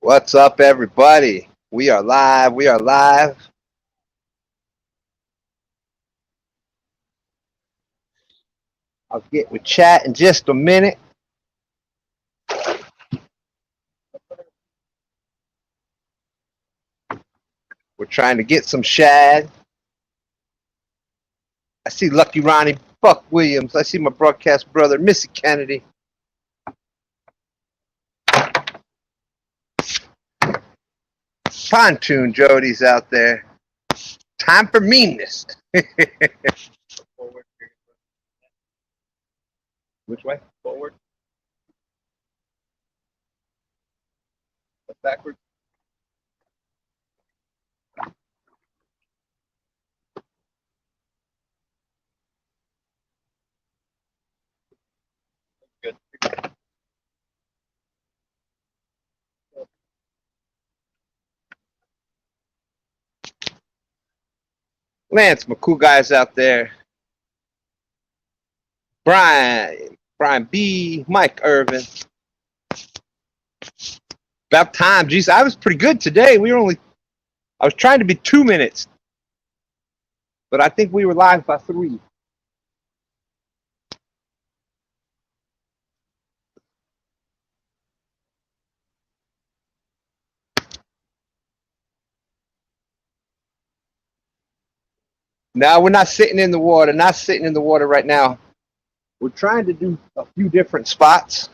What's up, everybody? We are live. We are live. I'll get with chat in just a minute. We're trying to get some shad. I see Lucky Ronnie, Buck Williams. I see my broadcast brother, Missy Kennedy. Pontoon Jody's out there. Time for meanness. Which way? Forward. Backwards. Good. Lance, my cool guys out there. Brian B, Mike Irvin. About time. Geez, I was pretty good today. I was trying to be 2 minutes, but I think we were live by 3. No, we're not sitting in the water. Not sitting in the water right now. We're trying to do a few different spots.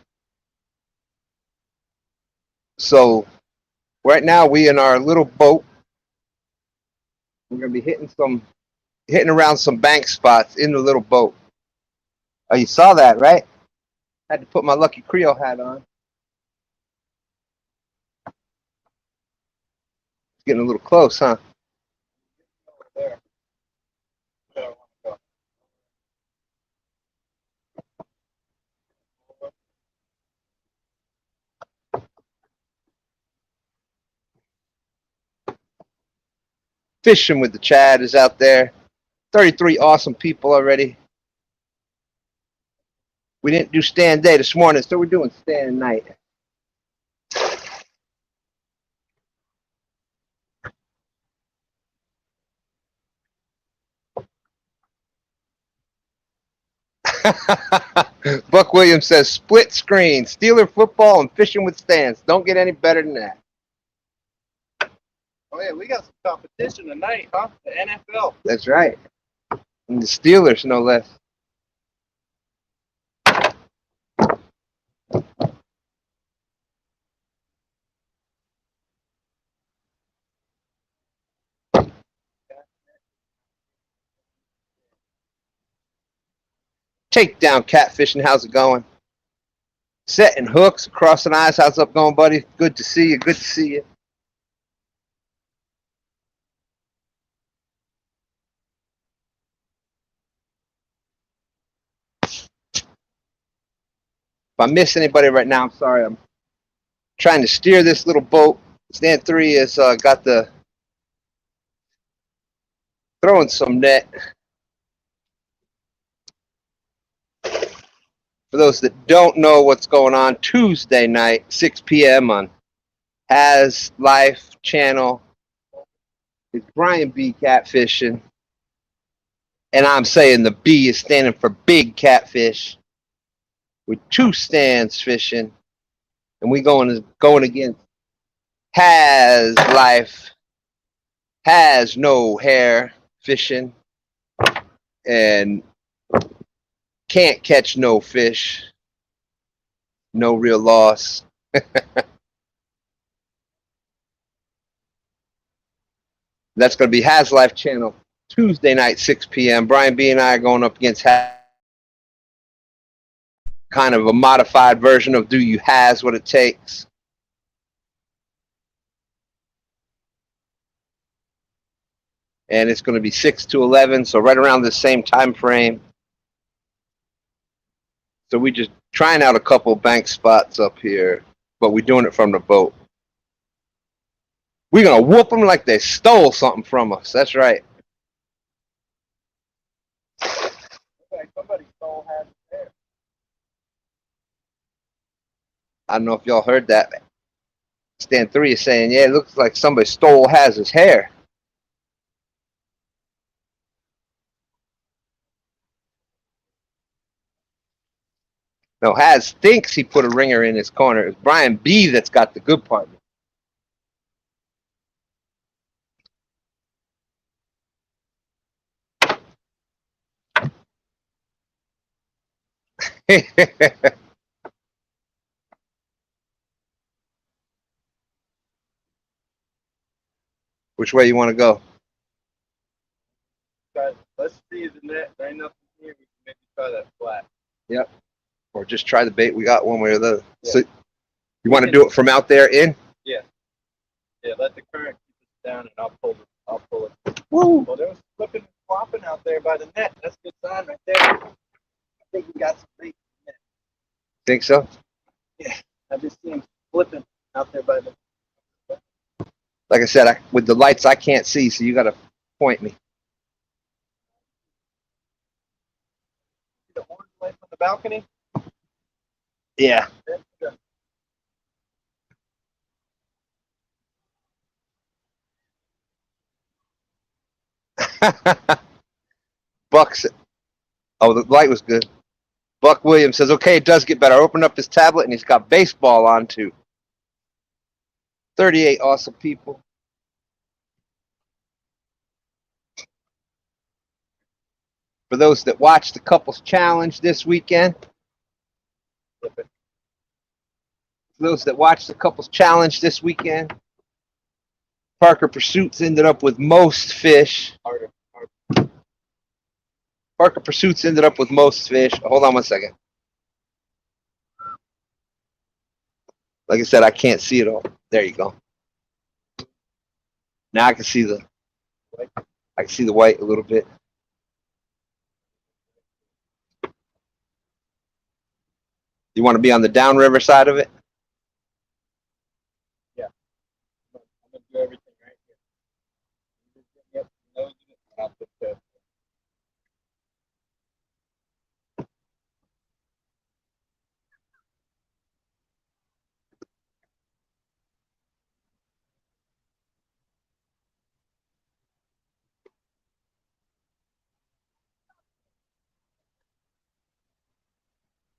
So right now we in our little boat. We're gonna be hitting around some bank spots in the little boat. Oh, you saw that, right? Had to put my Lucky Creole hat on. It's getting a little close, huh? There. Fishing with the Chad is out there. 33 awesome people already. We didn't do STANday this morning, so we're doing Stand night. Buck Williams says split screen, Steeler football and fishing with stands. Don't get any better than that. Oh yeah, we got some competition tonight, huh? The NFL. That's right. And the Steelers, no less. Takedown catfishing, how's it going? Setting hooks, crossing eyes, how's up going, buddy? Good to see you, good to see you. If I miss anybody right now, I'm sorry. I'm trying to steer this little boat. Stand 3 has got the throwing some net. For those that don't know what's going on, Tuesday night, 6 p.m. on Has Life channel. It's Brian B catfishing. And I'm saying the B is standing for big catfish. With 2 stands fishing. And we going against Has Life, Has No Hair fishing. And can't catch no fish. No real loss. That's going to be Has Life channel Tuesday night, 6 p.m. Brian B and I are going up against kind of a modified version of Do You Has What It Takes. And it's going to be 6 to 11, so right around the same time frame. So we just trying out a couple bank spots up here, but we're doing it from the boat. We're going to whoop them like they stole something from us. That's right. Somebody stole half there. I don't know if y'all heard that. Stan3 is saying, yeah, it looks like somebody stole Haz's hair. No, Haz thinks he put a ringer in his corner. It's Brian B that's got the good partner. Which way you want to go? Let's see the net. There ain't nothing here. We can maybe try that flat. Yep. Or just try the bait we got one way or the other. Yeah. So you want to do it from out there in? Yeah. Yeah, let the current keep it down and I'll pull it. Woo! Well, there was flipping and flopping out there by the net. That's a good sign right there. I think we got some bait in the net. Think so? Yeah. I just see him flipping out there by the net. Like I said, with the lights I can't see, so you got to point me. The orange light on the balcony? Yeah. Buck, oh, the light was good. Buck Williams says, okay, it does get better. I opened up his tablet and he's got baseball on too. 38 awesome people. For those that watched the couples challenge this weekend, Parker Pursuits ended up with most fish. Parker Pursuits ended up with most fish. Hold on one second. Like I said, I can't see it all. There you go. Now I can see the white a little bit. You want to be on the downriver side of it? Yeah. I'm going to do everything right here. I'll put that.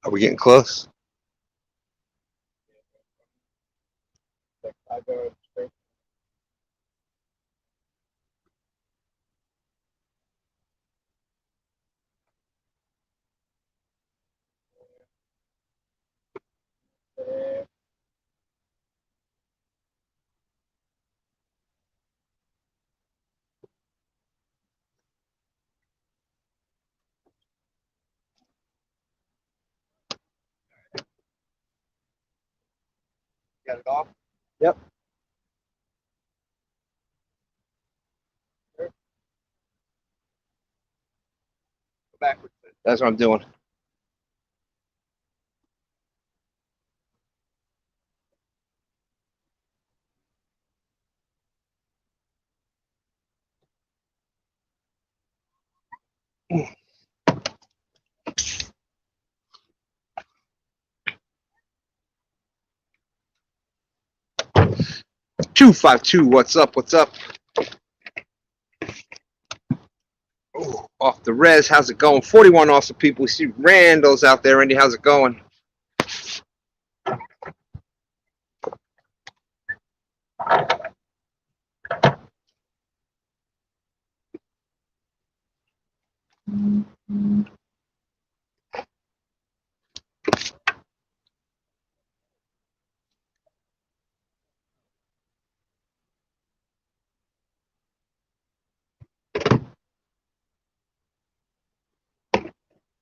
Are we getting close? I go straight. There. 'Got it off? Yep. Go backwards. That's what I'm doing. Two 5-2. What's up? What's up? Ooh, off the res. How's it going? 41 awesome people. We see Randall's out there. Randy, how's it going?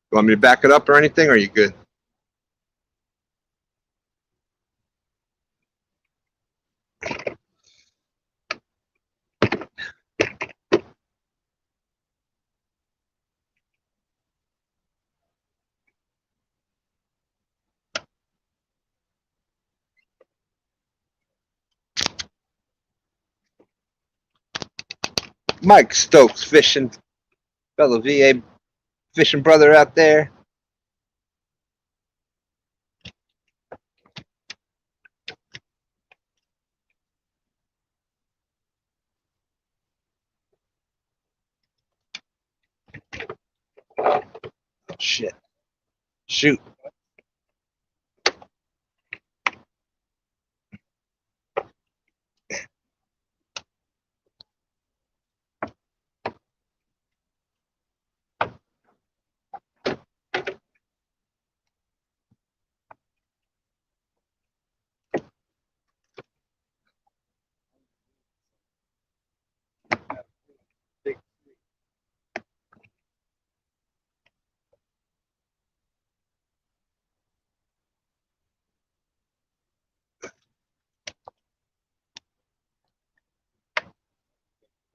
You want me to back it up or anything, or are you good? Mike Stokes fishing. Fellow VA fishing brother out there. shit. Shoot.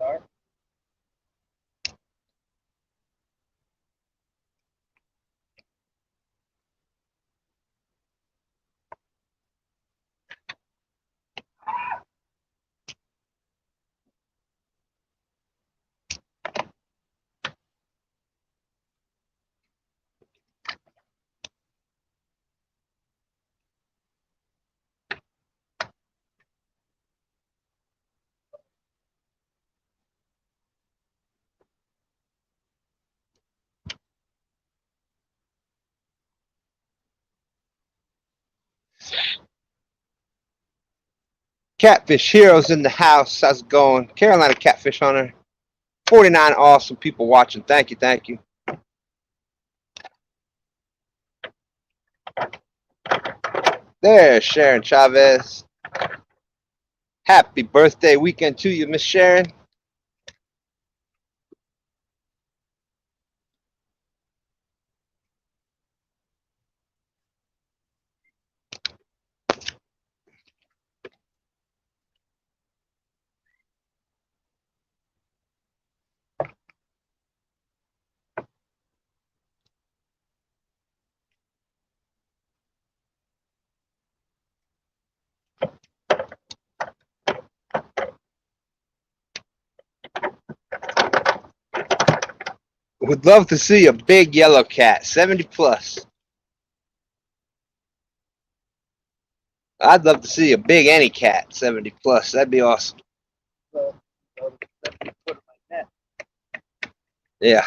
Start. Catfish Heroes in the house. How's it going? Carolina Catfish Hunter. 49 awesome people watching. Thank you, thank you. There's Sharon Chavez. Happy birthday weekend to you, Miss Sharon. Would love to see a big yellow cat, 70 plus. I'd love to see a big any cat, 70 plus. That'd be awesome. So, let me put my net. Yeah.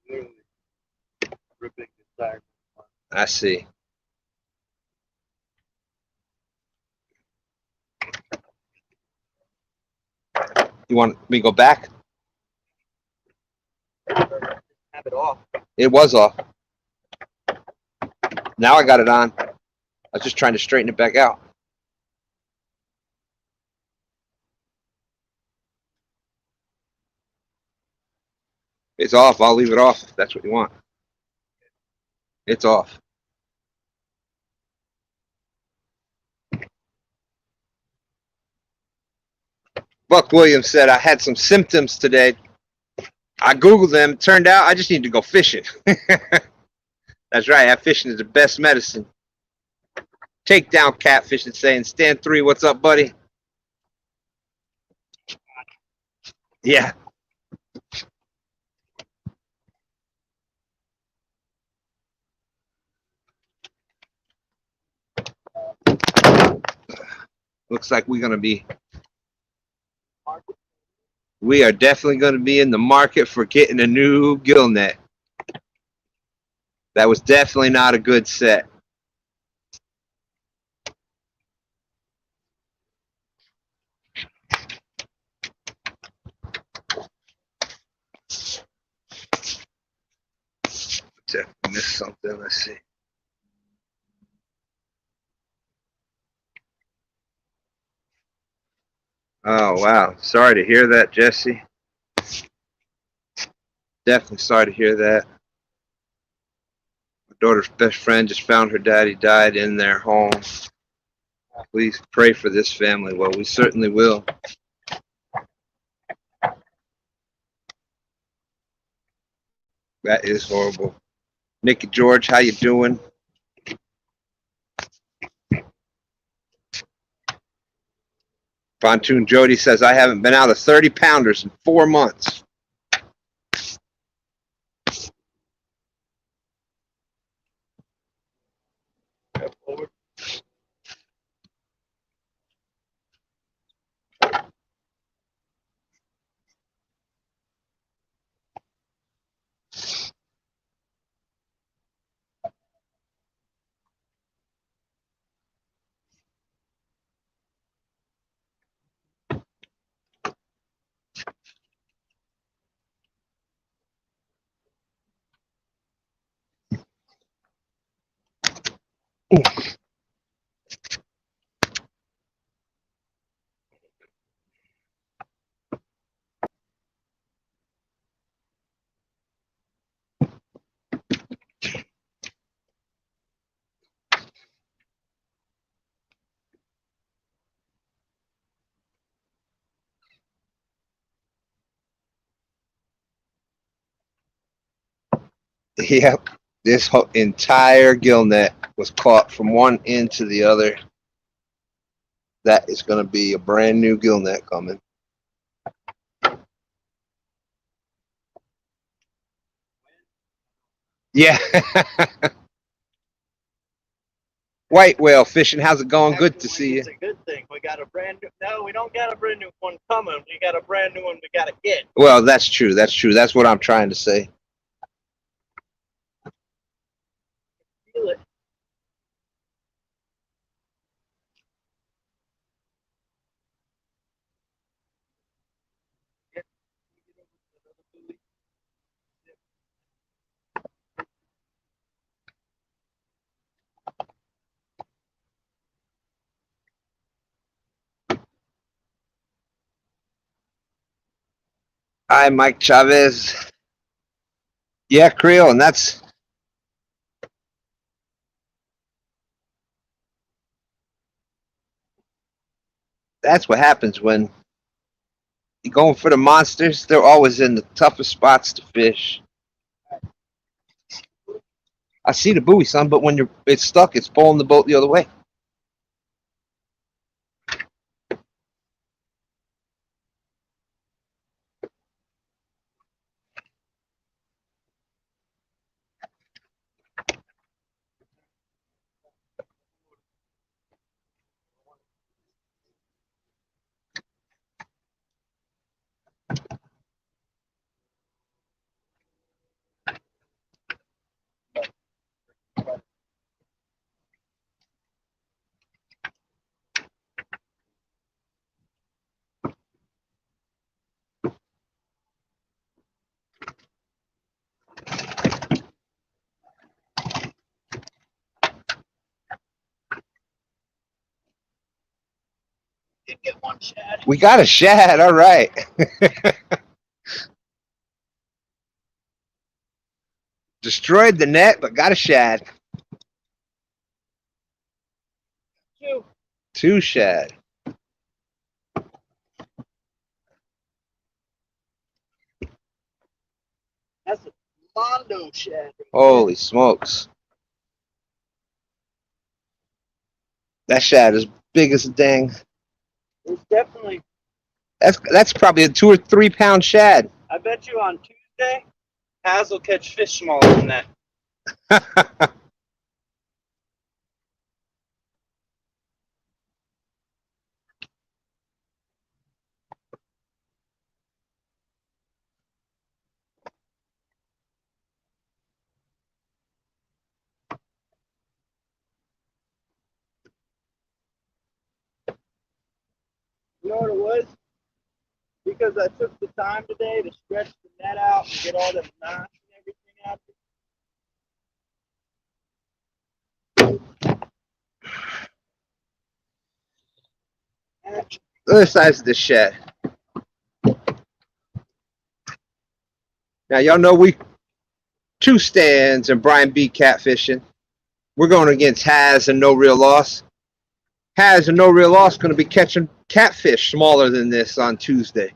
Literally ripping the tire. I see. You want me to go back? Have it off. It was off. Now I got it on. I was just trying to straighten it back out. It's off. I'll leave it off if that's what you want. It's off. Buck Williams said, I had some symptoms today. I Googled them. Turned out I just need to go fishing. That's right. That fishing is the best medicine. Take down Catfish and saying, Stan3, what's up, buddy? Yeah. Looks like we're going to be, we are definitely going to be in the market for getting a new gill net. That was definitely not a good set. I missed something. Let's see. Oh, wow. Sorry to hear that, Jesse. Definitely sorry to hear that. My daughter's best friend just found her daddy died in their home. Please pray for this family. Well, we certainly will. That is horrible. Nicky George, how you doing? Pontoon Jody says, I haven't been out of 30 pounders in 4 months. Yep. This whole entire gill net was caught from one end to the other. That is going to be a brand new gill net coming. Yeah. White whale fishing. How's it going? Good to see you. It's a good thing. We got a brand new. No, we don't got a brand new one coming. We got a brand new one we got to get. Well, that's true. That's true. That's what I'm trying to say. Feel it. Hi, Mike Chavez. Yeah, Creole, and that's what happens when you're going for the monsters. They're always in the toughest spots to fish. I see the buoy, son, but when it's stuck, it's pulling the boat the other way. Did get one shad. We got a shad. All right. Destroyed the net, but got a shad. Two shad. That's a Mondo shad. Holy smokes. That shad is big as a dang. It's definitely. That's probably a 2 or 3 pound shad. I bet you on Tuesday, Haz will catch fish smaller than that. You know what it was? Because I took the time today to stretch the net out and get all the knots and everything out. The other size of the shed. Now, y'all know we two stands and Brian B catfishing. We're going against Haz and No Real Loss. Haz and No Real Loss going to be catching catfish smaller than this on Tuesday.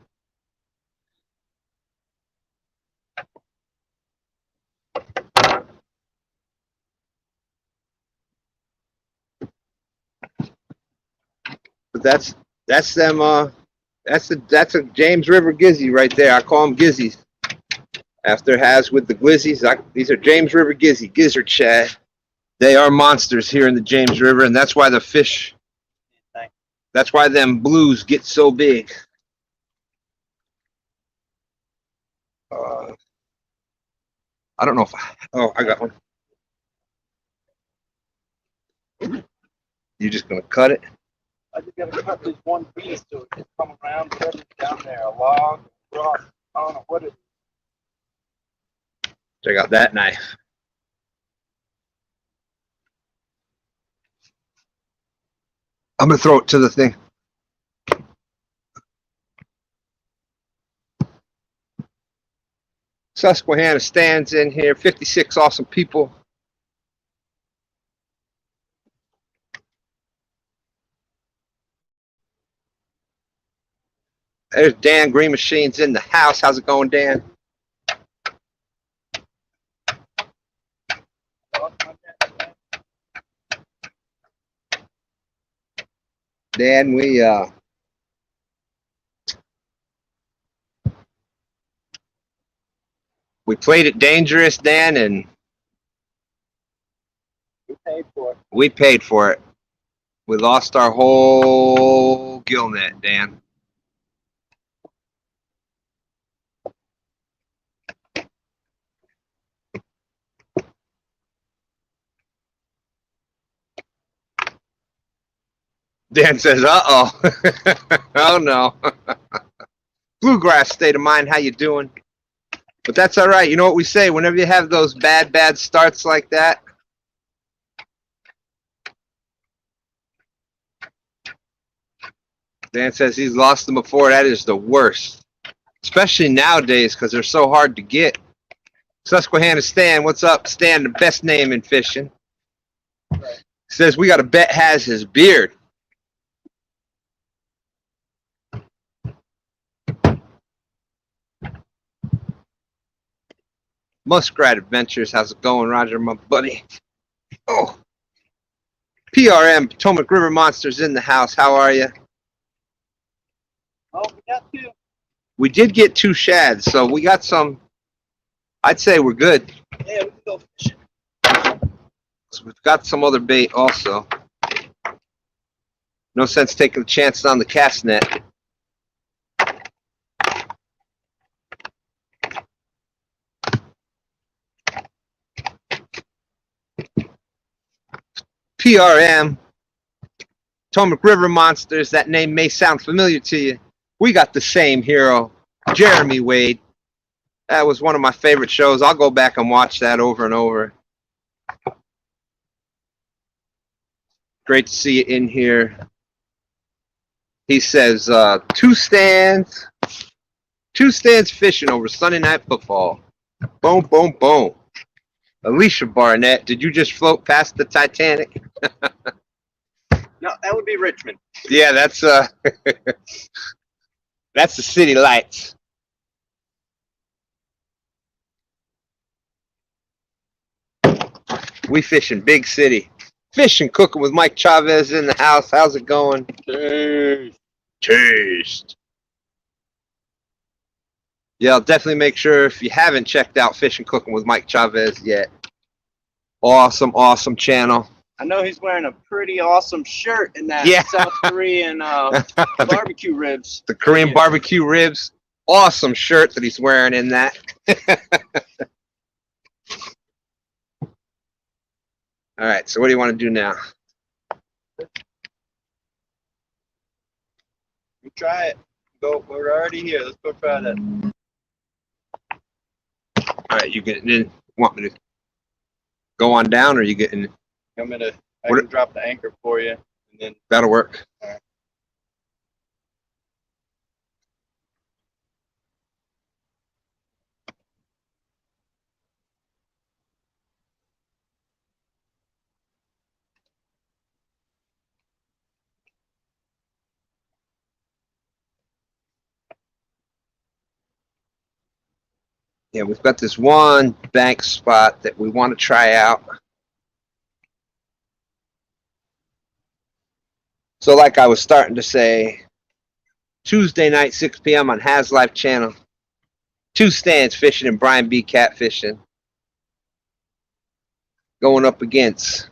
But that's them. That's a James River Gizzy right there. I call them Gizzies. After Haz with the Glizzies, these are James River Gizzy, gizzard shad. They are monsters here in the James River, and that's why the fish, that's why them blues get so big. I don't know if I got one. You just gonna cut it? I just gotta cut this one piece so it can come around, put it down there, a log, rock, I don't know what it is. Check out that knife. I'm going to throw it to the thing. Susquehanna stands in here. 56 awesome people. There's Dan Grn Mchn's in the house. How's it going, Dan? Dan, we played it dangerous, Dan, and We paid for it. we paid for it. We lost our whole gill net, Dan. Dan says, uh-oh. Oh, no. Bluegrass state of mind, how you doing? But that's all right. You know what we say? Whenever you have those bad starts like that, Dan says he's lost them before. That is the worst. Especially nowadays because they're so hard to get. Susquehanna Stan, what's up? Stan, the best name in fishing. Right. Says we got to bet has his beard. Muskrat Adventures, how's it going, Roger, my buddy? Oh, PRM, Potomac River Monsters in the house. How are you? Oh, we got two. We did get 2 shads, so we got some. I'd say we're good. Yeah, we can go fishing. So we've got some other bait also. No sense taking the chances on the cast net. PRM, Potomac River Monsters, that name may sound familiar to you. We got the same hero, Jeremy Wade. That was one of my favorite shows. I'll go back and watch that over and over. Great to see you in here. He says, 2 stands fishing over Sunday Night Football. Boom, boom, boom. Alicia Barnett, did you just float past the Titanic? No, that would be Richmond. Yeah, that's that's the city lights. We fishing big city. Fishing, cooking with Mike Chavez in the house. How's it going? Taste. Yeah, I'll definitely make sure if you haven't checked out Fishing Cooking with Mike Chavez yet. Awesome, awesome channel. I know he's wearing a pretty awesome shirt in that Yeah. South Korean barbecue ribs. The Korean barbecue ribs. Awesome shirt that he's wearing in that. All right, so what do you want to do now? You try it. Go. We're already here. Let's go try that. All right, you getting in? Want me to go on down, or you getting? I'm gonna. I can drop the anchor for you, and then That'll work. All right. Yeah, we've got this one bank spot that we want to try out. So like I was starting to say, Tuesday night, 6 p.m. on Has Life Channel. 2 stands fishing and Brian B. Catfishing. Going up against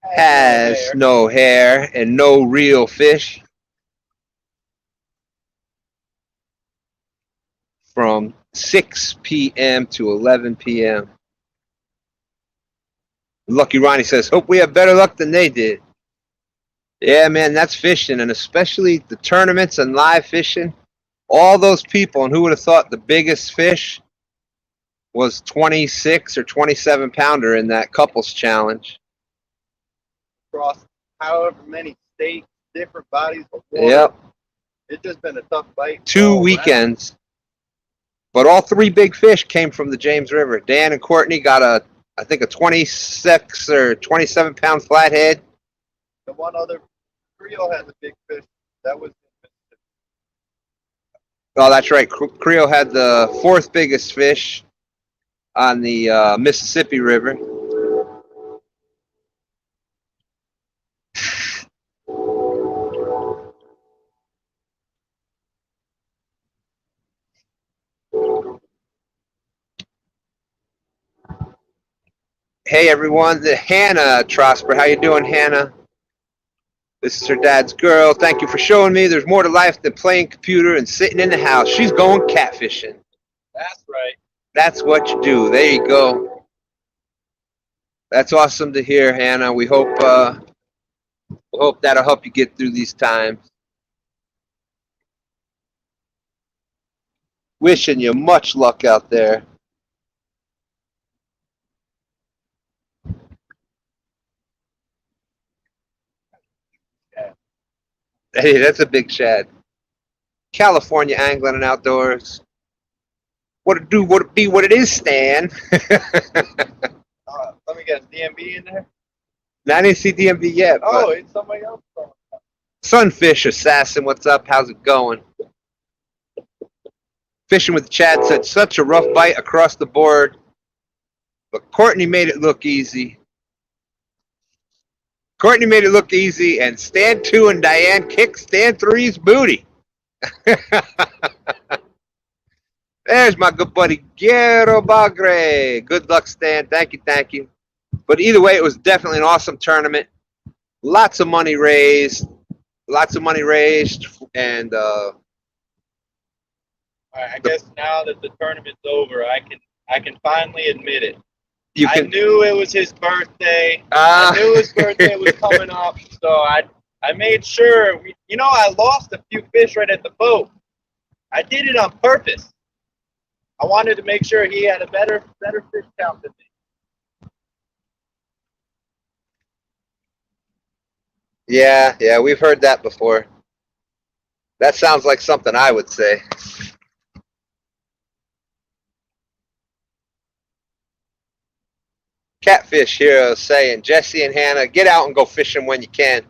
Has No Hair and No Real Fish. From 6 p.m. to 11 p.m. Lucky Ronnie says, hope we have better luck than they did. Yeah, man, that's fishing, and especially the tournaments and live fishing. All those people, and who would have thought the biggest fish was 26 or 27 pounder in that couples challenge. cross however many states, different bodies of water. Yep. It's just been a tough bite. 2 weekends. But all 3 big fish came from the James River. Dan and Courtney got I think a 26 or 27 pound flathead. The one other Creole has a big fish. That was. Oh, that's right. Creo had the 4th biggest fish on the Mississippi River. Hey everyone, the Hannah Trosper. How you doing, Hannah? This is her dad's girl. Thank you for showing me there's more to life than playing computer and sitting in the house. She's going catfishing. That's right. That's what you do. There you go. That's awesome to hear, Hannah. We hope that'll help you get through these times. Wishing you much luck out there. Hey, that's a big shad. California Angling and Outdoors. What it do, what it be, what it is, Stan. Let me guess, DMB in there? I didn't see DMV yet. Oh, it's somebody else. Sunfish Assassin, what's up? How's it going? Fishing with Chad said, such a rough bite across the board. But Courtney made it look easy. Courtney made it look easy, and Stan 2 and Diane kicked Stan 3's booty. There's my good buddy, Guerrero Bagre. Good luck, Stan. Thank you, thank you. But either way, it was definitely an awesome tournament. Lots of money raised. And I guess now that the tournament's over, I can finally admit it. I knew it was his birthday. I knew his birthday was coming up, so I made sure. I lost a few fish right at the boat. I did it on purpose. I wanted to make sure he had a better fish count than me. Yeah, we've heard that before. That sounds like something I would say. Catfish Hero saying, Jesse and Hannah, get out and go fishing when you can.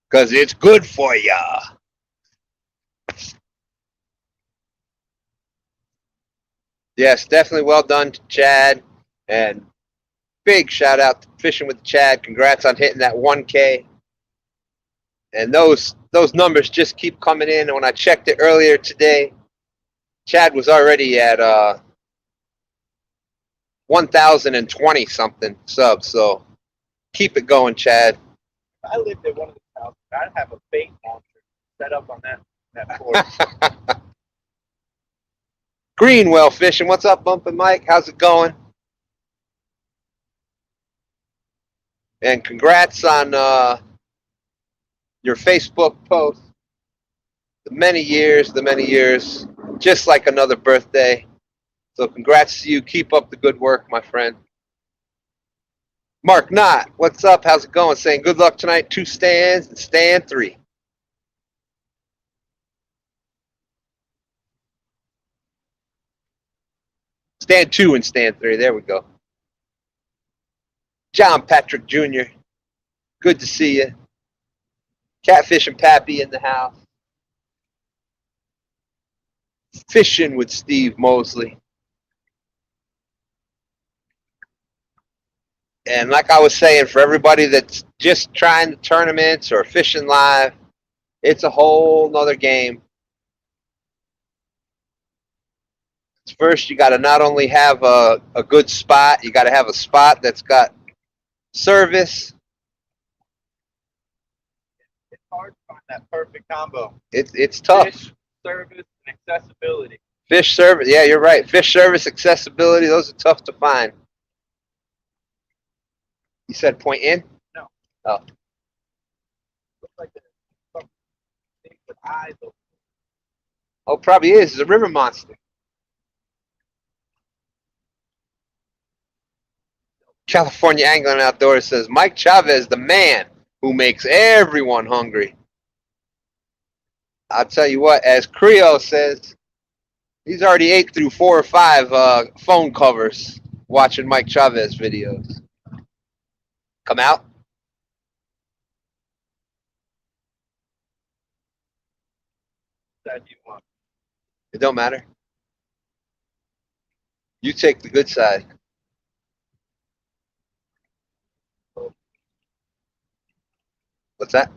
Because it's good for ya. Yes, definitely well done to Chad. And big shout out to Fishing with Chad. Congrats on hitting that 1K. And those numbers just keep coming in. And when I checked it earlier today, Chad was already at 1,020 something subs. So keep it going, Chad. If I lived at one of the houses, I'd have a bait launcher set up on that porch. Greenwell Fishing. What's up, Bumpin' Mike? How's it going? And congrats on your Facebook post. The many years, just like another birthday. So congrats to you. Keep up the good work, my friend. Mark Knott, what's up? How's it going? Saying good luck tonight. 2 stands and stand 3. Stand 2 and stand 3. There we go. John Patrick Jr., good to see you. Catfish and Pappy in the house. Fishing with Steve Mosley. And like I was saying, for everybody that's just trying the tournaments or fishing live, it's a whole nother game. First, you got to not only have a good spot, you got to have a spot that's got service. It's hard to find that perfect combo. It's tough. Fish, service, and accessibility. Fish service, yeah, you're right. Fish service, accessibility, those are tough to find. You said point in? No. Oh. Looks like there's something with eyes open. Oh, probably is. It's a river monster. California Angling Outdoors says, Mike Chavez, the man. who makes everyone hungry. I'll tell you what, as Creole says, he's already ate through 4 or 5 phone covers watching Mike Chavez videos. Come out. That you want. It don't matter. You take the good side. What's that?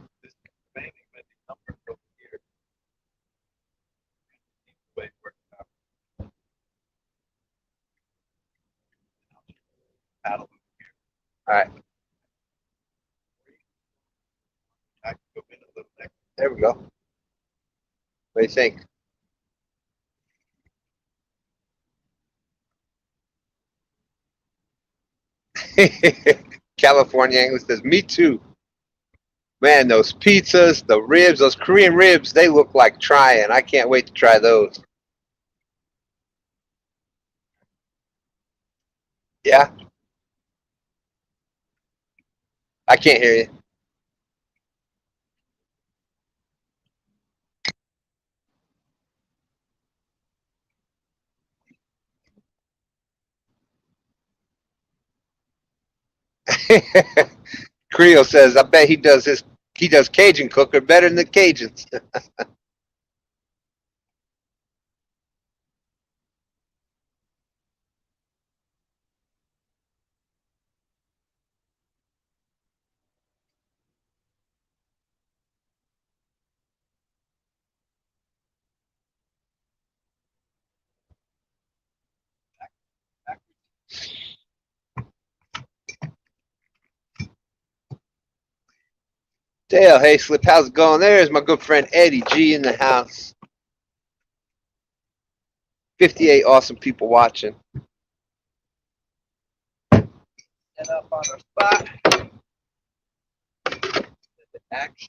All right. There we go. What do you think? California English says, me too. Man, those pizzas, the ribs, those Korean ribs, they look like trying. I can't wait to try those. Yeah? I can't hear you. Creole says, I bet he does Cajun cooker better than the Cajuns. Dale, hey Slip, how's it going? There's my good friend Eddie G in the house. 58 awesome people watching. Set up on our spot. The action.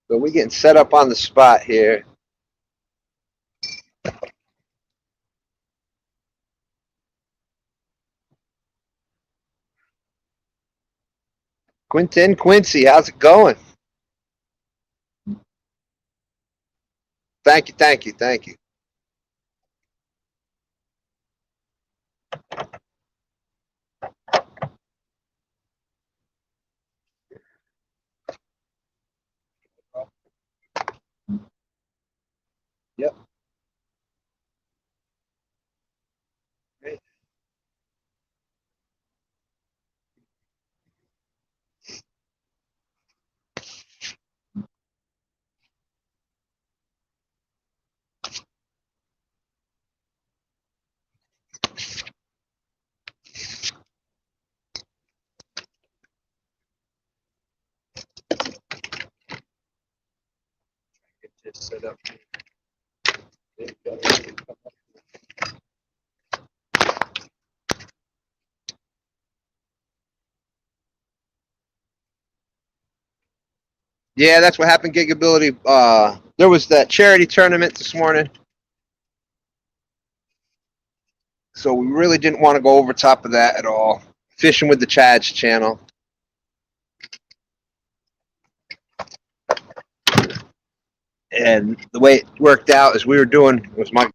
So we're getting set up on the spot here. Quinton Quincy, how's it going? Thank you, thank you, thank you. Yep. Great. Get this set up. Yeah, that's what happened, Gigability. There was that charity tournament this morning. So we really didn't want to go over top of that at all. Fishing with the Chads channel. And the way it worked out is we were doing, it was my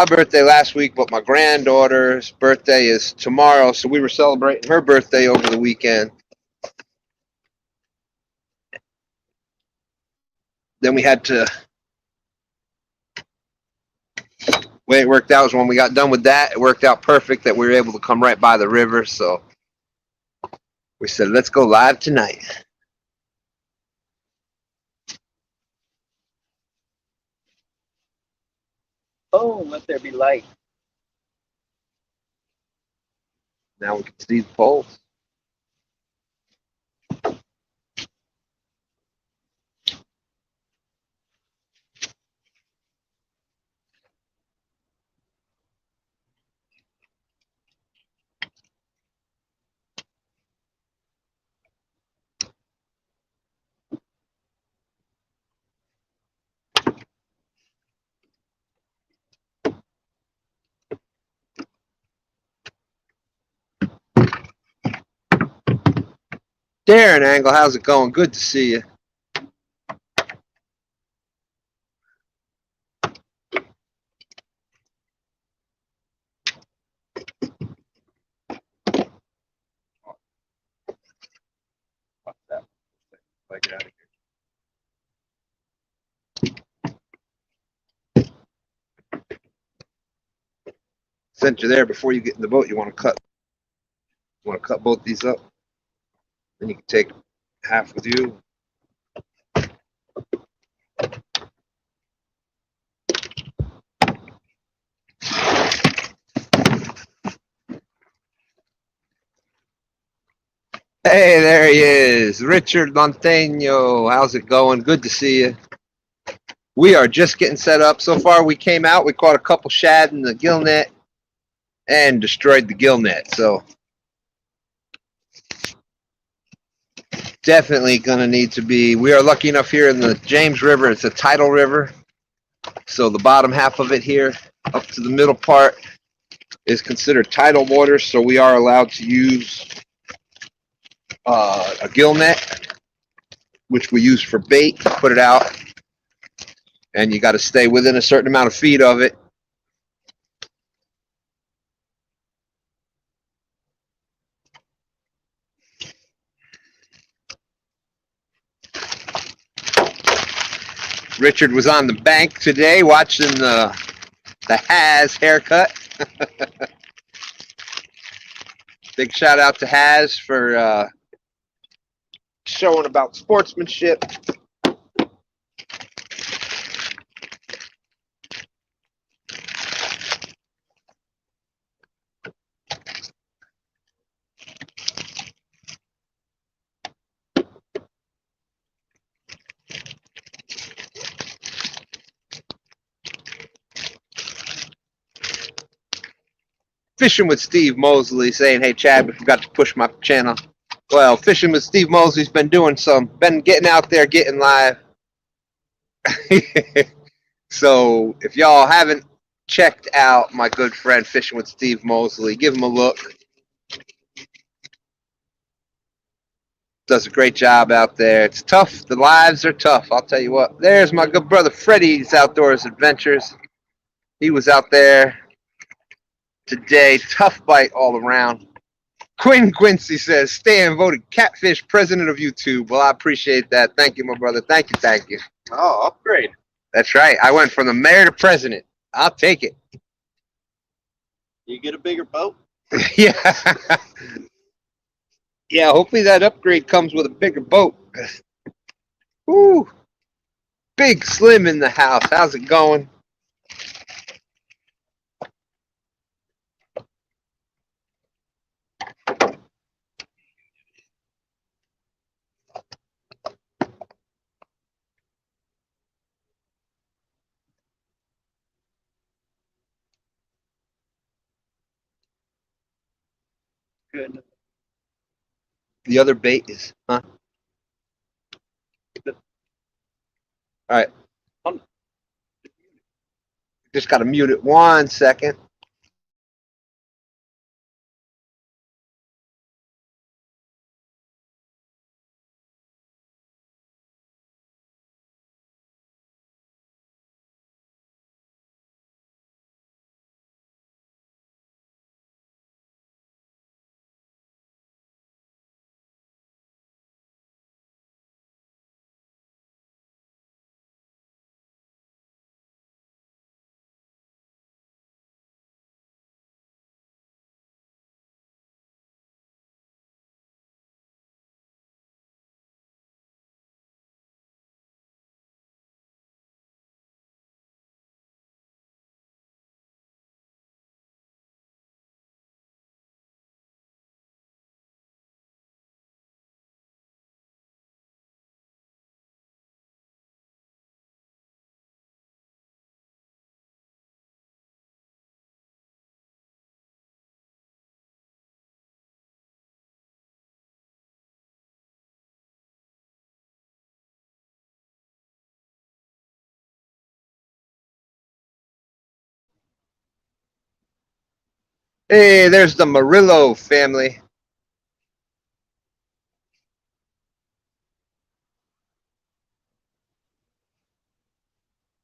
birthday last week, but my granddaughter's birthday is tomorrow. So we were celebrating her birthday over the weekend. Then we had to, the way it worked out was when we got done with that, it worked out perfect that we were able to come right by the river. So we said, let's go live tonight. Boom, let there be light. Now we can see the poles. Darren Angle, how's it going? Good to see you. Get out of here. Sent you there before you get in the boat. You want to cut both these up? Then you can take half with you. Hey, there he is, Richard Montano. How's it going? Good to see you. We are just getting set up. So far, we came out. We caught a couple shad in the gill net and destroyed the gill net. So definitely going to need to be. We are lucky enough here in the James River. It's a tidal river. So the bottom half of it here up to the middle part is considered tidal water. So we are allowed to use a gill net, which we use for bait, put it out. And you got to stay within a certain amount of feet of it. Richard was on the bank today watching the Haz haircut. Big shout out to Haz for showing about sportsmanship. Fishing with Steve Mosley saying, hey, Chad, we forgot to push my channel. Well, Fishing with Steve Mosley's been getting out there, getting live. So if y'all haven't checked out my good friend Fishing with Steve Mosley, give him a look. Does a great job out there. It's tough. The lives are tough. I'll tell you what. There's my good brother Freddie's Outdoors Adventures. He was out there today. Tough bite all around. Quinn Quincy says, Stan voted Catfish president of YouTube. Well, I appreciate that. Thank you, my brother. Thank you, thank you. Oh, upgrade. That's right. I went from the mayor to president. I'll take it. You get a bigger boat? Yeah. Yeah, hopefully that upgrade comes with a bigger boat. Woo. Big Slim in the house. How's it going? Good. The other bait is, huh? All right. Just got to mute it 1 second. Hey, there's the Murillo family.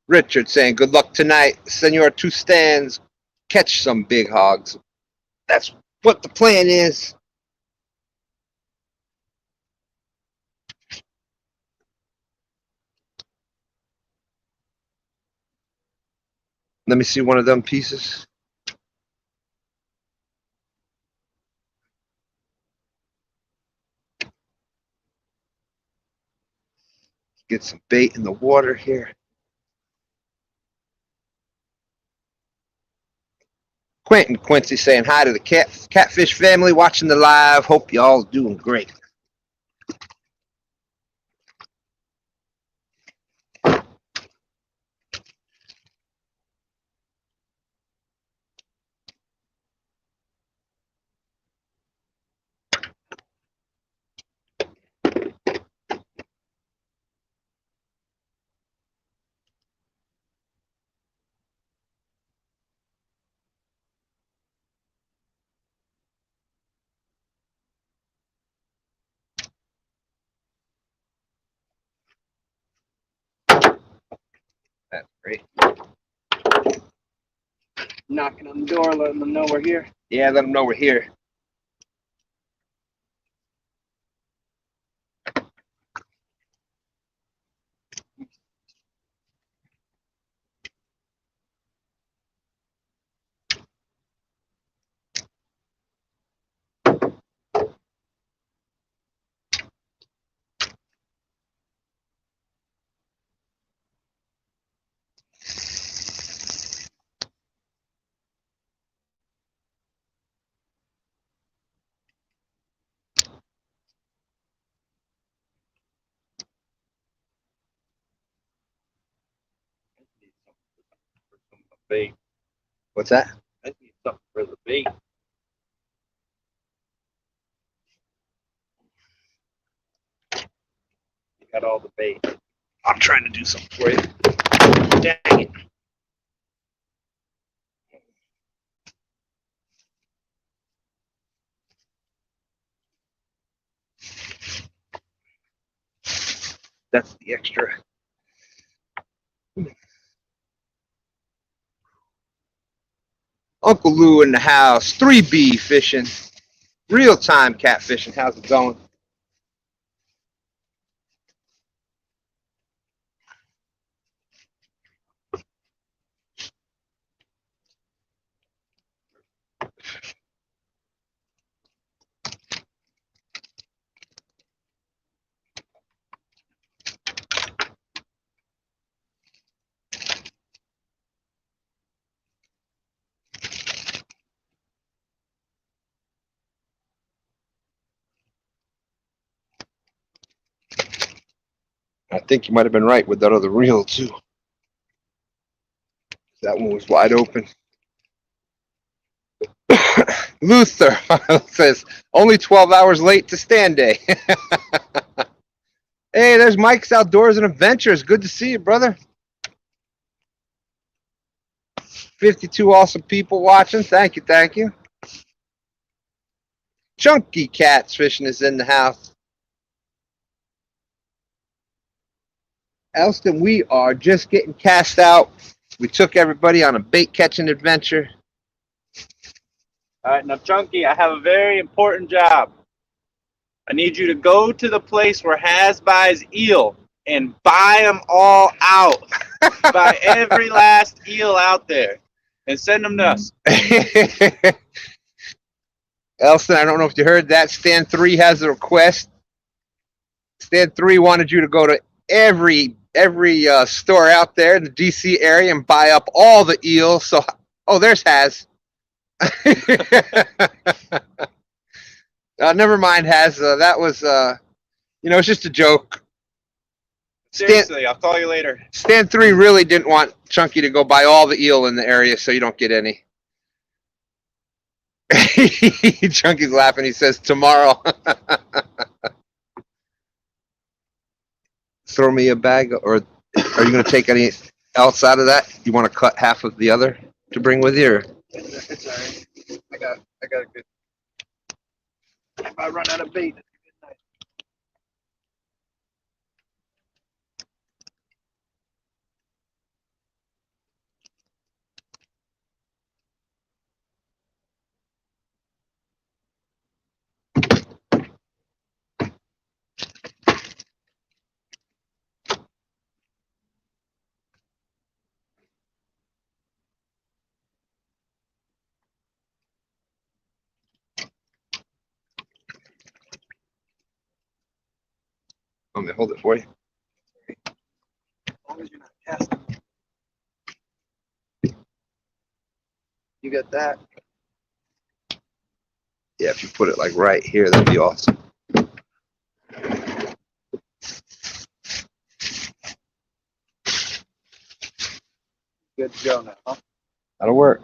Richard saying, good luck tonight. Senor Two Stands, catch some big hogs. That's what the plan is. Let me see one of them pieces. Get some bait in the water here. Quentin Quincy saying hi to the Catfish family watching the live. Hope y'all doing great. That's great. Knocking on the door, letting them know we're here. Yeah, let them know we're here. Bait. What's that? I need something for the bait. You got all the bait. I'm trying to do something for you. Dang it. That's the extra. Uncle Lou in the house. 3B fishing. Real time catfishing. How's it going? I think you might have been right with that other reel too. That one was wide open. Luther says, only 12 hours late to STANday. Hey, there's Mike's Outdoors and Adventures. Good to see you, brother. 52 awesome people watching. Thank you, thank you. Chunky Cats Fishing is in the house. Elston, we are just getting cast out. We took everybody on a bait catching adventure. All right, now, Chunky, I have a very important job. I need you to go to the place where Has buys eel and buy them all out. Buy every last eel out there and send them to us. Elston, I don't know if you heard that. Stan3 has a request. Stan3 wanted you to go to every store out there in the DC area and buy up all the eels. So, oh, there's Has. Never mind, Has. That was, it's just a joke. Seriously, I'll call you later. Stan3 really didn't want Chunky to go buy all the eel in the area so you don't get any. Chunky's laughing. He says, tomorrow. Throw me a bag, or are you going to take any else out of that? You want to cut half of the other to bring with you? Or? It's all right. I got a good. If I run out of bait, it's a good night. Want me to hold it for you? As long as you're not casting. You got that? Yeah, if you put it like right here, that'd be awesome. Good to go now, huh? That'll work.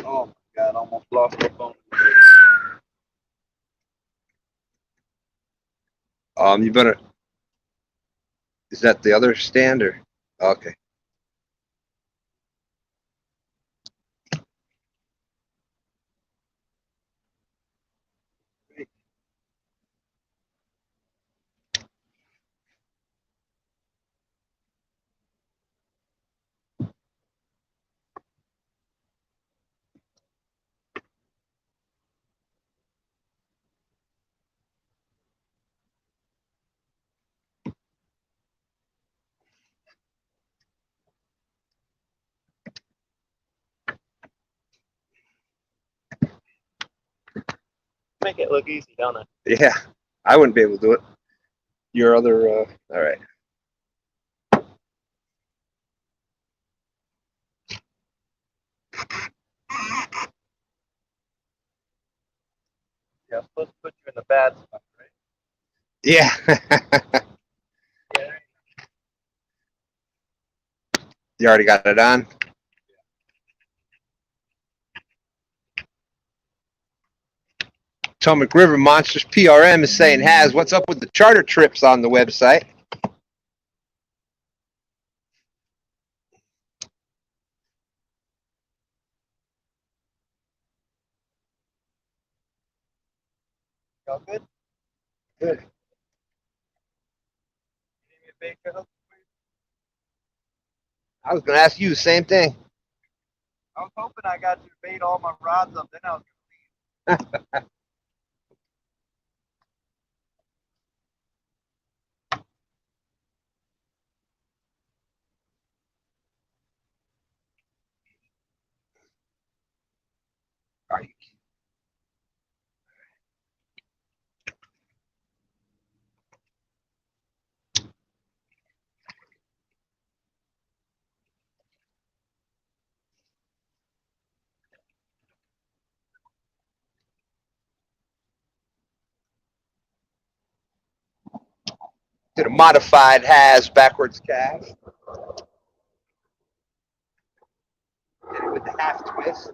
Oh my God, almost lost my phone. You better. Is that the other stand or? Okay. Make it look easy, don't it? Yeah, I wouldn't be able to do it. Your other. All right. Yeah, I'm supposed to put you in the bad spot, right? Yeah. Yeah. You already got it on. Potomac River Monsters PRM is saying, "Has what's up with the charter trips on the website?" Y'all good? Good. You need me to bake it up? I was going to ask you the same thing. I was hoping I got you to bait all my rods up, then I was Are you? Did a modified has backwards cast. Did it with the half twist.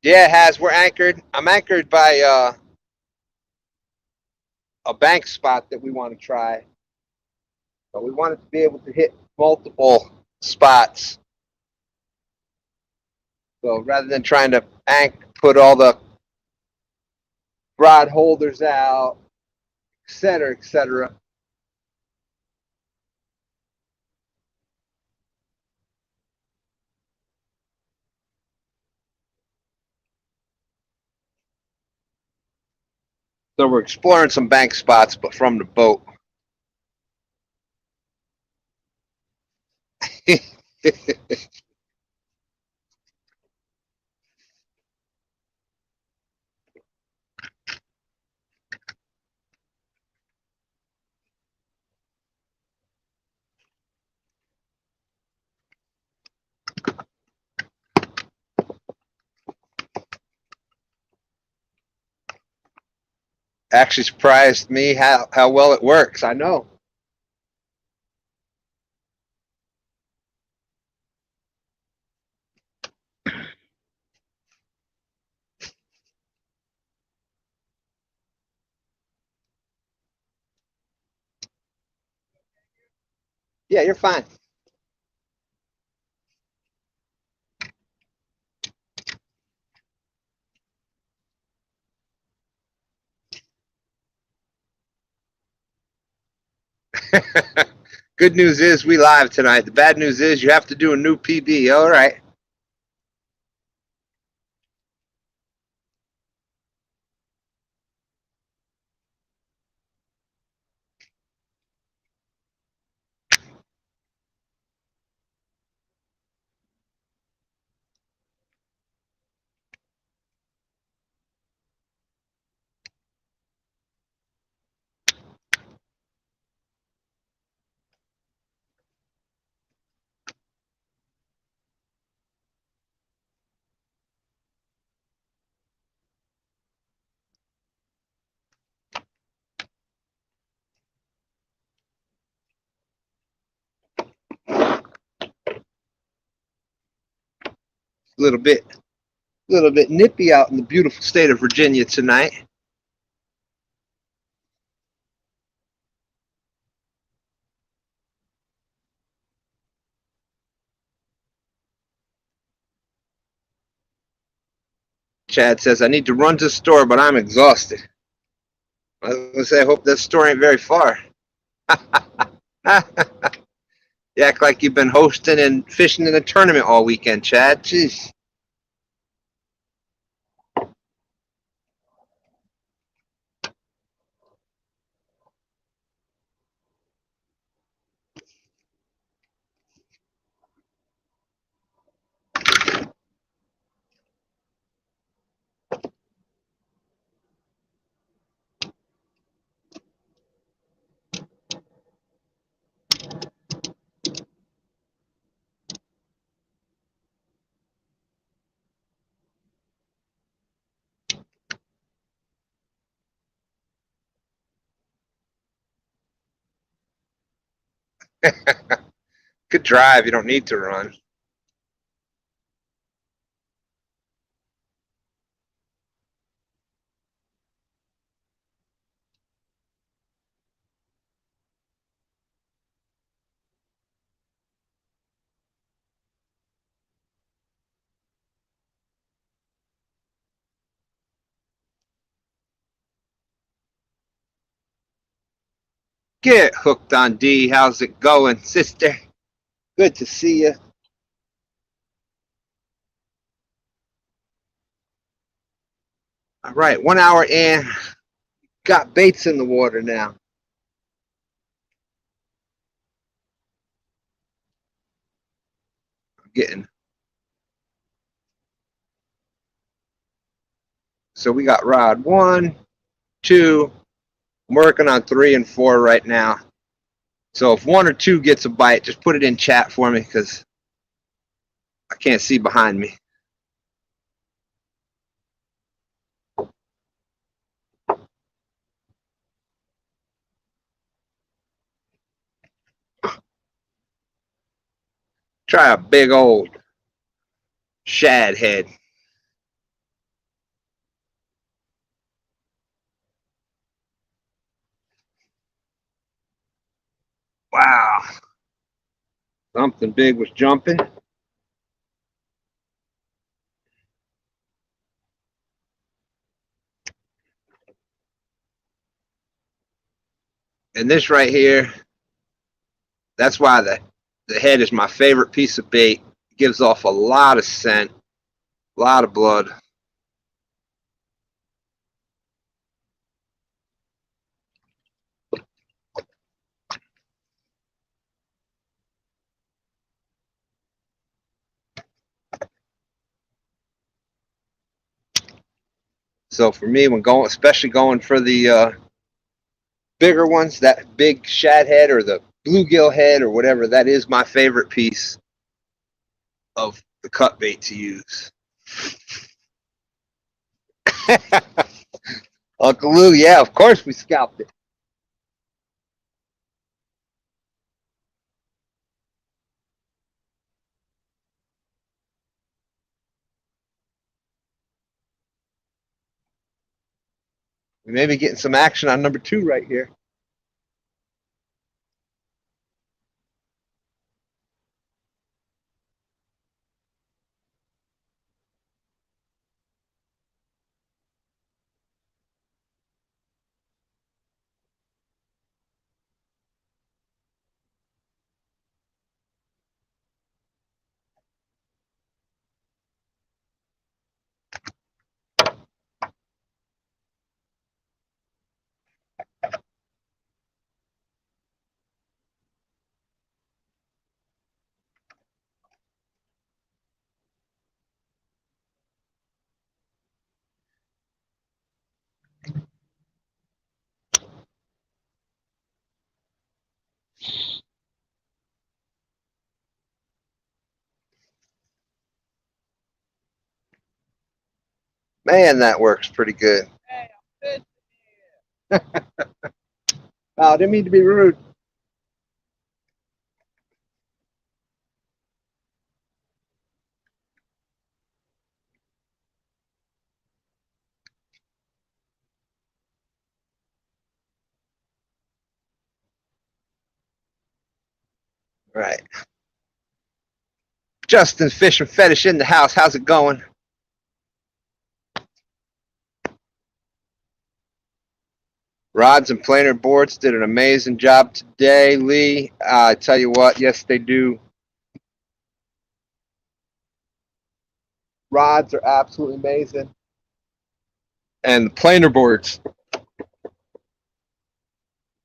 Yeah, it has. We're anchored. I'm anchored by a bank spot that we want to try. But we wanted to be able to hit multiple spots. So rather than trying to put all the rod holders out, et cetera, et cetera. So we're exploring some bank spots, but from the boat. Actually surprised me how well it works. I know. Yeah, you're fine. Good news is we live tonight. The bad news is you have to do a new PB. All right. A little bit nippy out in the beautiful state of Virginia tonight. Chad says, I need to run to the store, but I'm exhausted. I was going to say, I hope that store ain't very far. You act like you've been hosting and fishing in a tournament all weekend, Chad. Jeez. Good drive. You don't need to run. Get hooked on D. How's it going, sister? Good to see you. All right, 1 hour in. Got baits in the water now. I'm getting. So we got rod 1, 2. I'm working on 3 and 4 right now. So if 1 or 2 gets a bite, just put it in chat for me because I can't see behind me. Try a big old shad head. Wow. Something big was jumping. And this right here, that's why the head is my favorite piece of bait. It gives off a lot of scent, a lot of blood. So for me, when going, especially going for the bigger ones, that big shad head or the bluegill head or whatever, that is my favorite piece of the cut bait to use. Uncle Lou, yeah, of course we scalped it. We may be getting some action on number 2 right here. Man, that works pretty good. Hey, I'm fishing here. Oh, I didn't mean to be rude. Right. Justin's Fishing Fetish in the house. How's it going? Rods and planer boards did an amazing job today, Lee. I tell you what, yes, they do. Rods are absolutely amazing. And the planer boards.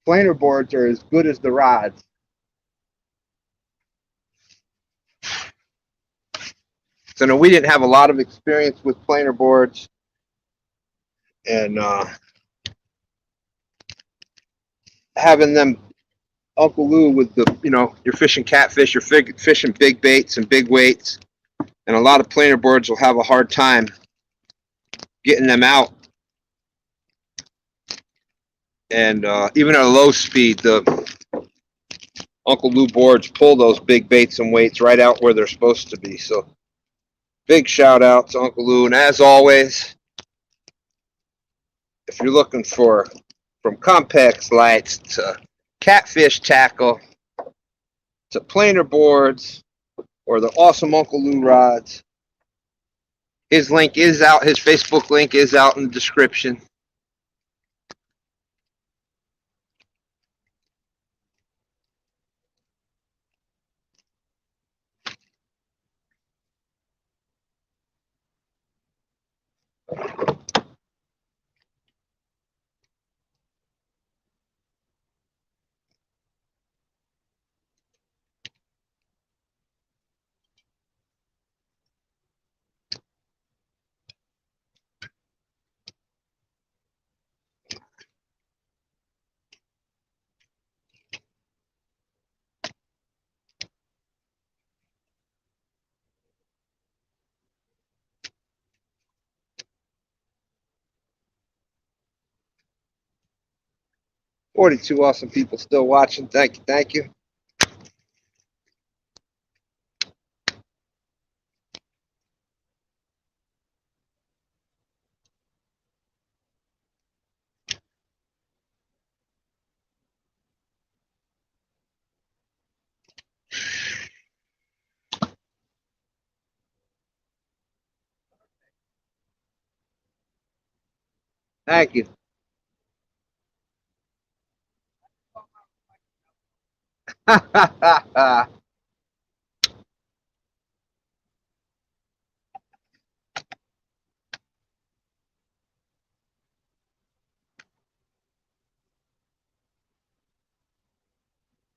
Planer boards are as good as the rods. So no, we didn't have a lot of experience with planer boards. And having them Uncle Lou with the, you're fishing catfish, you're fishing big baits and big weights, and a lot of planer boards will have a hard time getting them out. And even at a low speed, the Uncle Lou boards pull those big baits and weights right out where they're supposed to be. So big shout out to Uncle Lou. And as always, if you're looking for from Compex lights to catfish tackle to planer boards or the awesome Uncle Lou rods, his link is out. His Facebook link is out in the description. $42 awesome people still watching. Thank you. Thank you. Thank you. All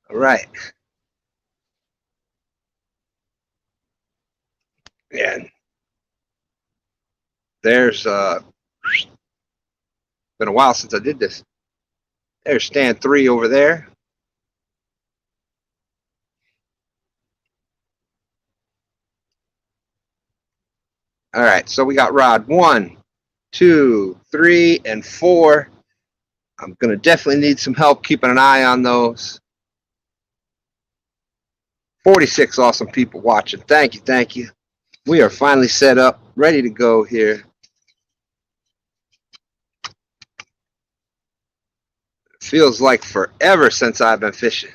right. And there's been a while since I did this. There's stand 3 over there. All right, so we got rod 1, 2, 3, and 4. I'm gonna definitely need some help keeping an eye on those. 46 awesome people watching. Thank you, thank you. We are finally set up, ready to go here. It feels like forever since I've been fishing.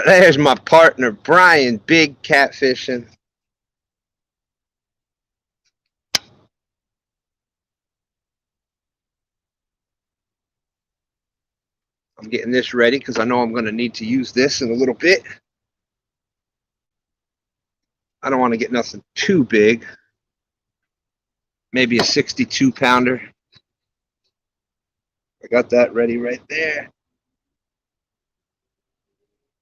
There's my partner, Brian, big catfishing. I'm getting this ready because I know I'm going to need to use this in a little bit. I don't want to get nothing too big. Maybe a 62 pounder. I got that ready right there.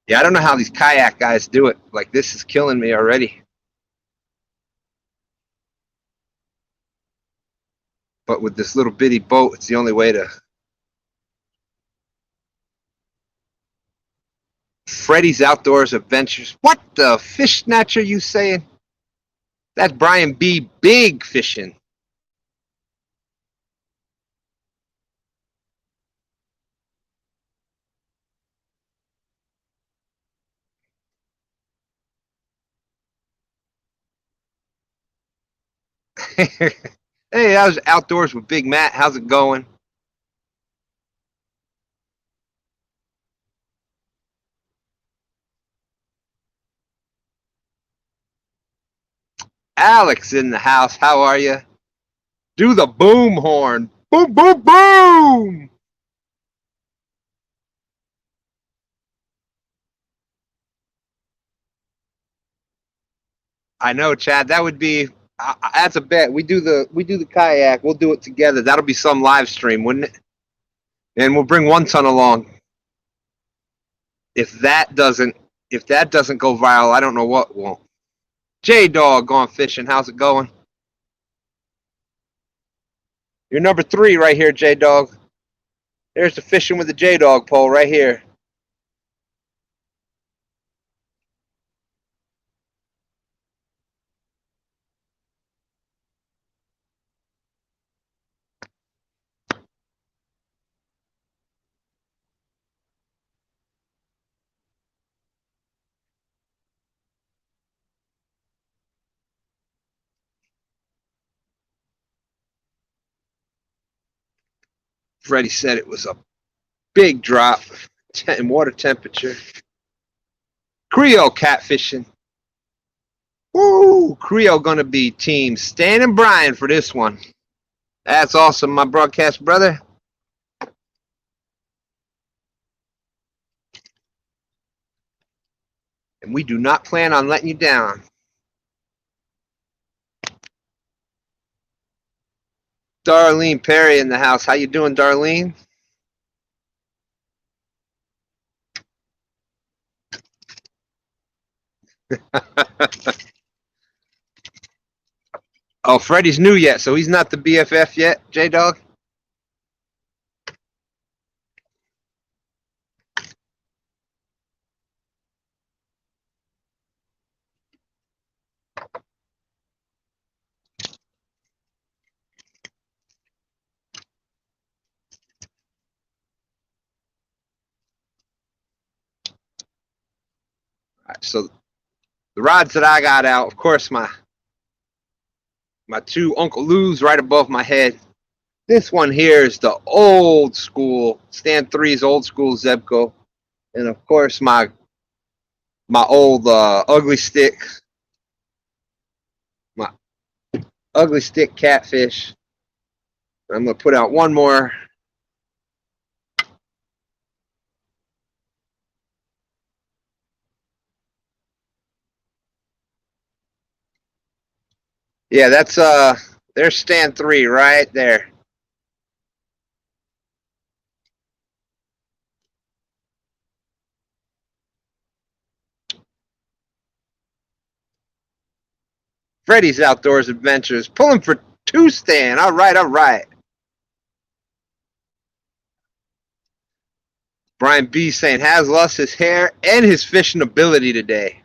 Yeah, I don't know how these kayak guys do it. Like, this is killing me already. But with this little bitty boat, it's the only way to. Freddy's Outdoors Adventures. What the fish snatcher you saying? That's Brian B. Big fishing. Hey, I was outdoors with Big Matt. How's it going? Alex in the house. How are you? Do the boom horn. Boom, boom, boom. I know, Chad. That would be. That's a bet. We do the kayak. We'll do it together. That'll be some live stream, wouldn't it? And we'll bring one ton along. If that doesn't go viral, I don't know what won't. J Dog going fishing. How's it going? You're number 3 right here, J Dog. There's the fishing with the J Dog pole right here. Freddie said it was a big drop in water temperature. Creole catfishing. Woo! Creole gonna be team Stan and Brian for this one. That's awesome, my broadcast brother. And we do not plan on letting you down. Darlene Perry in the house. How you doing, Darlene? Oh, Freddie's new yet, so he's not the BFF yet, J-Dog? All right, so the rods that I got out, of course, my 2 Uncle Lou's right above my head. This one here is the old school, Stan 3's old school Zebco. And of course, my old ugly stick. My ugly stick catfish. I'm going to put out one more. Yeah, that's there's Stan 3 right there. Freddie's Outdoors Adventures. Pulling for 2 Stan. All right, all right. Brian B saying has lost his hair and his fishing ability today.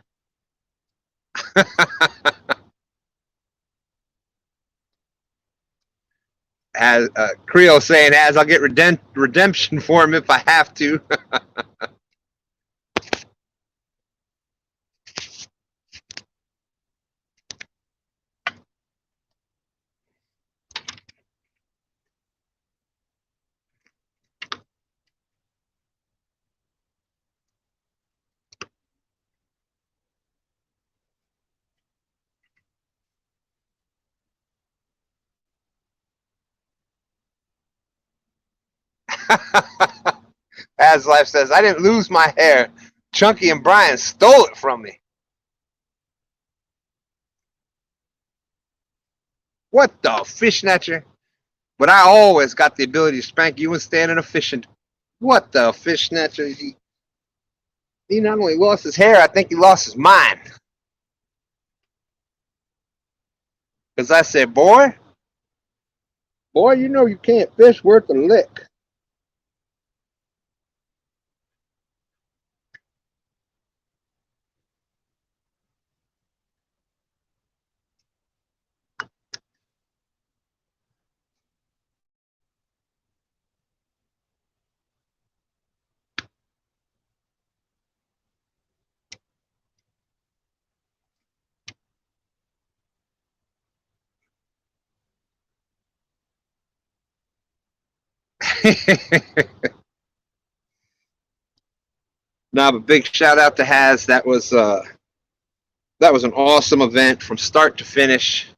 As Creole saying, as I'll get redemption for him if I have to. As Life says, I didn't lose my hair. Chunky and Brian stole it from me. What the fish snatcher? But I always got the ability to spank you and stand in a fishing. What the fish snatcher? He not only lost his hair, I think he lost his mind. Because I said, boy, you know you can't fish worth a lick. Now, but big shout out to Haz. That was an awesome event from start to finish.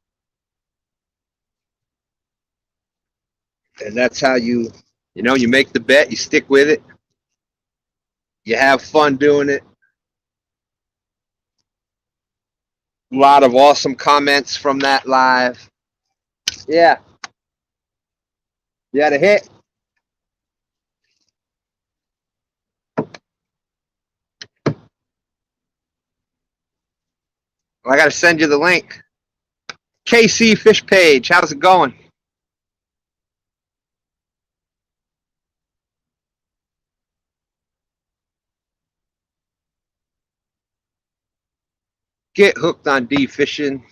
And that's how you make the bet, you stick with it, you have fun doing it. A lot of awesome comments from that live. Yeah. You had a hit. I got to send you the link. KC Fish Page, how's it going? Get hooked on D fishing.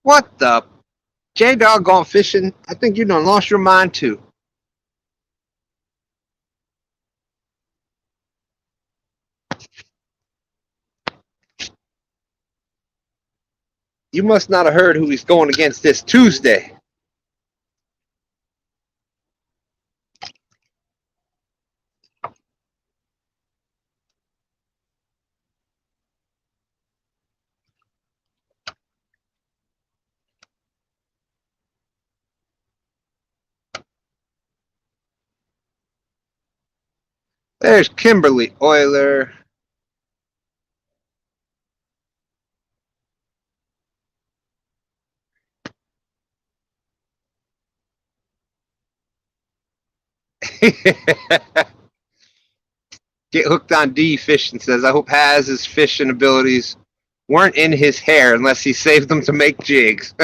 What the? J-Dog gone fishing? I think you done lost your mind too. You must not have heard who he's going against this Tuesday. There's Kimberly Euler. Get hooked on D fishing says, I hope Haz's fishing abilities weren't in his hair unless he saved them to make jigs.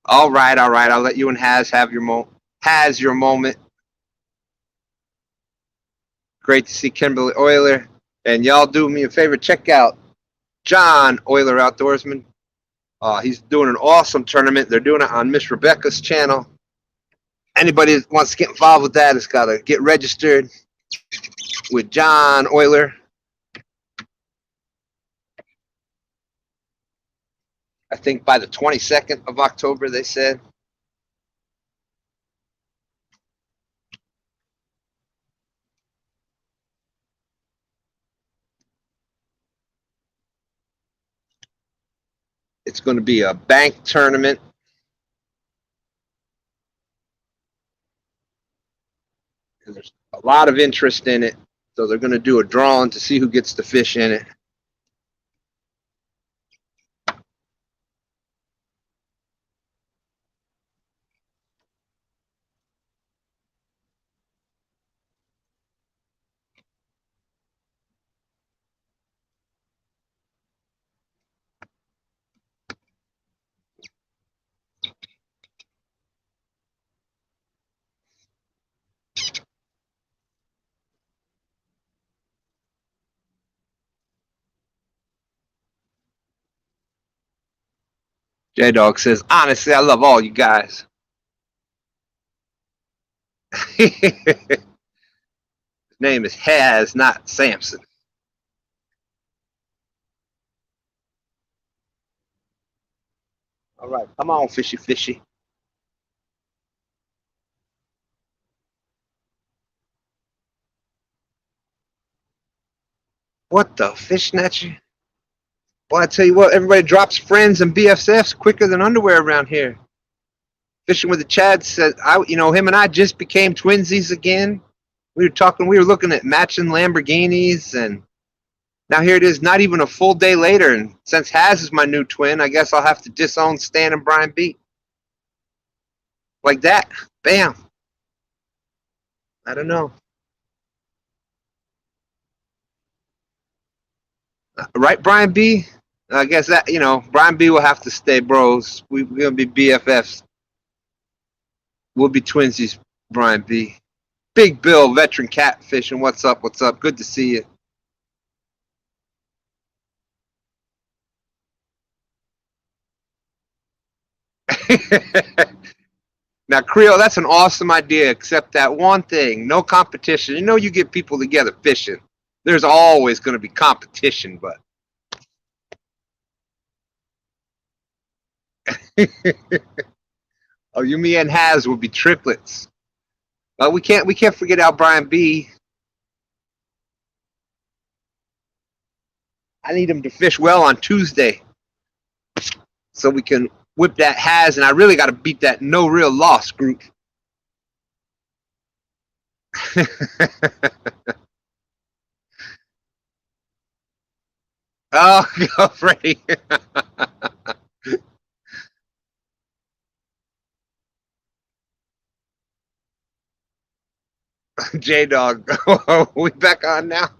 All right. I'll let you and Haz have your moment. Great to see Kimberly Euler. And y'all do me a favor, check out John Euler Outdoorsman. He's doing an awesome tournament. They're doing it on Miss Rebecca's channel. Anybody that wants to get involved with that has got to get registered with John Euler. I think by the 22nd of October, they said. It's going to be a bank tournament. And there's a lot of interest in it. So they're going to do a drawing to see who gets to fish in it. J-Dog says, honestly, I love all you guys. His name is Haz, not Samson. All right, come on, fishy. What the fish snatcher? Well, I tell you what, everybody drops friends and BFFs quicker than underwear around here. Fishing with the Chad said, him and I just became twinsies again. We were looking at matching Lamborghinis, and now here it is, not even a full day later. And since Haz is my new twin, I guess I'll have to disown Stan and Brian B. Like that. Bam. I don't know. Right, Brian B? I guess that, Brian B will have to stay bros. We're going to be BFFs. We'll be twinsies, Brian B. Big Bill, veteran catfishing. What's up? What's up? Good to see you. Now, Creole, that's an awesome idea, except that one thing, no competition. You get people together fishing. There's always going to be competition, but oh, you, me, and Haz will be triplets. We can't forget out Brian B. I need him to fish well on Tuesday, so we can whip that Haz, and I really got to beat that no real loss group. Oh, go Freddie. J Dog, we back on now.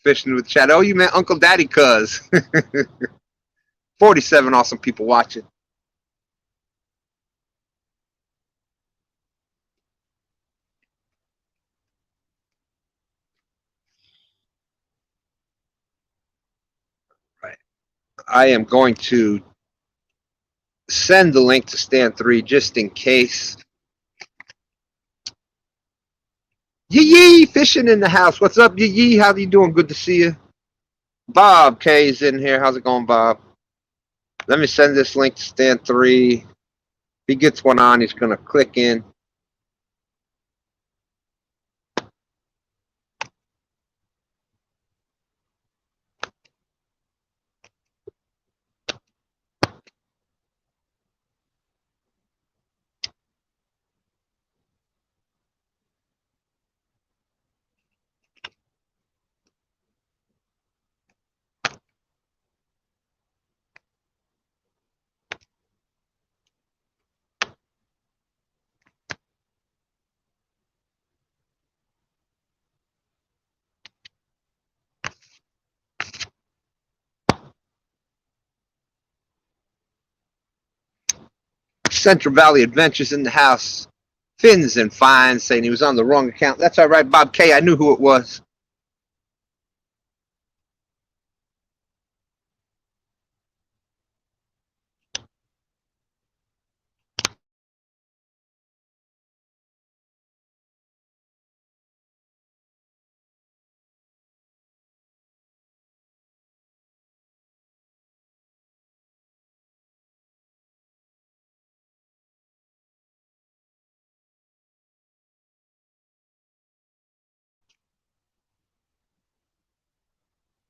Fishing with Chad. Oh, you meant Uncle Daddy Cuz. 47 awesome people watching. Right. I am going to send the link to Stan3 just in case. Yee fishing in the house. What's up, Yee? How you doing? Good to see you. Bob K's in here. How's it going, Bob? Let me send this link to Stan3. If he gets one on, he's going to click in. Central Valley Adventures in the house. Fins and Fines saying he was on the wrong account. That's all right, Bob K. I knew who it was.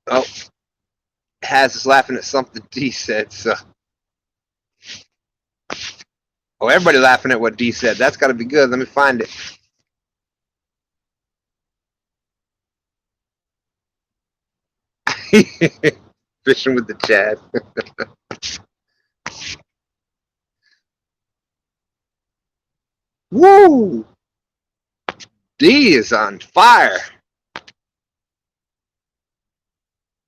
Oh, Haz is laughing at something D said. So, oh, everybody laughing at what D said. That's got to be good. Let me find it. Fishing with the Chad. Woo! D is on fire.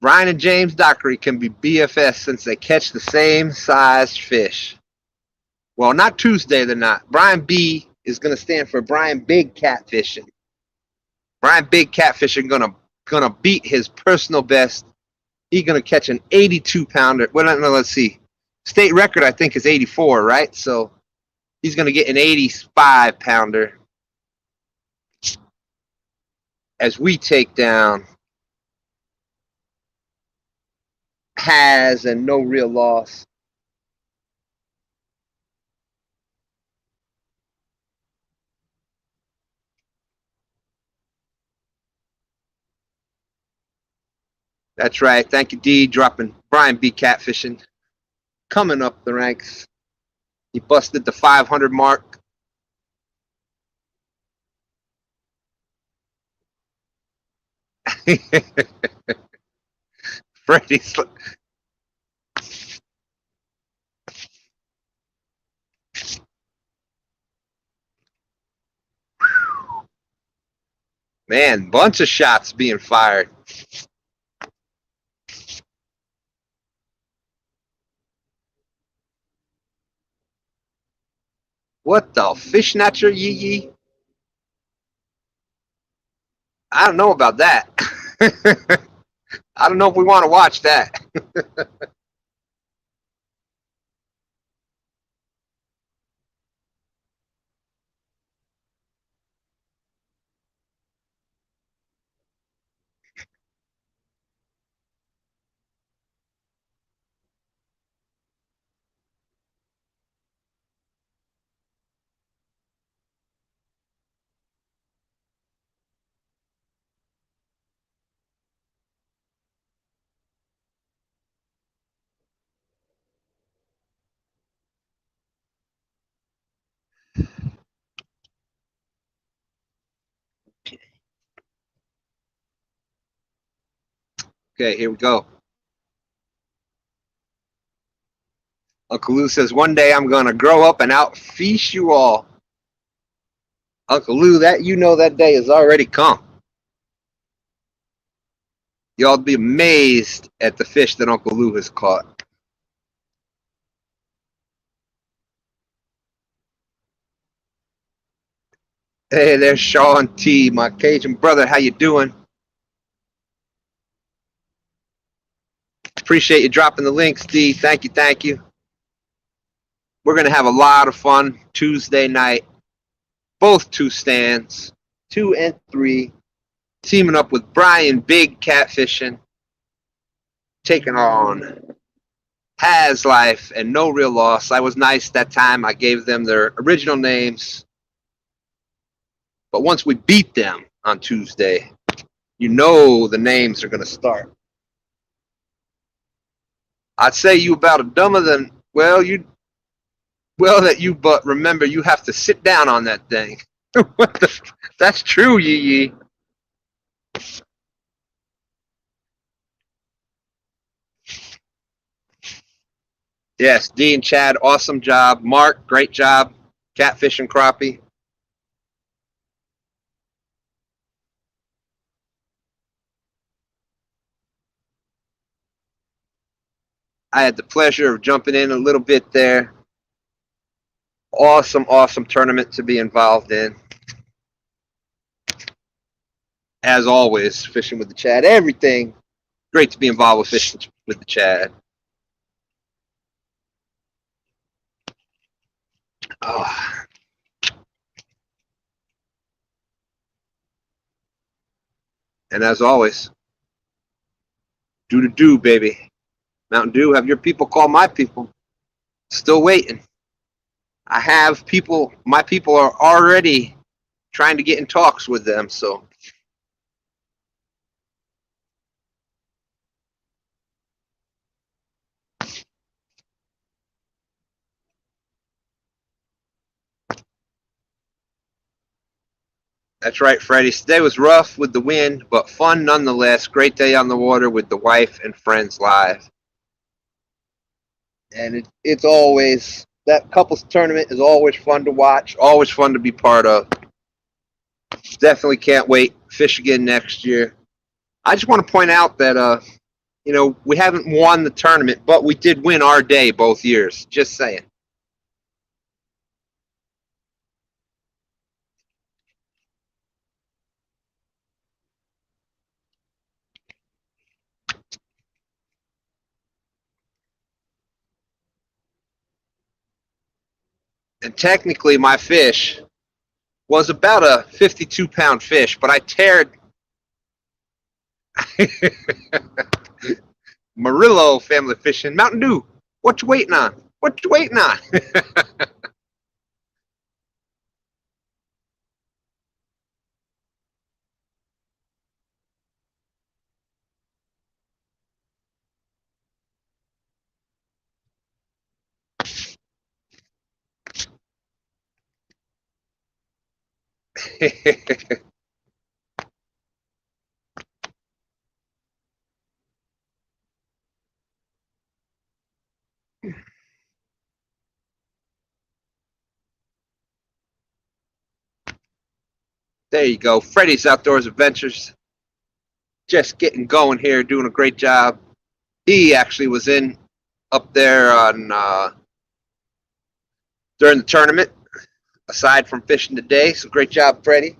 Brian and James Dockery can be BFS since they catch the same sized fish. Well, not Tuesday, they're not. Brian B is going to stand for Brian Big Catfishing. Brian Big Catfishing gonna beat his personal best. He's gonna catch an 82-pounder. Well, no, let's see. State record, I think, is 84, right? So he's gonna get an 85-pounder as we take down Haz and no real loss. That's right. Thank you, D. Dropping Brian B. Catfishing. Coming up the ranks. He busted the 500 mark. Freddie's. Man, bunch of shots being fired. What the fish snatcher, yee yee? I don't know about that. I don't know if we want to watch that. Okay, here we go. Uncle Lou says, one day I'm going to grow up and outfish you all. Uncle Lou, that you know that day has already come. Y'all be amazed at the fish that Uncle Lou has caught. Hey, there's Sean T, my Cajun brother. How you doing? Appreciate you dropping the links, D. Thank you, thank you. We're going to have a lot of fun Tuesday night. Both two stands, 2 and 3, teaming up with Brian Big Catfishing, taking on Has Life and No Real Loss. I was nice that time. I gave them their original names. But once we beat them on Tuesday, you know the names are going to start. I'd say you about a dumber than, well, but remember, you have to sit down on that thing. That's true, Yee Yee. Yes, D and Chad, awesome job. Mark, great job. Catfish and crappie. I had the pleasure of jumping in a little bit there. Awesome, awesome tournament to be involved in. As always, fishing with the Chad. Everything great to be involved with fishing with the Chad. Oh. And as always, do, baby. Mountain Dew, have your people call my people. Still waiting. I have people, my people are already trying to get in talks with them, so. That's right, Freddie. Today was rough with the wind, but fun nonetheless. Great day on the water with the wife and friends live. And it's always, that couples tournament is always fun to watch, always fun to be part of. Definitely can't wait. Fish again next year. I just want to point out that, we haven't won the tournament, but we did win our day both years. Just saying. And technically, my fish was about a 52-pound fish, but I teared Murillo family fishing. Mountain Dew, what you waiting on? What you waiting on? There you go. Freddy's Outdoors Adventures. Just getting going here, doing a great job. He actually was in up there on during the tournament, aside from fishing today. So great job, Freddie.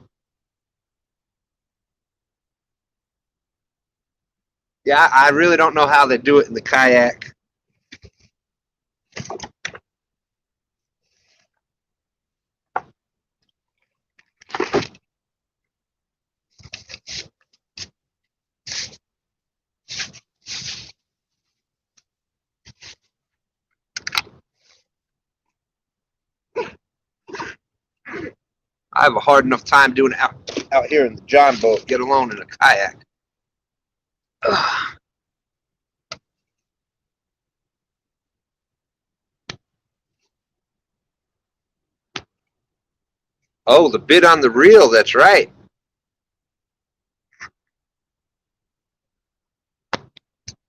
Yeah, I really don't know how they do it in the kayak. I have a hard enough time doing it out here in the John boat, get alone in a kayak. Ugh. Oh, the bid on the reel, that's right.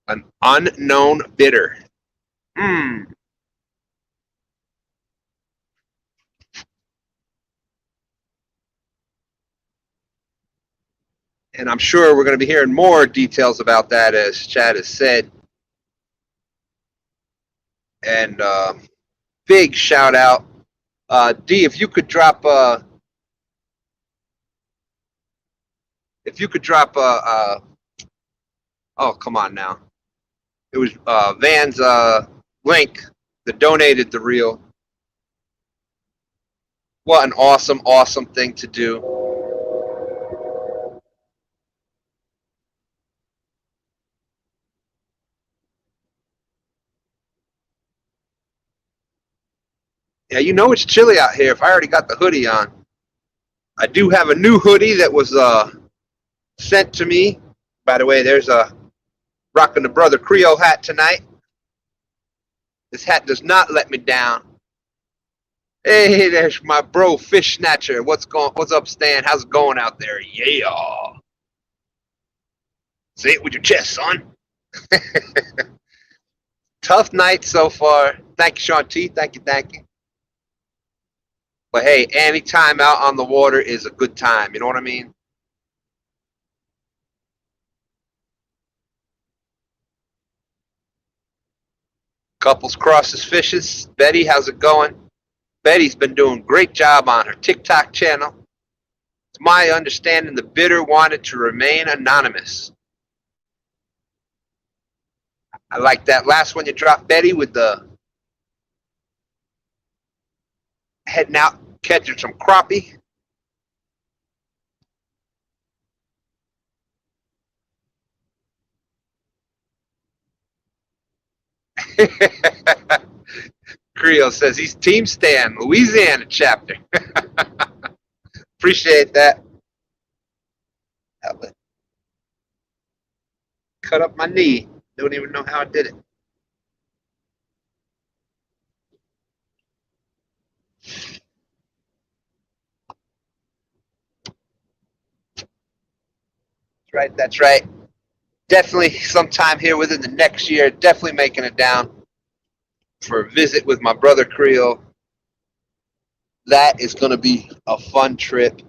An unknown bidder. Hmm. And I'm sure we're going to be hearing more details about that, as Chad has said. And big shout out, D. If you could drop oh, come on now. It was Van's link that donated the reel. What an awesome, awesome thing to do. Yeah, you know it's chilly out here if I already got the hoodie on. I do have a new hoodie that was sent to me. By the way, there's a rocking the Brother Creole hat tonight. This hat does not let me down. Hey, there's my bro Fish Snatcher. What's up, Stan? How's it going out there? Yeah. Say it with your chest, son. Tough night so far. Thank you, Sean T. Thank you. But hey, any time out on the water is a good time. You know what I mean? Couples crosses fishes. Betty, how's it going? Betty's been doing a great job on her TikTok channel. It's my understanding the bidder wanted to remain anonymous. I like that last one you dropped, Betty, with the heading out catching some crappie. Creole says he's Team Stan, Louisiana chapter. Appreciate that. Cut up my knee. Don't even know how I did it. That's right. Definitely sometime here within the next year, definitely making it down for a visit with my brother Creole. That is going to be a fun trip.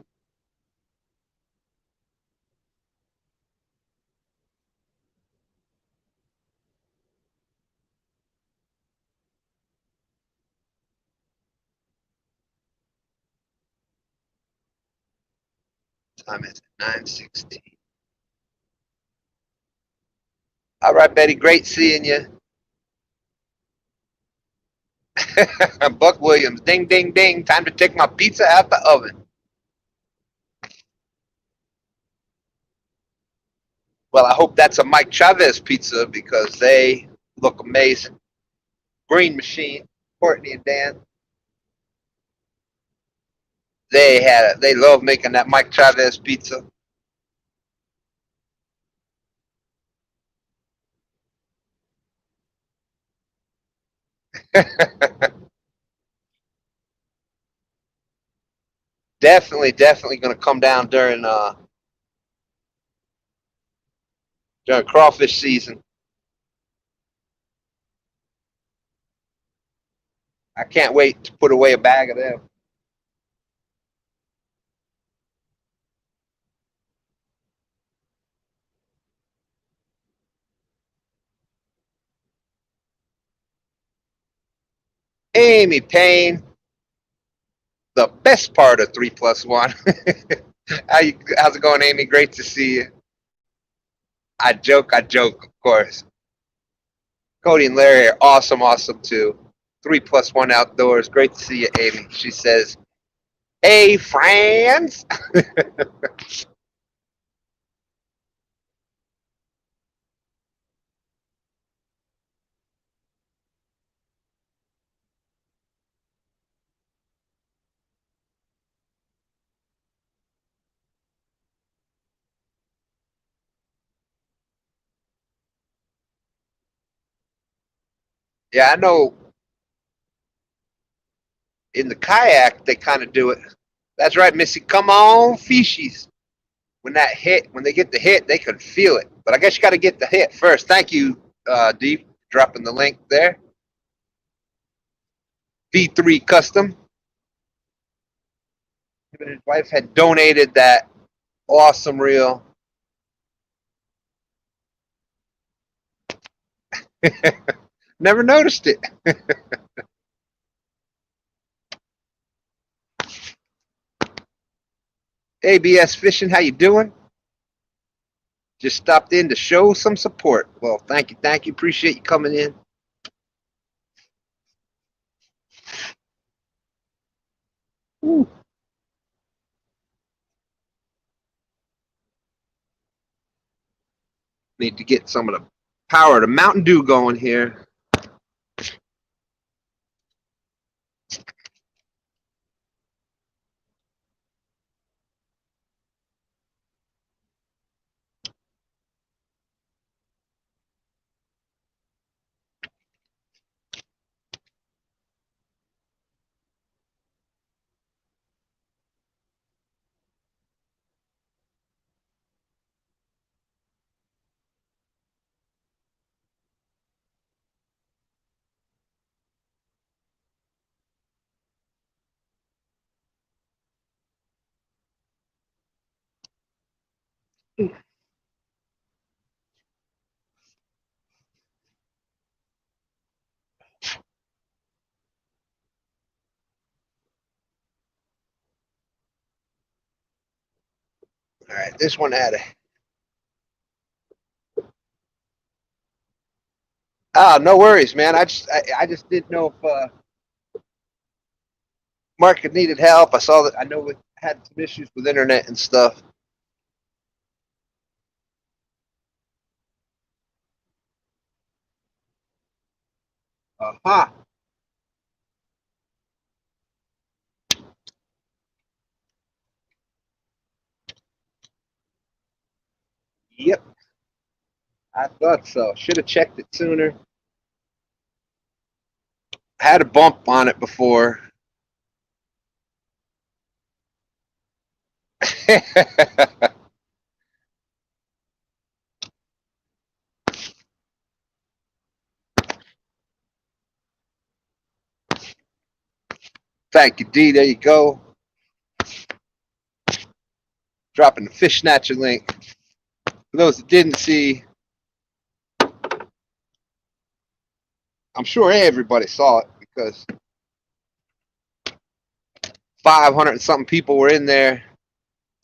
Time is 9:16. All right, Betty. Great seeing you. Buck Williams. Ding, ding, ding. Time to take my pizza out the oven. Well, I hope that's a Mike Chavez pizza because they look amazing. Grn Mchn, Courtney and Dan. They love making that Mike Chavez pizza. Definitely going to come down during crawfish season. I can't wait to put away a bag of them. Amy Payne, the best part of 3+1. How's it going, Amy? Great to see you. I joke, of course. Cody and Larry are awesome too. 3+1 outdoors. Great to see you, Amy. She says, "Hey, friends." Yeah, I know. In the kayak, they kind of do it. That's right, Missy. Come on, fishies. When they get the hit, they can feel it. But I guess you got to get the hit first. Thank you, Dee, dropping the link there. V3 Custom. Him and his wife had donated that awesome reel. Never noticed it. ABS Fishing, how you doing? Just stopped in to show some support. Well, thank you. Appreciate you coming in. Ooh. Need to get some of the power of the Mountain Dew going here. All right, this one had a. No worries, man. I just didn't know if Mark needed help. I saw that. I know we had some issues with internet and stuff. Uh-huh. Yep. I thought so. Should have checked it sooner. Had a bump on it before. Thank you, D. There you go. Dropping the fish snatcher link. For those that didn't see, I'm sure everybody saw it because 500 and something people were in there.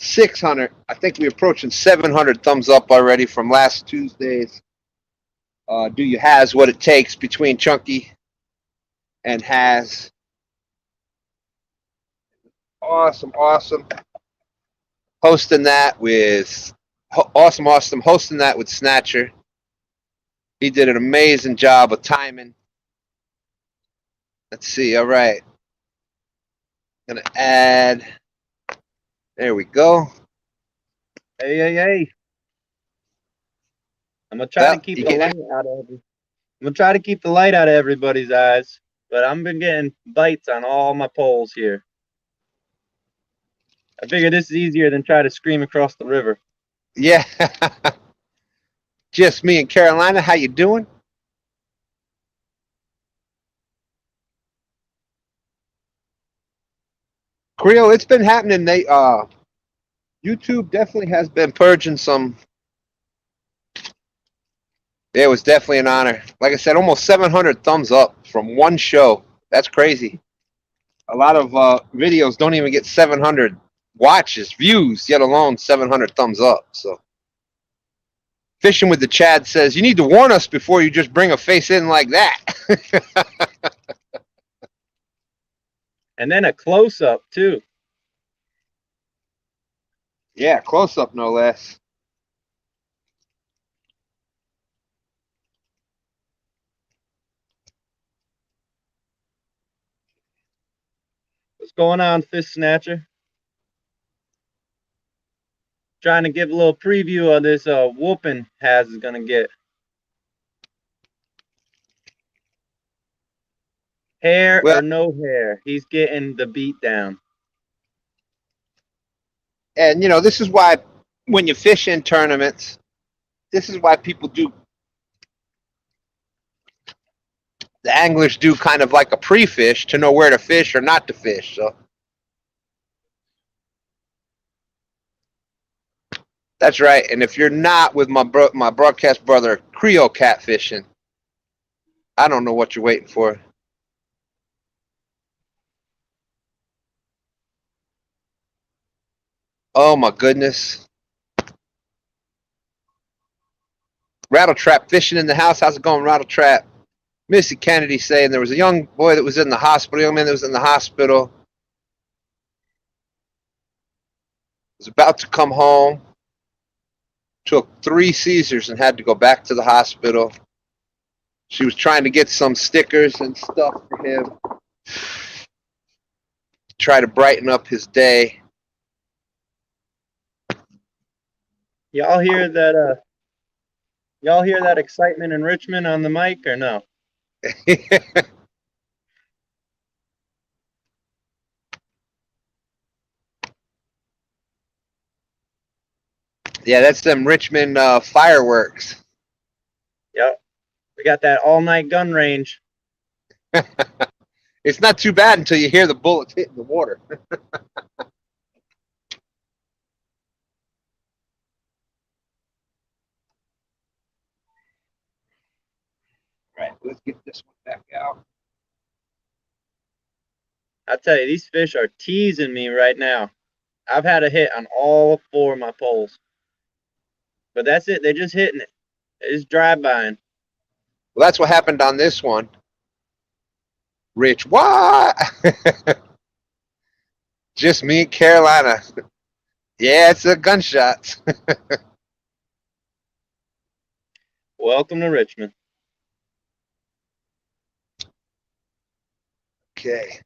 600. I think we're approaching 700 thumbs up already from last Tuesday's. Do you has what it takes between Chunky and has. Awesome. Hosting that with hosting that with Snatcher. He did an amazing job of timing. Let's see. All right. Gonna add. There we go. Hey. I'm gonna try to keep the light out of I'm gonna try to keep the light out of everybody's eyes, but I've been getting bites on all my poles here. I figure this is easier than try to scream across the river. Yeah. Just me and Carolina. How you doing? Creole, it's been happening. YouTube definitely has been purging some. It was definitely an honor. Like I said, almost 700 thumbs up from one show. That's crazy. A lot of videos don't even get 700 watches, views, yet alone 700 thumbs up. So, Fishing with the Chad says, you need to warn us before you just bring a face in like that. And then a close-up, too. Yeah, close-up, no less. What's going on, Fish Snatcher? Trying to give a little preview of this whooping Haz is going to get. Hair or no hair, he's getting the beat down. And, you know, this is why when you fish in tournaments, this is why people do, the anglers do kind of like a pre-fish to know where to fish or not to fish. So that's right. And if you're not with my broadcast brother Creole catfishing, I don't know what you're waiting for. Oh my goodness. Rattle Trap fishing in the house. How's it going, Rattle Trap? Missy Kennedy saying there was a young boy that was in the hospital, young man that was in the hospital. Was about to come home. Took 3 Caesars and had to go back to the hospital. She was trying to get some stickers and stuff for him. Try to brighten up his day. Y'all hear that? Y'all hear that excitement in Richmond on the mic or no? Yeah, that's them Richmond fireworks. Yep. We got that all-night gun range. It's not too bad until you hear the bullets hitting the water. Right, let's get this one back out. I tell you, these fish are teasing me right now. I've had a hit on all 4 of my poles. But that's it. They're just hitting it. They're just drive-bying. Well, that's what happened on this one. Rich, what? Just me and Carolina. Yeah, it's a gunshots. Welcome to Richmond. Okay.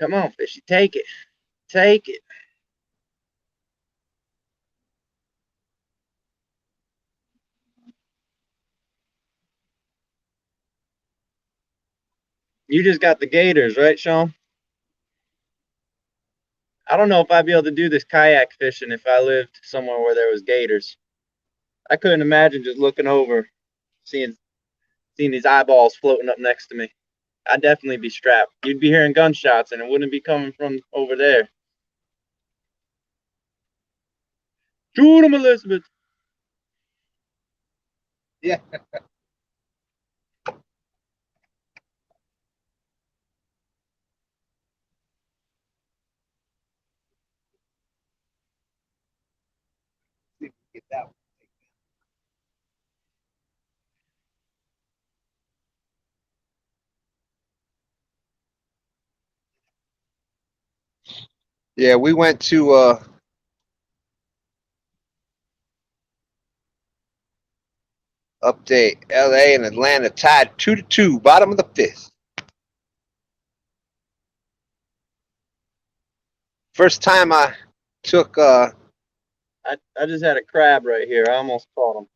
Come on, fishy. Take it. Take it. You just got the gators, right, Sean? I don't know if I'd be able to do this kayak fishing if I lived somewhere where there was gators. I couldn't imagine just looking over, seeing these eyeballs floating up next to me. I'd definitely be strapped. You'd be hearing gunshots, and it wouldn't be coming from over there. Shoot him, Elizabeth. Yeah. Get that one. Yeah, we went to update LA and Atlanta tied 2-2, bottom of the 5th. First time I took I just had a crab right here. I almost caught him.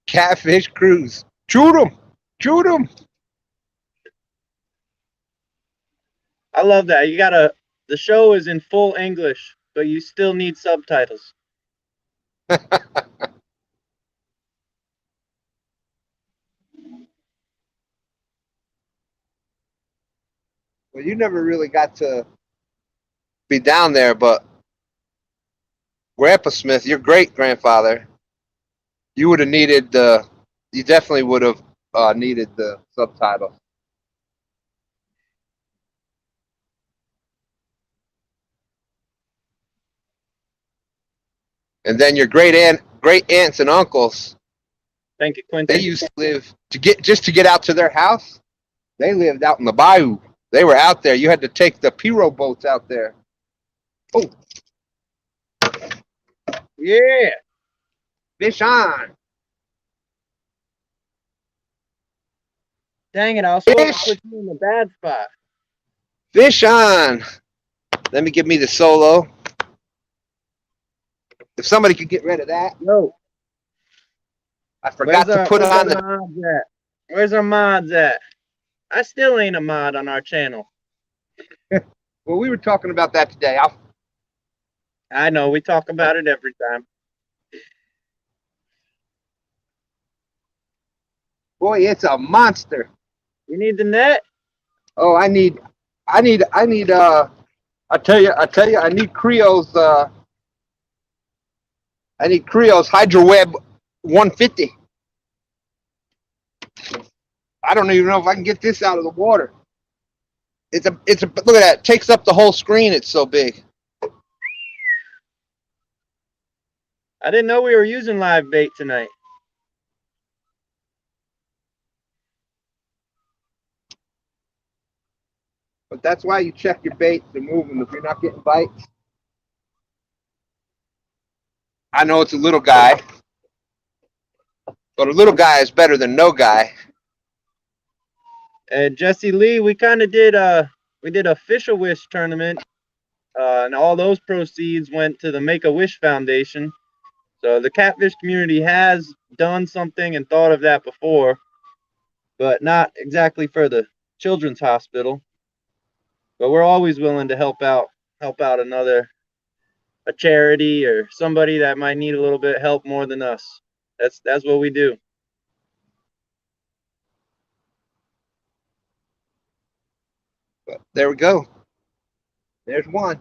Catfish cruise. Shoot him! Shoot him! I love that. The show is in full English, but you still need subtitles. Well, you never really got to be down there, but Grandpa Smith, your great grandfather, you would have needed the. You definitely would have needed the subtitles. And then your great aunts and uncles. Thank you, Quentin. They used to live to get out to their house. They lived out in the bayou. They were out there. You had to take the pirogue boats out there. Oh, Yeah. fish on. Dang it, I was supposed to put you in the bad spot. Fish on. Let me give me the solo. If somebody could get rid of that. No. I forgot to put on the mods at? Where's our mods at? I still ain't a mod on our channel. Well, we were talking about that today. I know, we talk about it every time. Boy, it's a monster. You need the net? Oh, I tell you, I need Creo's HydroWeb 150. I don't even know if I can get this out of the water. It's a look at that. It takes up the whole screen. It's so big. I didn't know we were using live bait tonight. But that's why you check your baits and move them if you're not getting bites. I know it's a little guy, but a little guy is better than no guy. Jesse Lee, we kind of did a Fish-A-Wish tournament, and all those proceeds went to the Make-A-Wish Foundation. So the catfish community has done something and thought of that before, but not exactly for the Children's Hospital. But we're always willing to help out a charity or somebody that might need a little bit of help more than us. That's what we do. But there we go. There's one.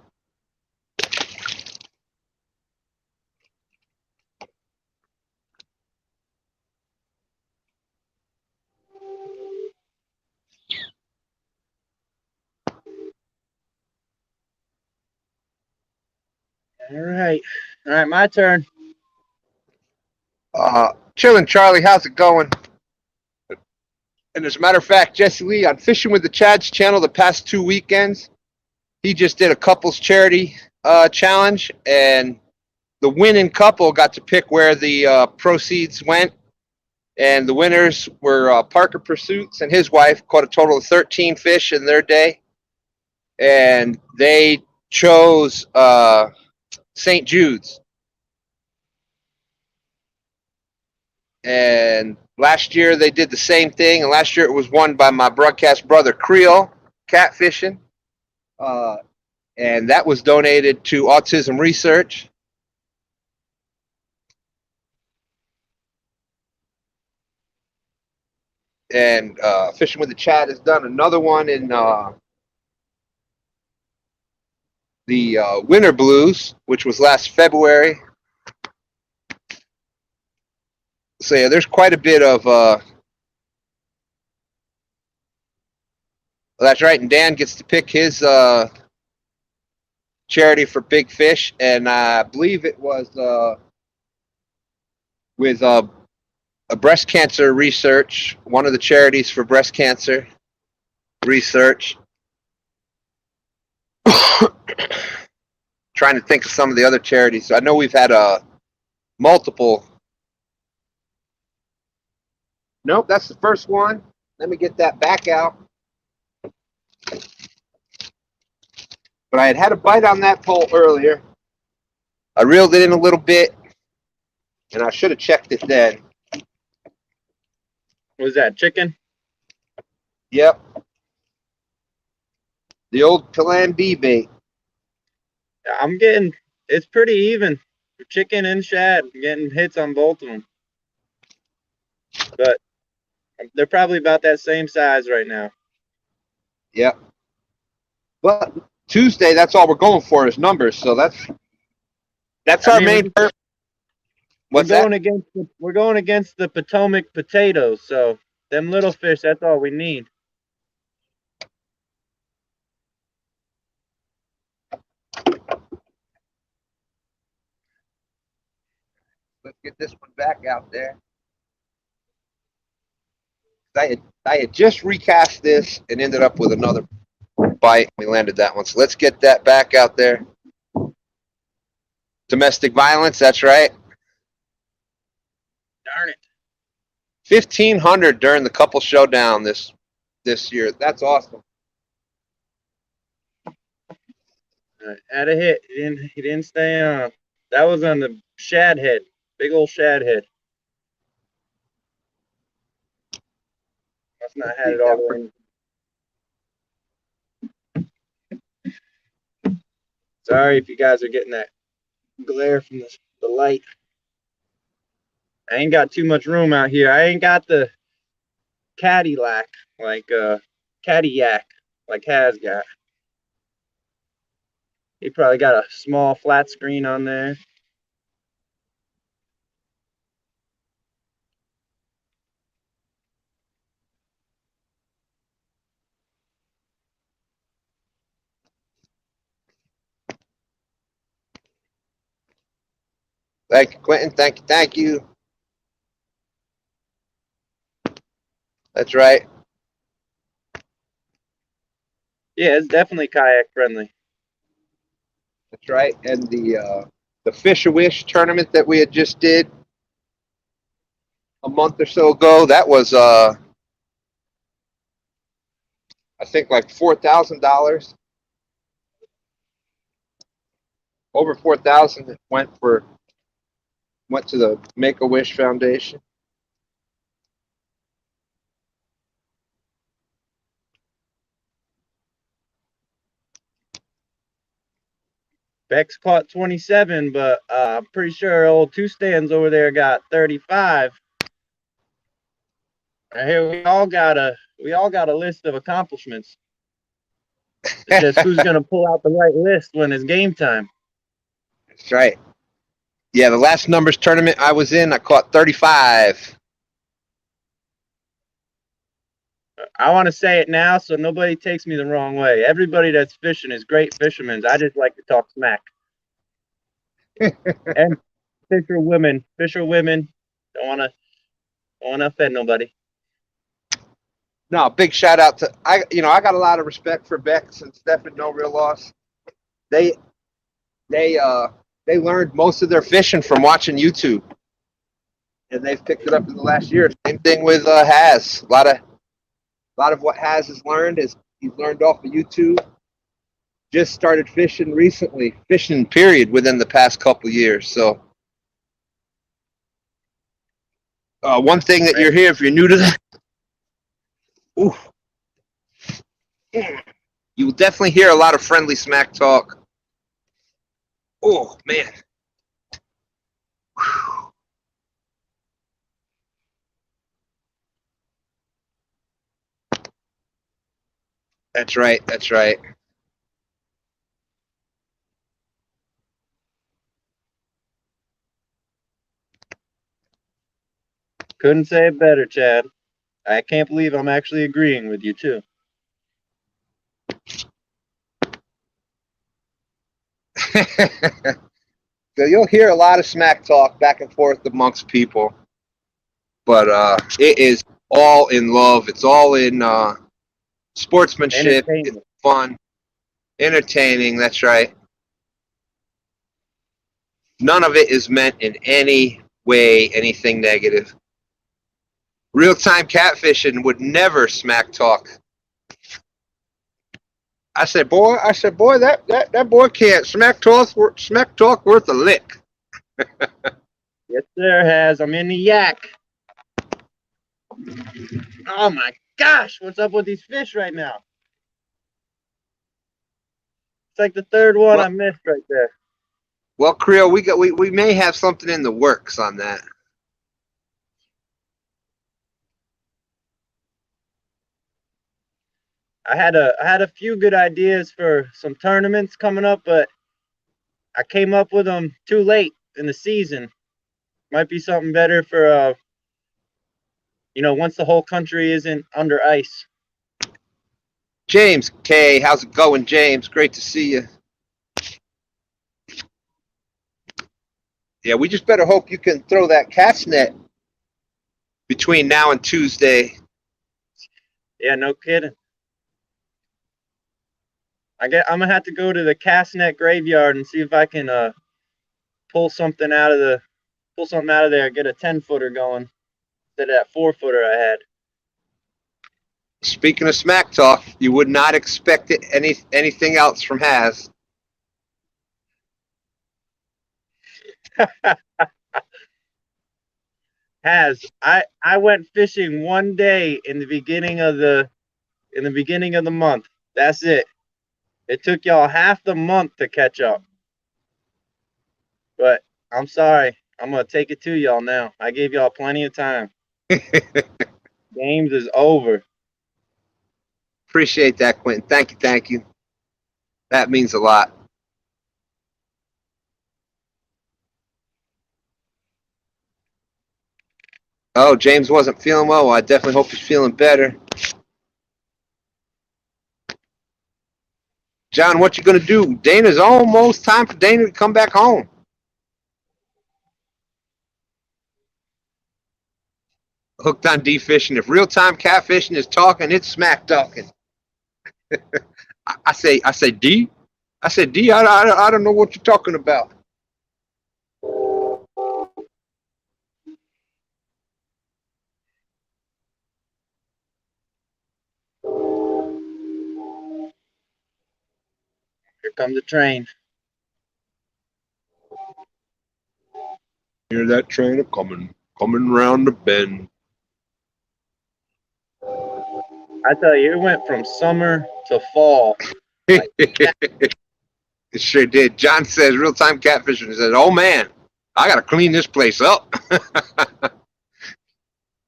All right, my turn. Chillin' Charlie, how's it going? And as a matter of fact, Jesse Lee on Fishing with the Chads channel the past 2 weekends, he just did a couples charity challenge, and the winning couple got to pick where the proceeds went. And the winners were Parker Pursuits and his wife caught a total of 13 fish in their day. And they chose St. Jude's. And last year they did the same thing. And last year it was won by my broadcast brother, Creole, catfishing. And that was donated to autism research. And Fishing with the Chad has done another one in the Winter Blues, which was last February. So yeah, there's quite a bit of. That's right, and Dan gets to pick his charity for big fish, and I believe it was with a breast cancer research, one of the charities for breast cancer research. Trying to think of some of the other charities. So I know we've had multiple. Nope, that's the first one. Let me get that back out. But I had a bite on that pole earlier. I reeled it in a little bit, and I should have checked it then. What was that, chicken? Yep. The old Plan B bait. It's pretty even. Chicken and shad, I'm getting hits on both of them. But they're probably about that same size right now. Yep. But Tuesday, that's all we're going for is numbers. So that's our main purpose. We're going against the Potomac potatoes, so them little fish, that's all we need. Let's get this one back out there. I had just recast this and ended up with another bite. We landed that one. So let's get that back out there. Domestic violence, that's right. Darn it. 1,500 during the couple showdown this year. That's awesome. Had a hit. He didn't stay on. That was on the shad head. Big old shad head. Must not had it all the way. Sorry if you guys are getting that glare from the light. I ain't got too much room out here. I ain't got the Cadillac Cadillac like Has got. He probably got a small flat screen on there. Thank you, Quentin. Thank you. That's right. Yeah, it's definitely kayak friendly. That's right. And the Fish-A-Wish tournament that we had just did a month or so ago, that was I think like $4,000. Over 4,000 went to the Make-A-Wish Foundation. Beck's caught 27, but I'm pretty sure old Two Stands over there got 35. Right here, we all got a list of accomplishments. It's just who's gonna pull out the right list when it's game time. That's right. Yeah, the last numbers tournament I was in, I caught 35. I want to say it now so nobody takes me the wrong way. Everybody that's fishing is great fishermen. I just like to talk smack. And fisher women. Don't want to offend nobody. No, big shout out to I got a lot of respect for Bex and Stephen No Real Loss. They learned most of their fishing from watching YouTube, and they've picked it up in the last year. Same thing with Has. A lot of what Has has learned is he's learned off of YouTube. Just started fishing recently, fishing period within the past couple years. So one thing that you're here, if you're new to that, you will definitely hear a lot of friendly smack talk. Oh, man. That's right. That's right. Couldn't say it better, Chad. I can't believe I'm actually agreeing with you, too. So you'll hear a lot of smack talk back and forth amongst people, but it is all in love. It's all in sportsmanship. It's fun, entertaining. That's right. None of it is meant in any way anything negative. Real-time catfishing would never smack talk. boy, that boy can't smack talk worth a lick. Yes, sir, has. I'm in the yak. Oh my gosh, what's up with these fish right now? It's like the third one I missed right there. Well, Creel, we may have something in the works on that. I had a few good ideas for some tournaments coming up, but I came up with them too late in the season. Might be something better for once the whole country isn't under ice. James K, how's it going, James? Great to see you. Yeah, we just better hope you can throw that cat's net between now and Tuesday. Yeah, no kidding. I'm gonna have to go to the cast net graveyard and see if I can pull something out of there, get a 10-footer going instead of that 4-footer I had. Speaking of smack talk, you would not expect anything else from Haz. I went fishing one day in the beginning of the month. That's it. It took y'all half the month to catch up. But I'm sorry. I'm gonna take it to y'all now. I gave y'all plenty of time. Games is over. Appreciate that, Quentin. Thank you. That means a lot. Oh, James wasn't feeling well. Well, I definitely hope he's feeling better. John, what you gonna do? Dana's almost time for Dana to come back home. Hooked on D fishing. If real-time catfishing is talking, it's smack talking. I say D. I said D. I don't know what you're talking about. Here comes the train. Hear that train coming round the bend. I tell you, it went from summer to fall. It sure did. John says real-time catfishing. He says, oh man, I gotta clean this place up.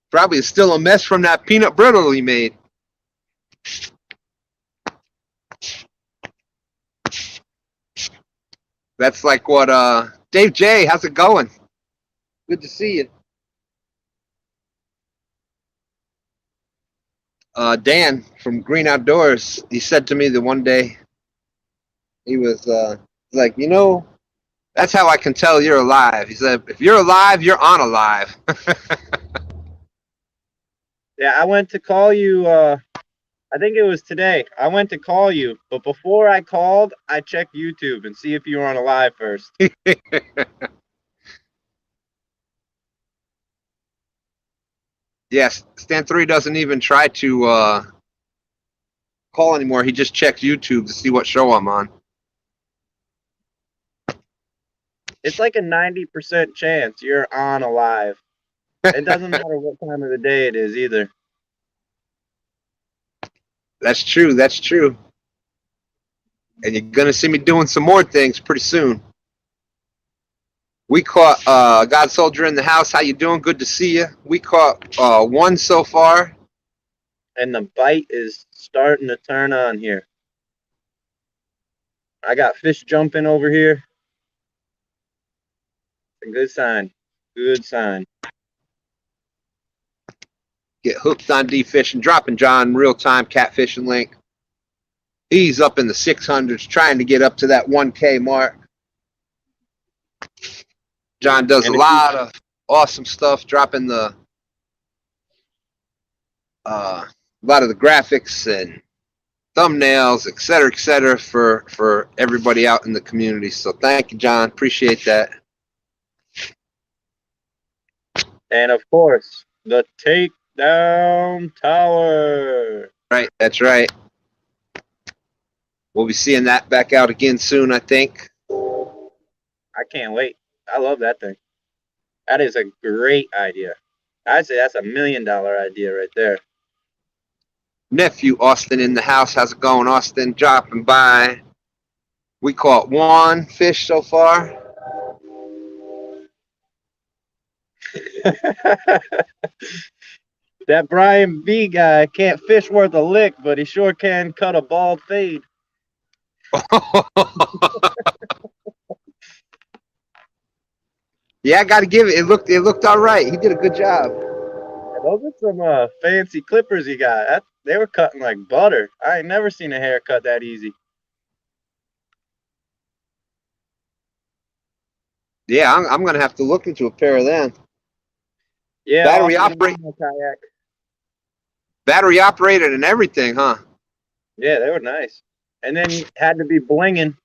Probably still a mess from that peanut brittle he made. That's like what Dave J, how's it going? Good to see you. Dan from Green Outdoors, he said to me the one day, he was like, that's how I can tell you're alive. He said, if you're alive, you're on alive. Yeah, I went to call you, I think it was today. I went to call you, but before I called, I checked YouTube and see if you were on alive first. Yes, Stan3 doesn't even try to call anymore. He just checks YouTube to see what show I'm on. It's like a 90% chance you're on alive. It doesn't matter what time of the day it is either. That's true. And you're going to see me doing some more things pretty soon. We caught God Soldier in the house. How you doing? Good to see you. We caught one so far. And the bite is starting to turn on here. I got fish jumping over here. It's a good sign. Good sign. Get hooked on D fishing. Dropping John real-time catfishing link. He's up in the 600s trying to get up to that 1K mark. John does a lot of awesome stuff, dropping a lot of the graphics and thumbnails, et cetera, for everybody out in the community. So thank you, John. Appreciate that. And of course, the takedown tower. Right, that's right. We'll be seeing that back out again soon, I think. I can't wait. I love that thing. That is a great idea. I'd say that's $1 million idea right there. Nephew Austin in the house. How's it going, Austin? Dropping by. We caught 1 fish so far. That Brian B guy can't fish worth a lick, but he sure can cut a bald fade. Yeah, I got to give it. It looked all right. He did a good job. Those are some fancy clippers he got. They were cutting like butter. I ain't never seen a haircut that easy. Yeah, I'm gonna have to look into a pair of them. Yeah, battery operated. Kayak. Battery operated and everything, huh? Yeah, they were nice. And then had to be blinging.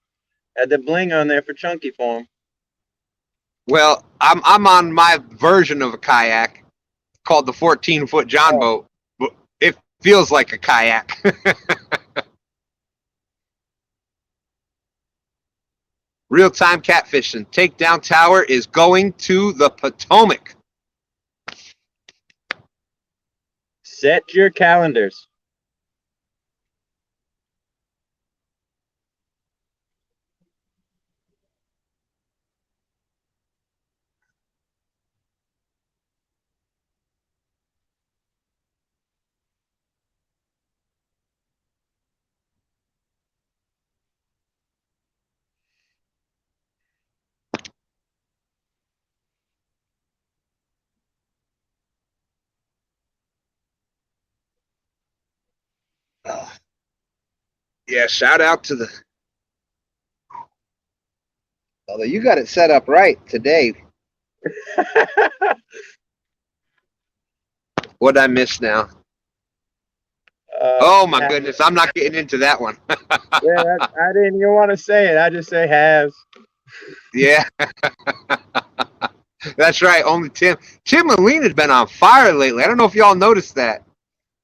Had the bling on there for chunky form. Well, I'm on my version of a kayak called the 14-foot John boat. But it feels like a kayak. Real-time catfishing. Takedown tower is going to the Potomac. Set your calendars. Yeah, shout out to the. Although you got it set up right today. What'd I miss now? Oh my goodness, I'm not getting into that one. Yeah, I didn't even want to say it. I just say has. Yeah. That's right. Only Tim Molina's been on fire lately. I don't know if y'all noticed that,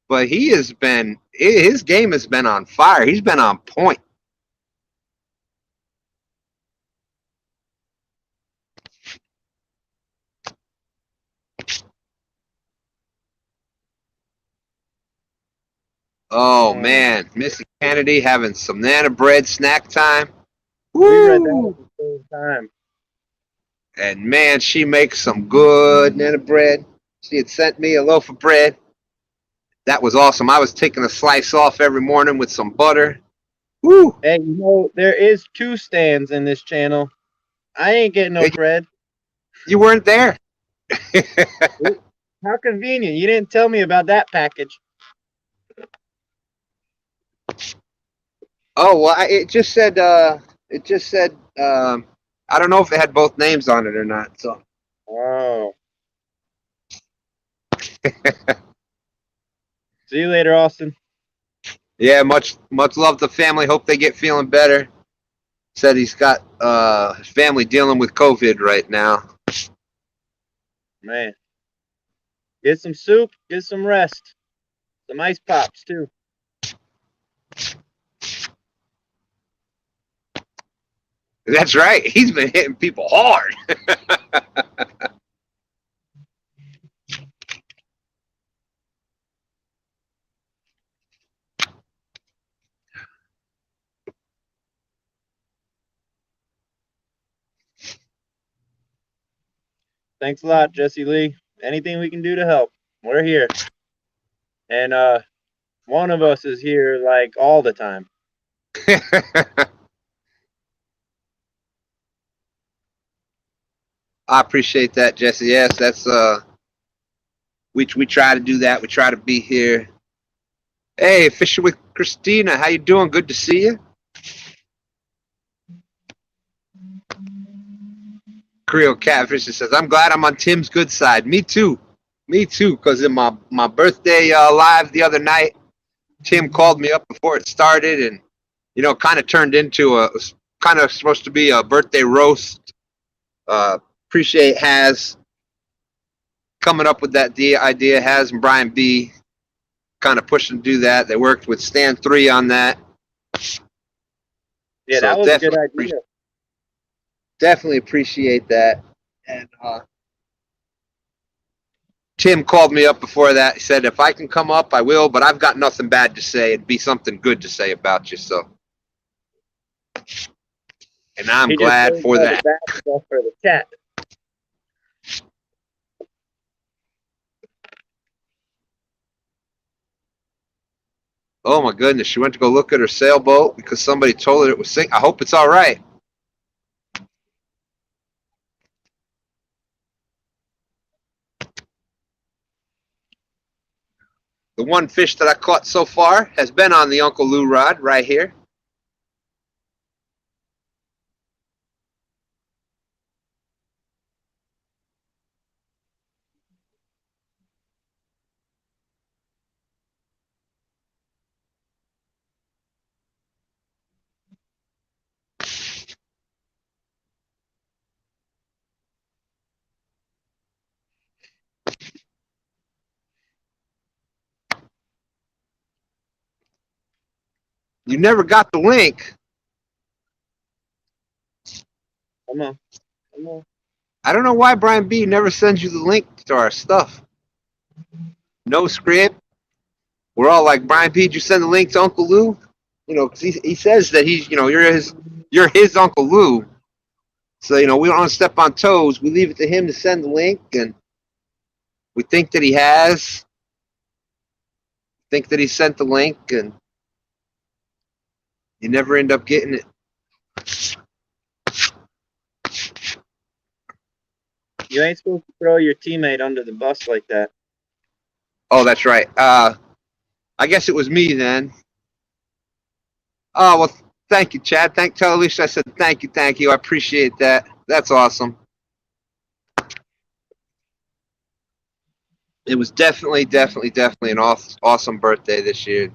but his game has been on fire. He's been on point. Oh man, Missy Kennedy having some Nana bread snack time. Woo! We read that at the same time. And man, she makes some good Nana bread. She had sent me a loaf of bread. That was awesome. I was taking a slice off every morning with some butter. Woo! Hey, you know, there is 2 stands in this channel. I ain't getting no bread. You weren't there. How convenient. You didn't tell me about that package. Oh, well, it just said, I don't know if it had both names on it or not. So. Oh. See you later, Austin. Yeah, much love to the family. Hope they get feeling better. Said he's got his family dealing with COVID right now. Man. Get some soup, get some rest. Some ice pops, too. That's right. He's been hitting people hard. Thanks a lot, Jesse Lee. Anything we can do to help, we're here. And one of us is here like all the time. I appreciate that, Jesse. Yes, that's we try to do that. We try to be here. Hey, Fishing with Christina, how you doing? Good to see you. Creole Catfish says, I'm glad I'm on Tim's good side. Me too. Me too, because in my birthday live the other night, Tim called me up before it started and, you know, kind of turned into kind of supposed to be a birthday roast. Appreciate Has coming up with that idea. Has and Brian B kind of pushing to do that. They worked with STAN3 on that. Yeah, So that was a good idea. Definitely appreciate that. And Tim called me up before that. He said, if I can come up, I will, but I've got nothing bad to say. It'd be something good to say about you. So, and I'm glad for that. Bad stuff for the chat. Oh my goodness, she went to go look at her sailboat because somebody told her it was sinking. I hope it's all right. The one fish that I caught so far has been on the Uncle Lou rod right here. You never got the link. Come on. Come on. I don't know why Brian B never sends you the link to our stuff. No script. We're all like, Brian B, did you send the link to Uncle Lou? You know, 'cause he says that he's, you know, you're his Uncle Lou. So, you know, we don't want to step on toes. We leave it to him to send the link, and we think that he has. Think that he sent the link, and you never end up getting it. You ain't supposed to throw your teammate under the bus like that. Oh, that's right. I guess it was me then. Oh, well, thank you, Chad. Tell Alicia I said thank you. I appreciate that. That's awesome. It was definitely an awesome birthday this year.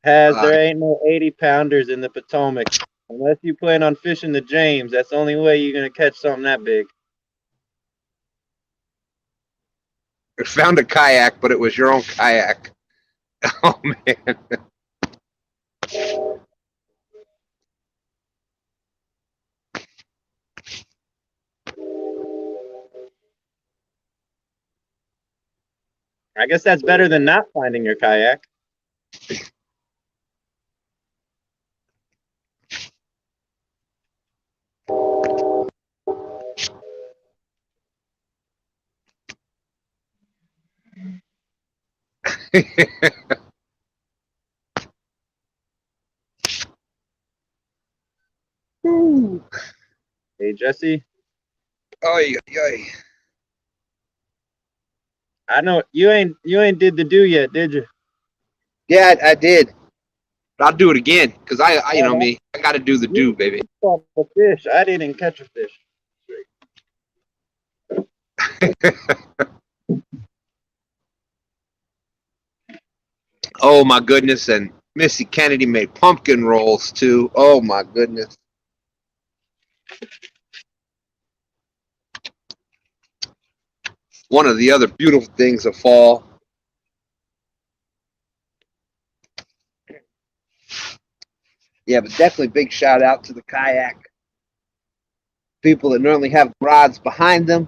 There ain't no 80-pounders in the Potomac. Unless you plan on fishing the James, that's the only way you're going to catch something that big. I found a kayak, but it was your own kayak. Oh, man. I guess that's better than not finding your kayak. Hey, Jesse. Oy. I know you ain't did the do yet, did you? Yeah, I did. I'll do it again because I you know me, I got to do the do, baby. Caught a fish. I didn't catch a fish. Oh my goodness! And Missy Kennedy made pumpkin rolls too. Oh my goodness! One of the other beautiful things of fall. Yeah, but definitely big shout out to the kayak people that normally have rods behind them.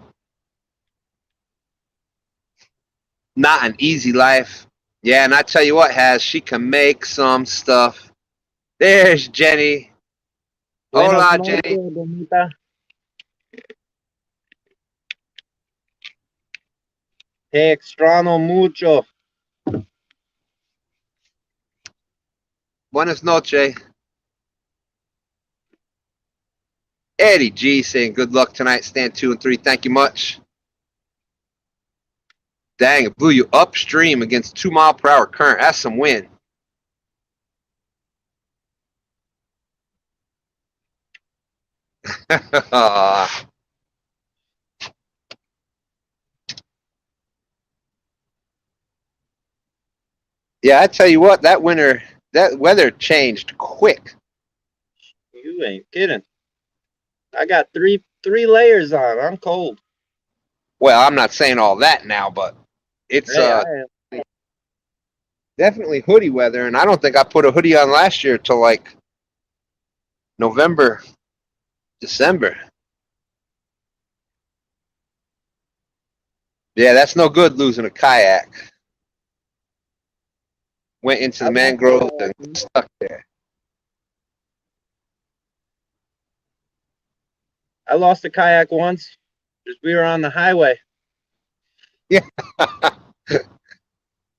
Not an easy life. Yeah, and I tell you what, she can make some stuff. There's Jenny. Hola, Jenny. Te extraño mucho. Buenas noches. Eddie G saying good luck tonight. Stand 2 and 3. Thank you much. Dang, it blew you upstream against 2 mile per hour current. That's some wind. Yeah, I tell you what, that weather changed quick. You ain't kidding. I got three layers on. I'm cold. Well, I'm not saying all that now, but it's definitely hoodie weather, and I don't think I put a hoodie on last year till like November, December. Yeah, that's no good losing a kayak. Went into the mangrove and stuck there. I lost a kayak once. Just we were on the highway. Yeah.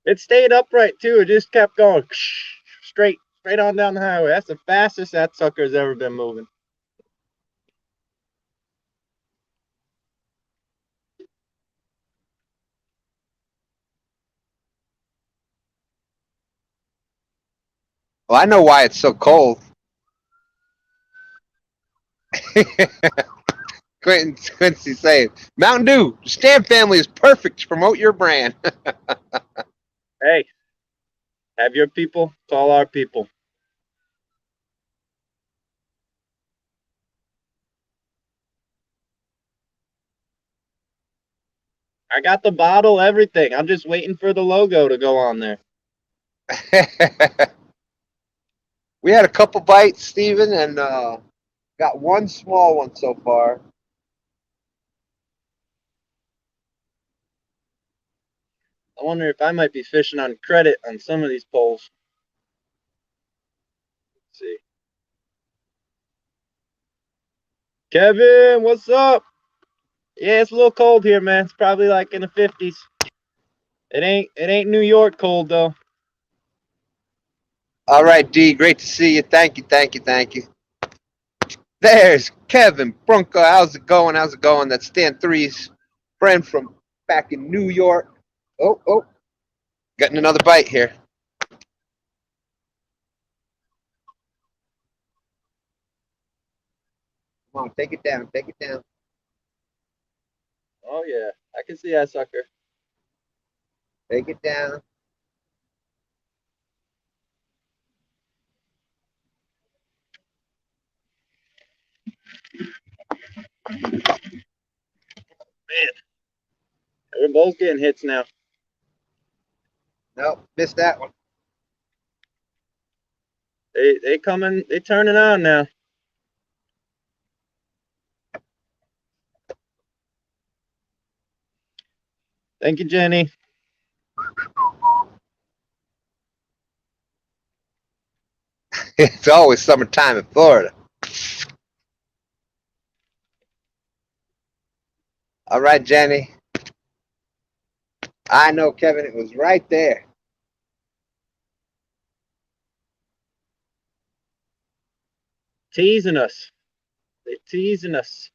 It stayed upright too. It just kept going straight on down the highway. That's the fastest that sucker's ever been moving. Well, I know why it's so cold. Quincy saying, Mountain Dew, the Stan family is perfect to promote your brand. Hey, have your people call our people. I got the bottle, everything. I'm just waiting for the logo to go on there. We had a couple bites, Steven, and got one small one so far. I wonder if I might be fishing on credit on some of these poles. Let's see. Kevin, what's up? Yeah, it's a little cold here, man. It's probably like in the 50s. It ain't New York cold though. All right, D, great to see you. Thank you. There's Kevin Brunko. How's it going? That's Stan 3's friend from back in New York. Oh, getting another bite here. Come on, take it down. Oh yeah, I can see that sucker. Take it down. Man, we're both getting hits now. Nope, missed that one. They coming, they turning on now. Thank you, Jenny. It's always summertime in Florida. All right, Jenny. I know, Kevin. It was right there. Teasing us. They're teasing us.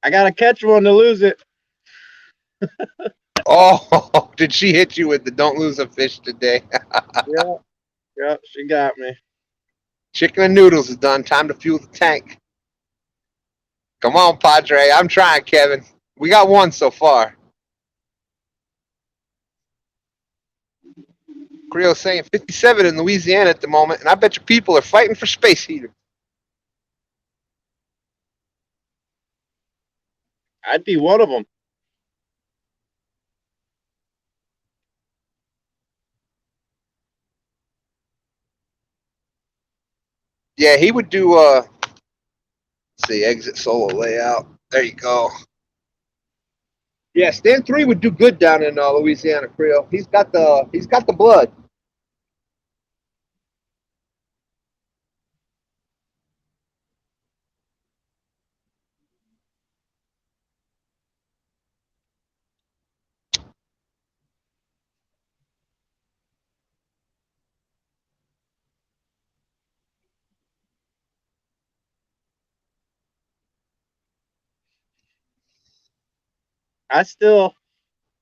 I gotta catch one to lose it. Oh, did she hit you with the don't lose a fish today? Yeah, she got me. Chicken and noodles is done. Time to fuel the tank. Come on, Padre. I'm trying, Kevin. We got one so far. Creole saying 57 in Louisiana at the moment, and I bet you people are fighting for space heaters. I'd be one of them. Yeah, he would do, let's see, exit solo layout. There you go. Yeah, Stan 3 would do good down in Louisiana, Creole. He's got the blood.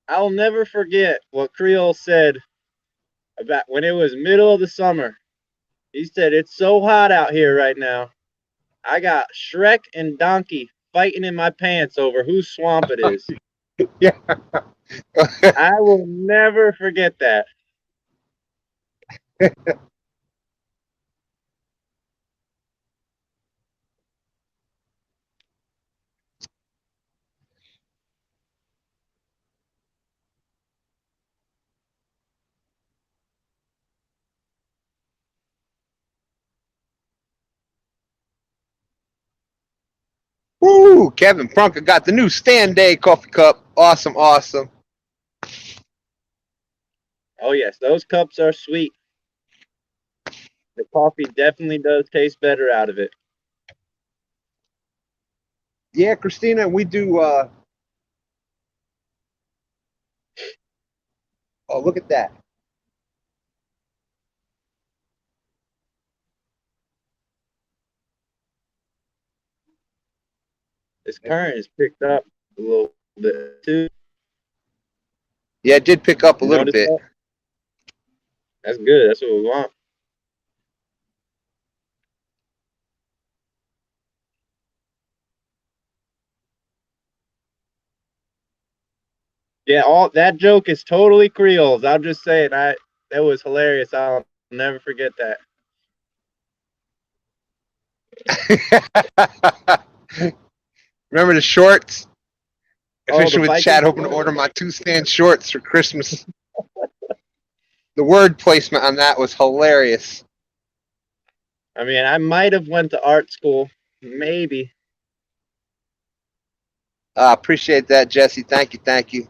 I'll never forget what Creole said about when it was middle of the summer. He said, "It's so hot out here right now. I got Shrek and Donkey fighting in my pants over whose swamp it is." Yeah. I will never forget that. Ooh, Kevin Prunker got the new STANday coffee cup. Awesome, awesome. Oh yes, those cups are sweet. The coffee definitely does taste better out of it. Yeah, Christina, we do. Oh, look at that. This current is picked up a little bit too. Yeah, it did pick up a You little notice bit. that? That's good. That's what we want. Yeah, all that joke is totally Creole's. I'm just saying, that was hilarious. I'll never forget that. Remember the shorts? Fishing The with Viking Chad, hoping to order my 2 stand shorts for Christmas. The word placement on that was hilarious. I mean, I might have went to art school, maybe. Appreciate that, Jesse. Thank you, thank you.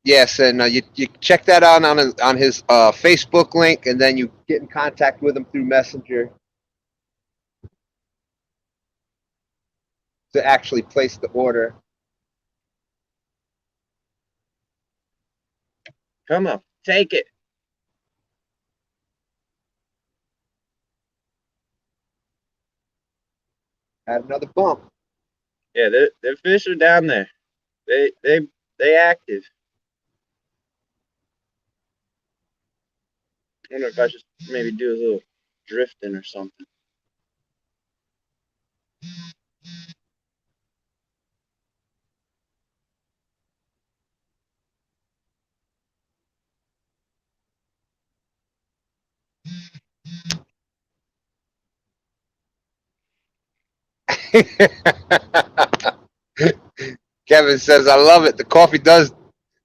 Yes, and you check that out on his Facebook link, and then you get in contact with him through Messenger to actually place the order. Come on, take it. Had another bump. Yeah, the fish are down there. They active. I wonder if I should maybe do a little drifting or something. Kevin says, I love it. The coffee does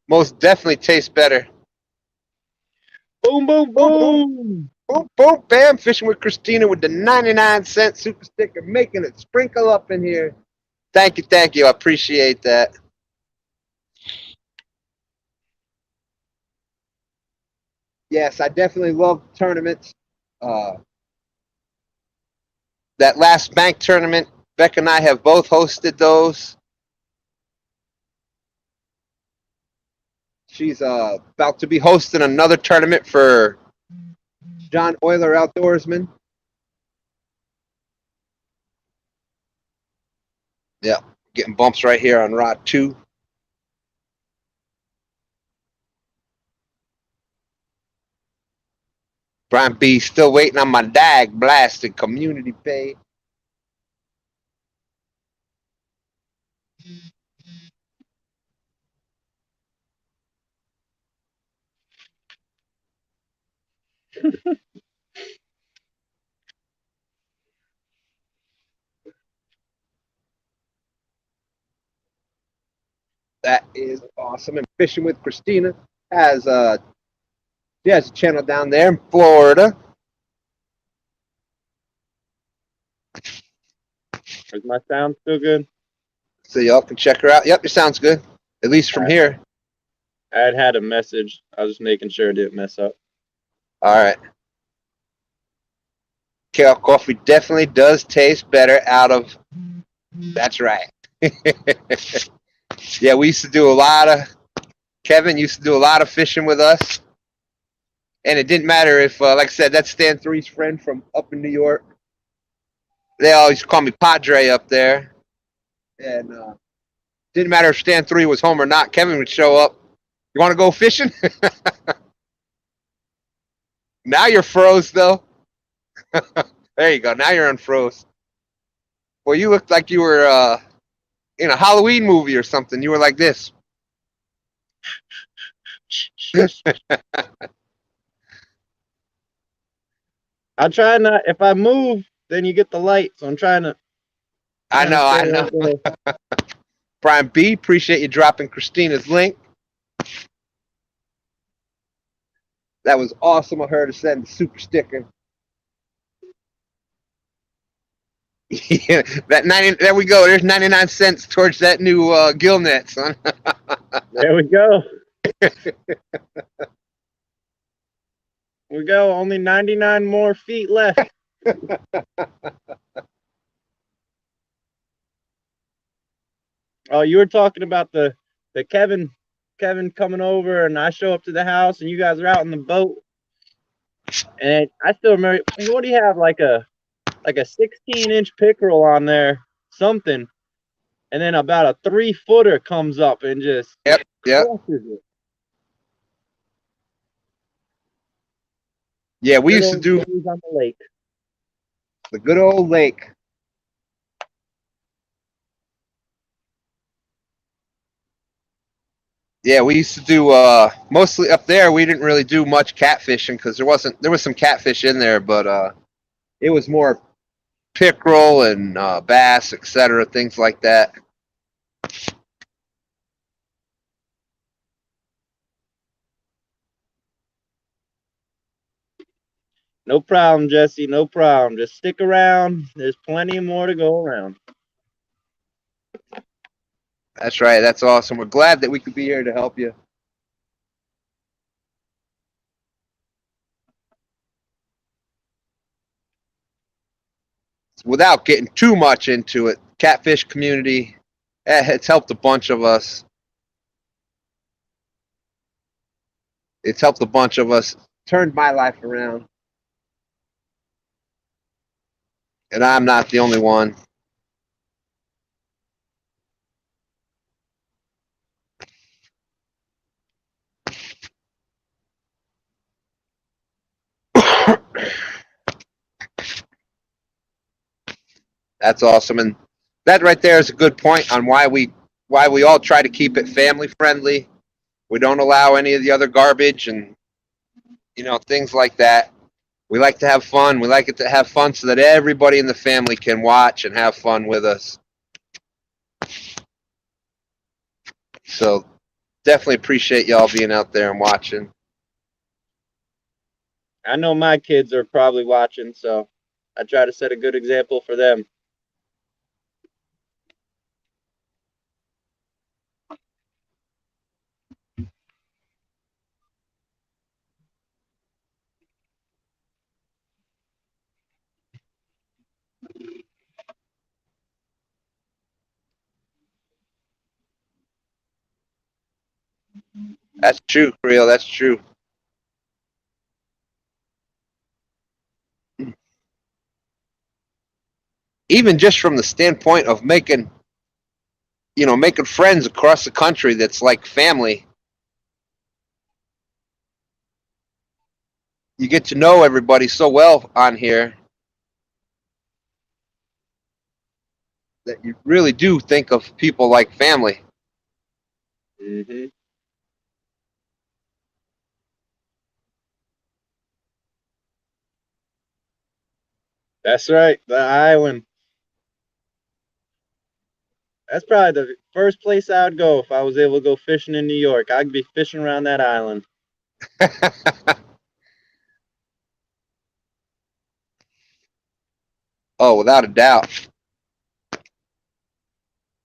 most definitely taste better. Boom, boom, boom. Boom, boom, bam. Fishing with Christina with the 99-cent super sticker, making it sprinkle up in here. Thank you, thank you. I appreciate that. Yes, I definitely love tournaments. That last bank tournament, Beck and I have both hosted those. She's about to be hosting another tournament for John Euler Outdoorsman. Yeah, getting bumps right here on rod 2. Brian B still waiting on my dag blasted community page. That is awesome. And Fishing with Christina has she has a channel down there in Florida. Is my sound still good? So y'all can check her out. Yep, it sounds good. At least from here. I had a message. I was just making sure it didn't mess up. All right. Kale coffee definitely does taste better out of. That's right. Yeah, we used to do a lot of. Kevin used to do a lot of fishing with us. And it didn't matter if, like I said, that's Stan 3's friend from up in New York. They always call me Padre up there. And didn't matter if Stan 3 was home or not. Kevin would show up. You want to go fishing? Now you're froze, though. There you go. Now you're unfroze. Well, you looked like you were in a Halloween movie or something. You were like this. I try not. If I move, then you get the light. So I'm trying to. I know. Right. Brian B, appreciate you dropping Christina's link. That was awesome of her to send the super sticker. Yeah, that 90. There we go. There's 99 cents towards that new gill net, son. There we go. We go. Only 99 more feet left. Oh, you were talking about the Kevin coming over, and I show up to the house, and you guys are out in the boat. And I still remember. What do you have? Like a 16-inch pickerel on there, something, and then about a 3-footer comes up and just Yep. crushes it. Yeah, we Good used to old do days on the lake. the good old lake. Yeah, we used to do mostly up there. We didn't really do much catfishing because there was some catfish in there, but it was more pickerel and bass, etc., things like that. No problem, Jesse. No problem. Just stick around. There's plenty more to go around. That's right. That's awesome. We're glad that we could be here to help you. Without getting too much into it, catfish community, it's helped a bunch of us. It's helped a bunch of us. Turned my life around. And I'm not the only one. That's awesome. And that right there is a good point on why we all try to keep it family friendly. We don't allow any of the other garbage and things like that. We like to have fun. We like it to have fun so that everybody in the family can watch and have fun with us. So definitely appreciate y'all being out there and watching. I know my kids are probably watching, so I try to set a good example for them. That's true, Creel. That's true. Even just from the standpoint of making friends across the country that's like family. You get to know everybody so well on here that you really do think of people like family. Mm-hmm. That's right, the island. That's probably the first place I would go if I was able to go fishing in New York. I'd be fishing around that island. Oh, without a doubt.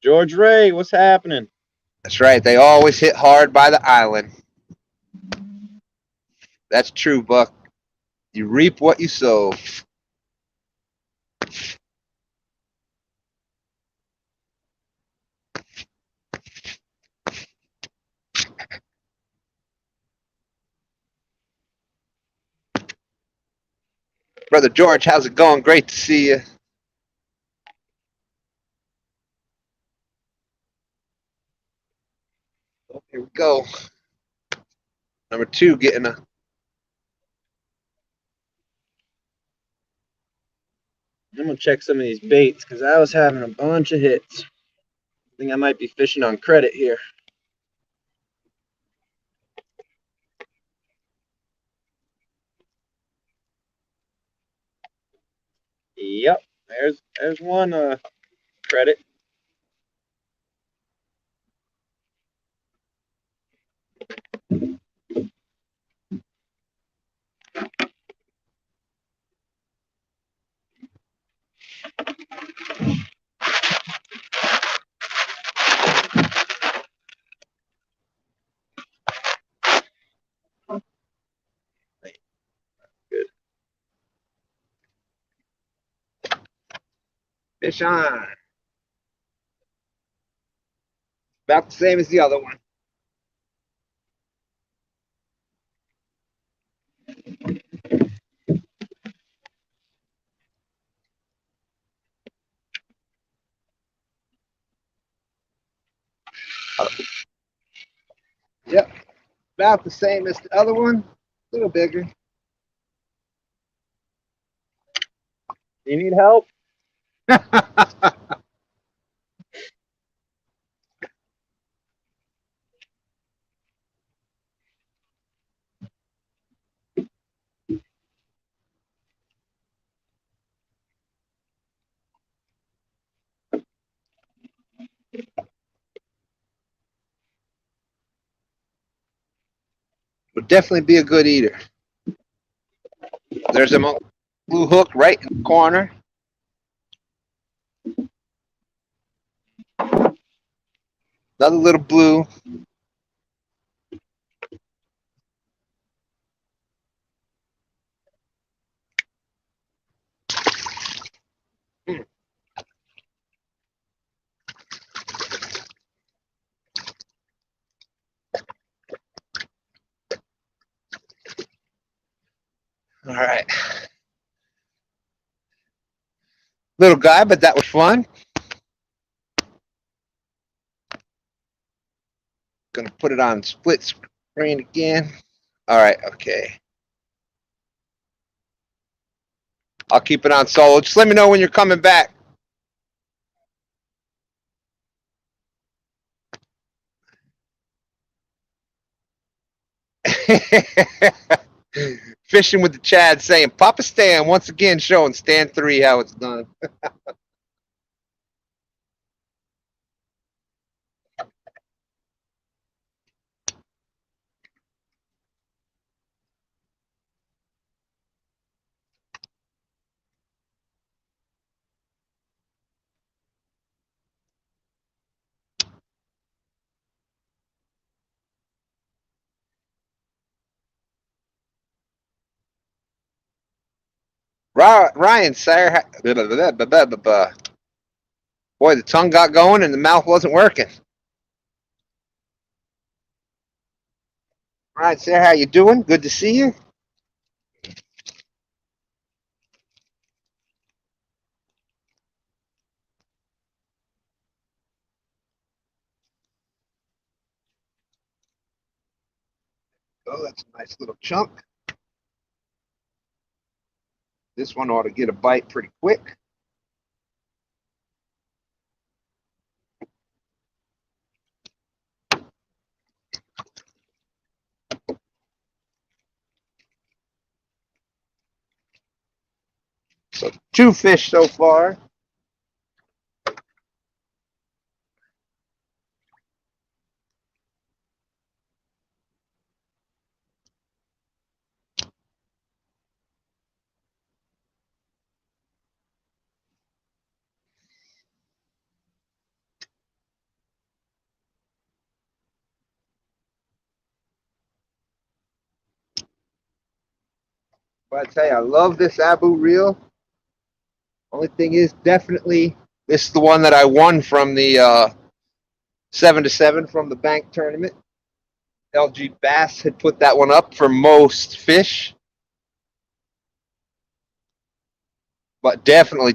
George Ray, what's happening? That's right. They always hit hard by the island. That's true, Buck. You reap what you sow. Brother George, how's it going? Great to see you. Oh, here we go. Number 2 getting a. I'm gonna check some of these baits because I was having a bunch of hits. I think I might be fishing on credit here. Yep, there's one credit. Fish on. About the same as the other one. Yep, about the same as the other one. A little bigger. You need help? Would definitely be a good eater. There's a blue hook right in the corner. Another little blue. All right. Little guy, but that was fun. Gonna put it on split screen again. All right, okay. I'll keep it on solo. Just let me know when you're coming back. Fishing with the Chad saying, Papa Stan once again showing Stan 3 how it's done. Ryan, sir. Boy, the tongue got going and the mouth wasn't working. Ryan, sir, how you doing? Good to see you. Oh, that's a nice little chunk. This one ought to get a bite pretty quick. So 2 fish so far. But I tell you, I love this Abu reel. Only thing is, definitely, this is the one that I won from the 7-7 from the bank tournament. LG Bass had put that one up for most fish. But definitely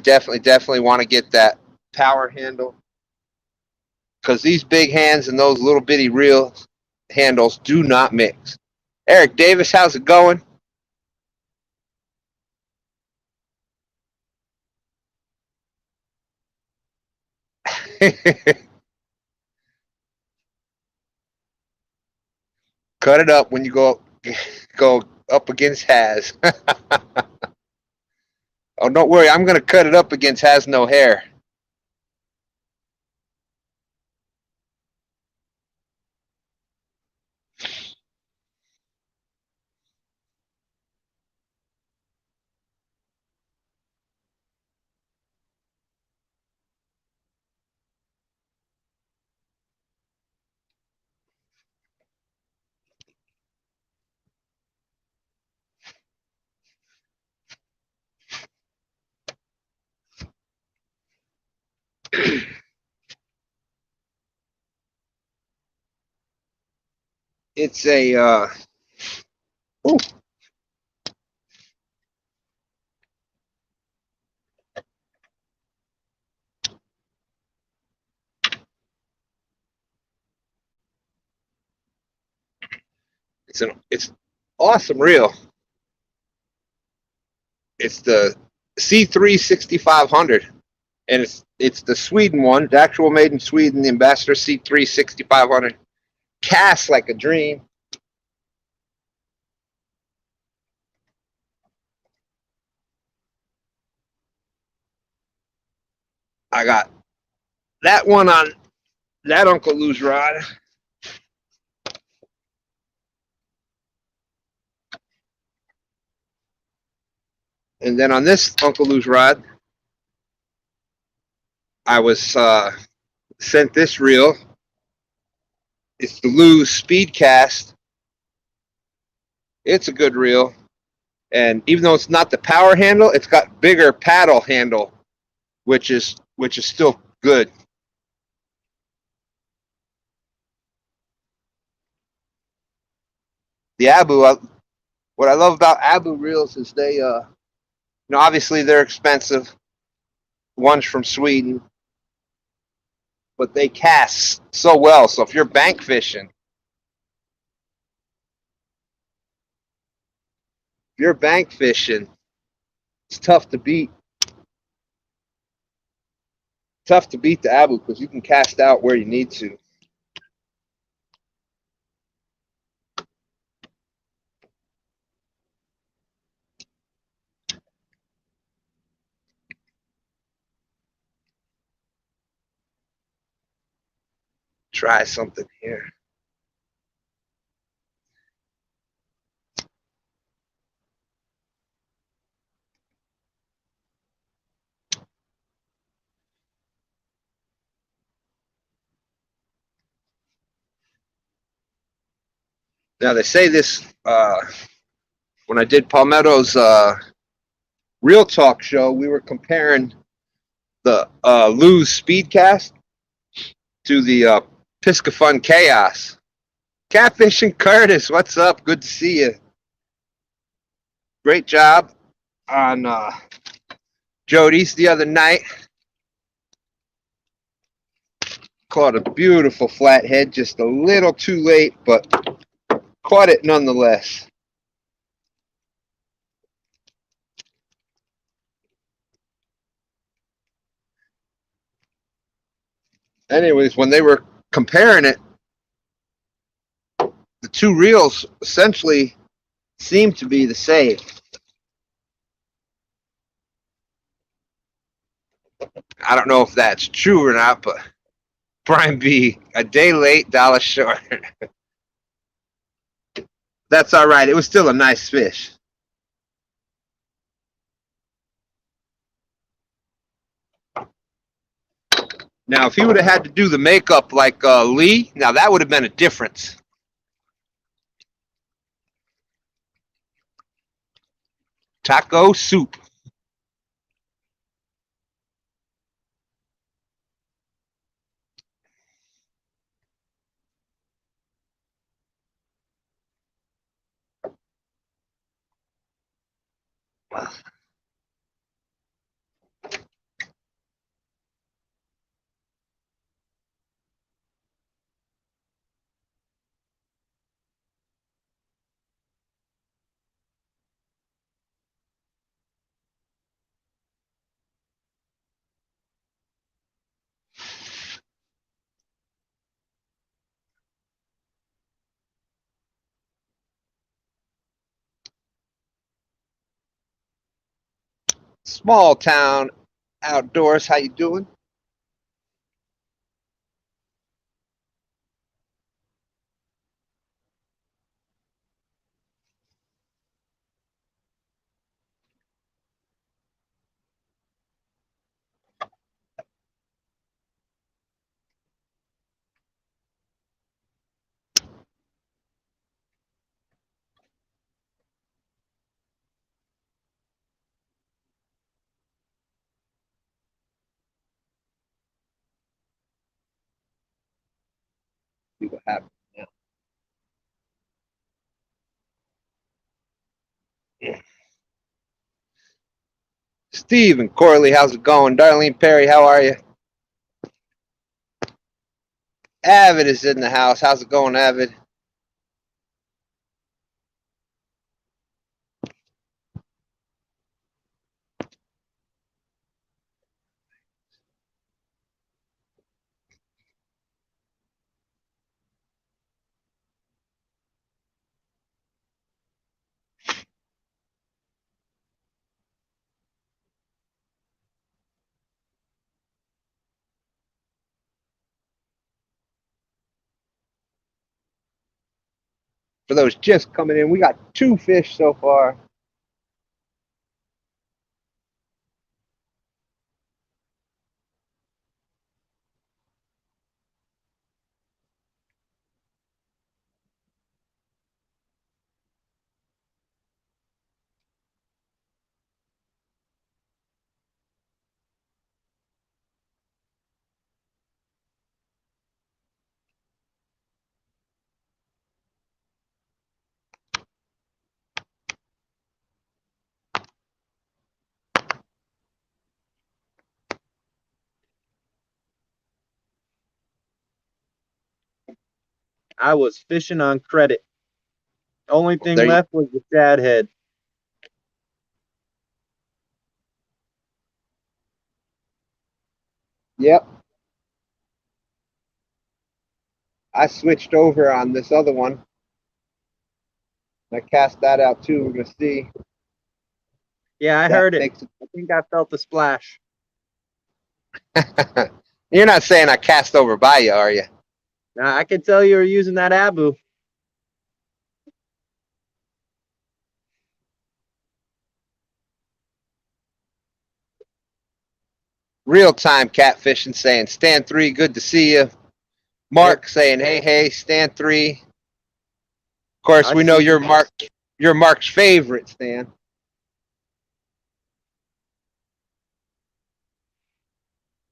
want to get that power handle. Because these big hands and those little bitty reel handles do not mix. Eric Davis, how's it going? Cut it up when you go up against Has. Oh, don't worry, I'm gonna cut it up against Has No Hair. It's a ooh, it's awesome reel. It's the C3 6500, and it's the Sweden one, the actual made in Sweden, the Ambassador C3 6500. Casts like a dream. I got that one on that Uncle Lou's rod. And then on this Uncle Lou's rod, I was sent this reel. It's the Lou's Speedcast. It's a good reel. And even though it's not the power handle, it's got bigger paddle handle, which is still good. The Abu, what I love about Abu reels is they, obviously they're expensive. One's from Sweden, but they cast so well. So if you're bank fishing, it's tough to beat. Tough to beat the Abu because you can cast out where you need to. Try something here. Now they say this when I did Palmetto's Real Talk show, we were comparing the Lou's Speedcast to the Pisca Fun Chaos. Catfish and Curtis, what's up? Good to see you. Great job on Jody's the other night. Caught a beautiful flathead, just a little too late, but caught it nonetheless. Anyways, when they were comparing it, the two reels essentially seem to be the same. I don't know if that's true or not, but Brian B, a day late, dollar short. That's all right. It was still a nice fish. Now, if he would have had to do the makeup like Lee, now that would have been a difference. Taco soup. Small town outdoors. How you doing? See what happens now. Steve and Corley, how's it going? Darlene Perry, how are you? Avid is in the house. How's it going, Avid? For those just coming in, we got 2 fish so far. I was fishing on credit. Only thing There you- left was the shad head. Yep. I switched over on this other one. I cast that out too. We're gonna see. Yeah, I That heard it. makes I think I felt the splash. You're not saying I cast over by you, are you? Now I can tell you were using that Abu. Real time catfishing saying Stan3, good to see you. Mark saying hey Stan3. Of course, we know you're Mark's favorite, Stan.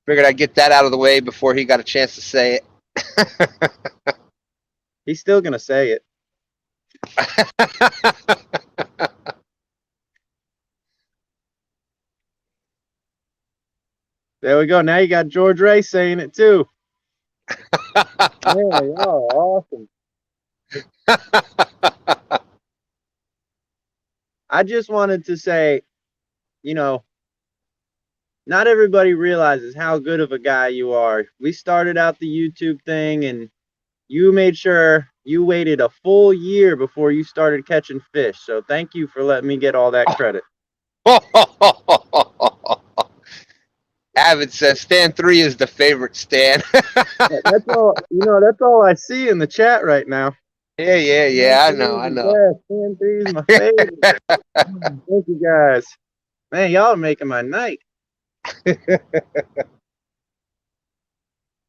Figured I'd get that out of the way before he got a chance to say it. He's still gonna say it. There we go. Now you got George Ray saying it too. Man, y'all awesome. I just wanted to say, you know, not everybody realizes how good of a guy you are. We started out the YouTube thing and you made sure you waited a full year before you started catching fish. So thank you for letting me get all that credit. Avid says Stan3 is the favorite Stan. That's all, that's all I see in the chat right now. Yeah. I know. Stan3 is my favorite. Thank you guys. Man, y'all are making my night.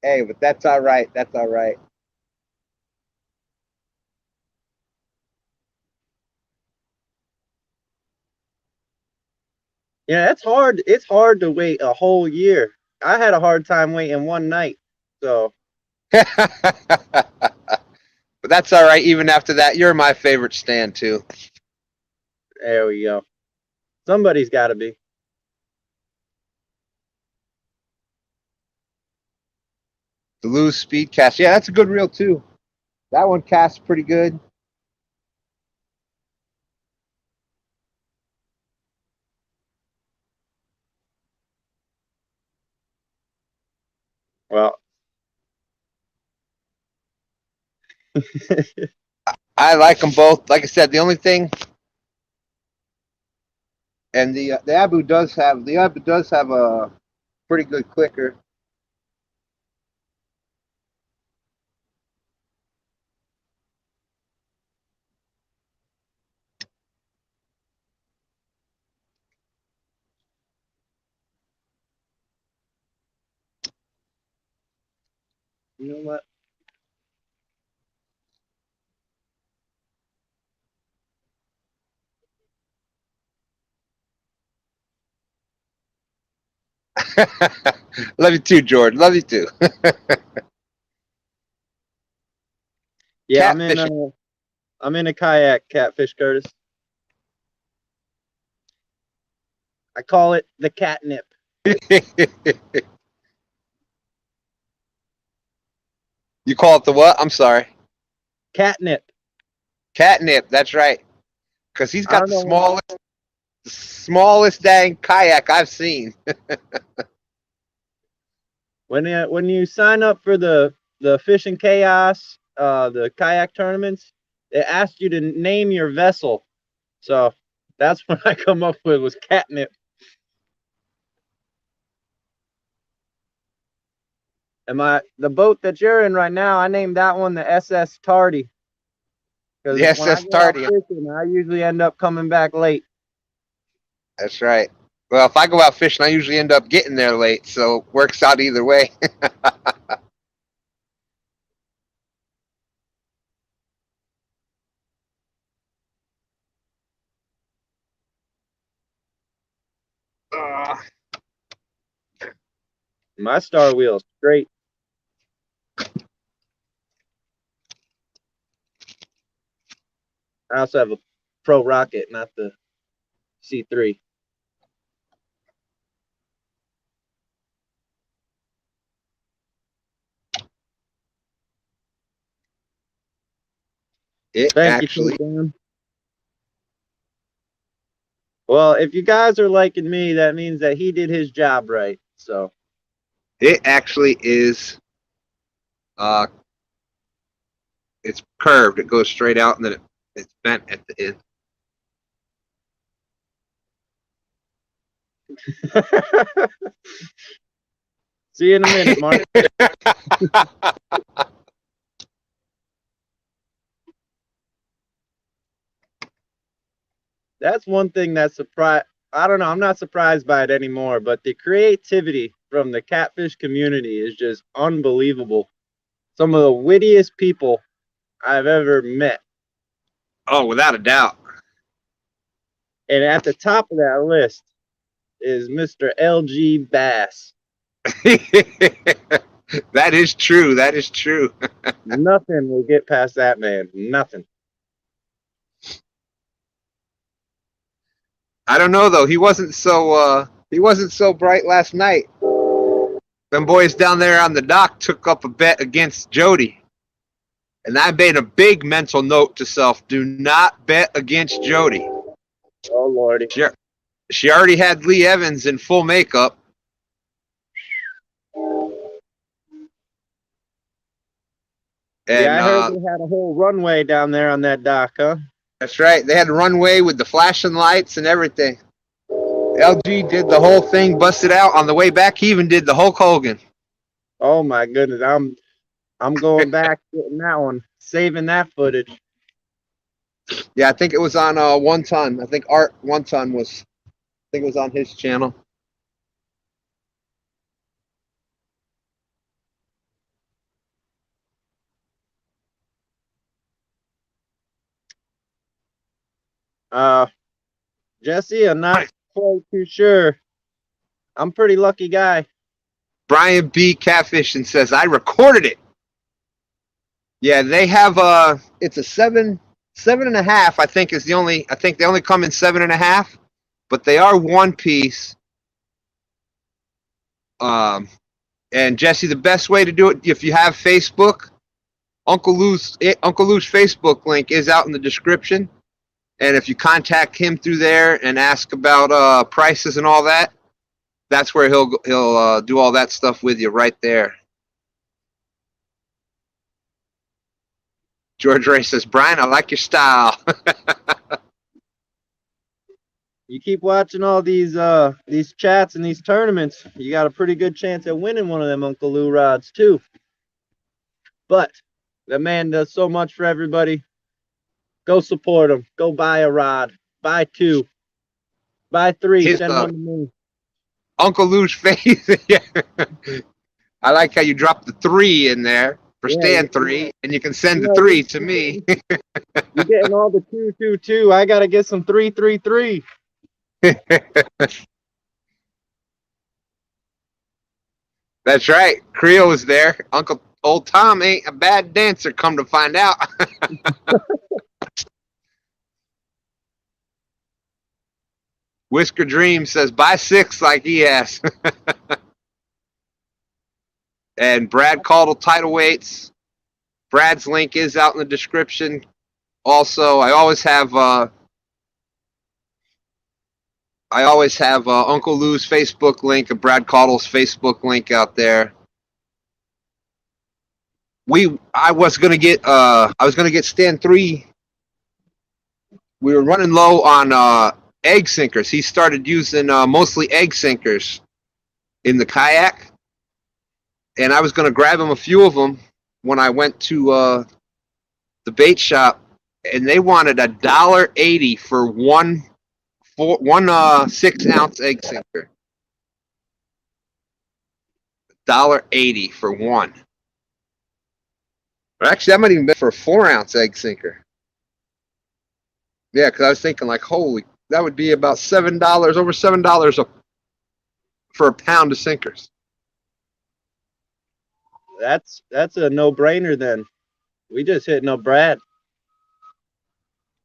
Hey, but that's all right. That's all right. Yeah, it's hard. It's hard to wait a whole year. I had a hard time waiting one night. So. But that's all right. Even after that, you're my favorite Stan too. There we go. Somebody's got to be. The Lose Speed Cast. Yeah, that's a good reel too. That one casts pretty good. Well. I like them both. Like I said, the only thing, and the Abu does have a pretty good clicker. You know what? Love you too, Jordan. Love you too. Yeah, I'm in a kayak, Catfish Curtis. I call it the catnip. You call it the what? I'm sorry. Catnip. Catnip. That's right. Because he's got I don't the smallest dang kayak I've seen. When you sign up for the Fishing Chaos, the kayak tournaments, they asked you to name your vessel. So that's what I come up with was catnip. And the boat that you're in right now, I named that one the SS Tardy. Because The when I SS go out Tardy. fishing, I usually end up coming back late. That's right. Well, if I go out fishing, I usually end up getting there late, so it works out either way. My star wheel's straight. I also have a Pro Rocket, not the C3. Thank you, Dan. Well, if you guys are liking me, that means that he did his job right. So it actually is. It's curved. It goes straight out, and then it's bent at the end. See you in a minute, Mark. That's one thing that I don't know, I'm not surprised by it anymore, but the creativity from the catfish community is just unbelievable. Some of the wittiest people I've ever met. Oh, without a doubt. And at the top of that list is Mr. LG Bass. That is true. That is true. Nothing will get past that man. Nothing. I don't know though. He wasn't so bright last night. Them boys down there on the dock took up a bet against Jody. And I made a big mental note to self, do not bet against Jody. Oh Lordy. She already had Lee Evans in full makeup. And, yeah, I heard they had a whole runway down there on that dock, huh? That's right. They had a runway with the flashing lights and everything. LG did the whole thing, busted out. On the way back, he even did the Hulk Hogan. Oh my goodness. I'm going back getting that one, saving that footage. Yeah, I think it was on 1 Ton. I think Art 1 Ton was, I think it was on his channel. Jesse, I'm not quite too sure. I'm a pretty lucky guy. Brian B. Catfishing says, I recorded it. Yeah, they have it's a 7.5, I think is the only, I think they only come in 7.5, but they are one piece. And Jesse, the best way to do it, if you have Facebook, Uncle Lou's Facebook link is out in the description. And if you contact him through there and ask about prices and all that, that's where he'll do all that stuff with you right there. George Ray says, Brian, I like your style. You keep watching all these chats and these tournaments, you got a pretty good chance at winning one of them Uncle Lou rods too. But the man does so much for everybody. Go support him. Go buy a rod. Buy 2. Buy 3. Send one to me. Uncle Lou's face. Yeah. I like how you dropped the 3 in there for Stan 3, and you can send the 3 to me. You're getting all the 2, 2, 2. I gotta get some 3, 3, 3. That's right. Creel is there. Old Tom ain't a bad dancer, come to find out. Whisker Dream says buy 6 like he has. And Brad Caudle title weights. Brad's link is out in the description. Also, I always have Uncle Lou's Facebook link and Brad Caudle's Facebook link out there. I was gonna get Stan 3. We were running low on egg sinkers. He started using mostly egg sinkers in the kayak, and I was gonna grab him a few of them when I went to the bait shop, and they wanted $1.80 for one 6-ounce egg sinker. $1.80 for one. Or actually, that might even be for a 4-ounce egg sinker. Yeah, because I was thinking like, holy, that would be about $7, over $7 for a pound of sinkers. That's a no-brainer then. We just hitting up Brad.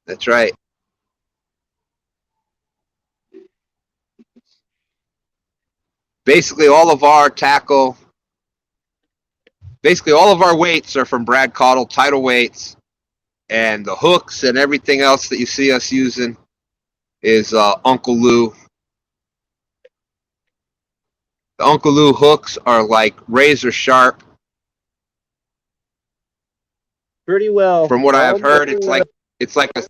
That's right. Basically, all of our weights are from Brad Caudle, title weights, and the hooks and everything else that you see us using is Uncle Lou. The Uncle Lou hooks are like razor sharp. Pretty well. From what I've heard, it's like a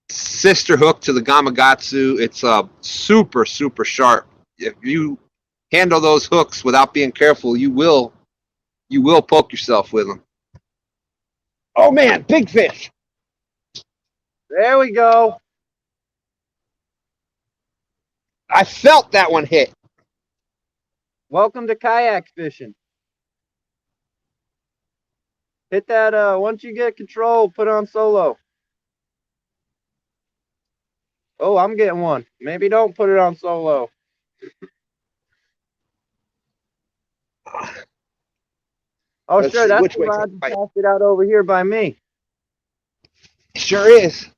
sister hook to the Gamakatsu. It's super, super sharp. If you handle those hooks without being careful, you will poke yourself with them. Oh man, big fish. There we go. I felt that one hit. Welcome to kayak fishing. Hit that, once you get control, put on solo. Oh, I'm getting one. Maybe don't put it on solo. Oh, Let's sure, see, that's which the way rod can you I- passed it out over here by me. Sure is.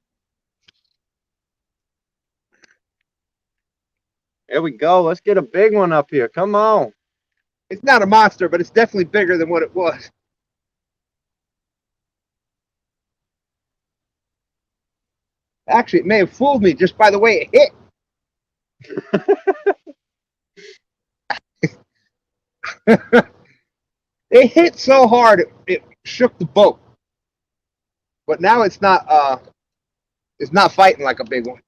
There we go. Let's get a big one up here. Come on. It's not a monster, but it's definitely bigger than what it was. Actually, it may have fooled me just by the way it hit. It hit so hard it shook the boat. But now it's not fighting like a big one.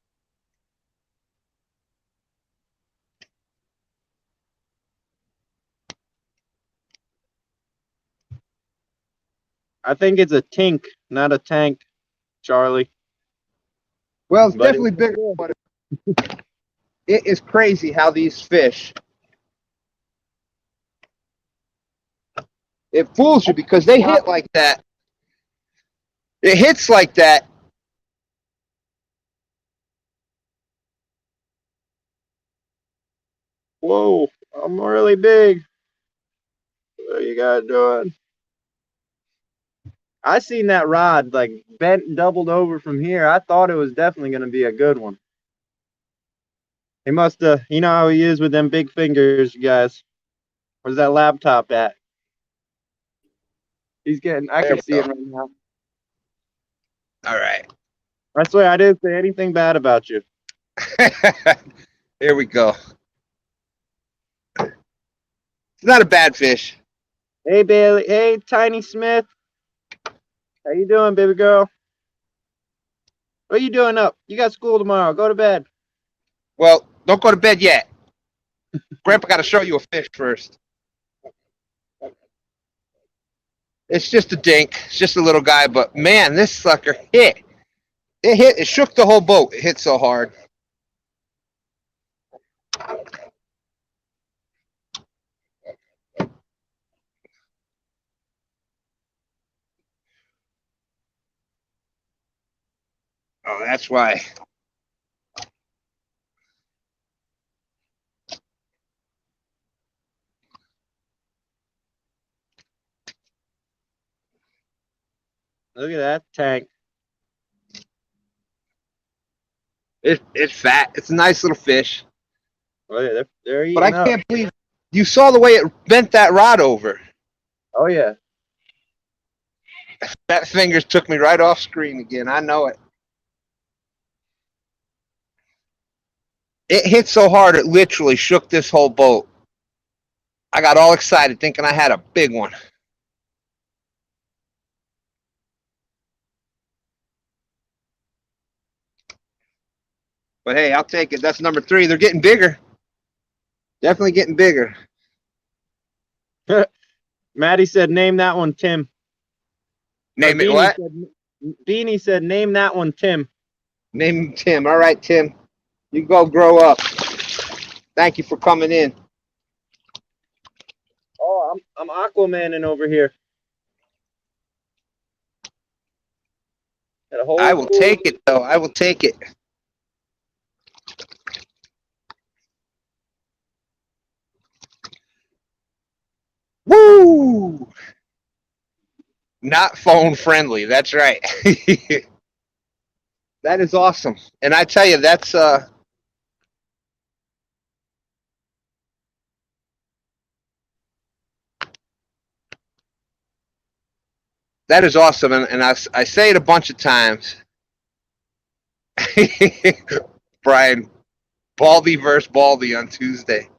I think it's a tink, not a tank, Charlie. Well, it's But definitely bigger. But it is crazy how these fish. It fools you because they hit like that. It hits like that. Whoa, I'm really big. What are you guys doing? I seen that rod like bent and doubled over from here. I thought it was definitely going to be a good one. He must have, you know how he is with them big fingers, you guys. Where's that laptop at? He's getting, I can see it right now. All right. I swear I didn't say anything bad about you. Here we go. It's not a bad fish. Hey, Bailey. Hey, Tiny Smith. How you doing, baby girl? What are you doing up? You got school tomorrow. Go to bed. Well, don't go to bed yet. Grandpa got to show you a fish first. It's just a dink. It's just a little guy, but man, this sucker hit. It hit. It shook the whole boat. It hit so hard. Oh, that's why. Look at that tank. It's fat. It's a nice little fish. Oh yeah, they're But I eating up. can't believe you saw the way it bent that rod over. Oh yeah. That fingers took me right off screen again. I know it. It hit so hard it literally shook this whole boat. I got all excited thinking I had a big one. But hey, I'll take it. That's number 3. They're getting bigger. Definitely getting bigger. Maddie said, "Name that one, Tim." Name it what? Beanie said, "Name that one, Tim." Name him Tim. All right, Tim. You go grow up. Thank you for coming in. Oh, I'm Aquamaning over here. I will take it, though. I will take it. Woo! Not phone friendly. That's right. That is awesome. And I tell you, that's that is awesome. And I say it a bunch of times. Brian, Baldy versus Baldy on Tuesday.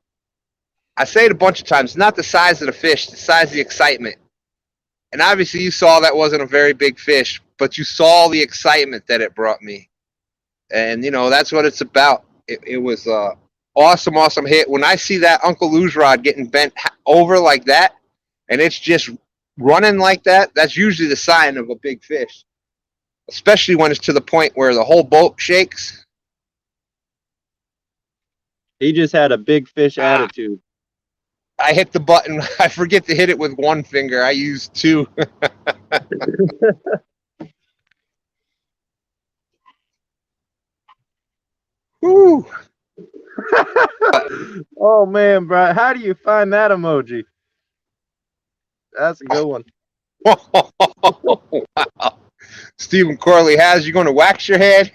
I say it a bunch of times. Not the size of the fish, the size of the excitement. And obviously you saw that wasn't a very big fish, but you saw the excitement that it brought me. And, you know, that's what it's about. It was awesome, awesome hit. When I see that Uncle Lou's rod getting bent over like that, and it's just running like that, that's usually the sign of a big fish, especially when it's to the point where the whole boat shakes. He just had a big fish attitude. I hit the button. I forget to hit it with one finger. I used 2. Woo. Oh man, bro, how do you find that emoji? That's a good one. Wow. Stephen Corley has you going to wax your head?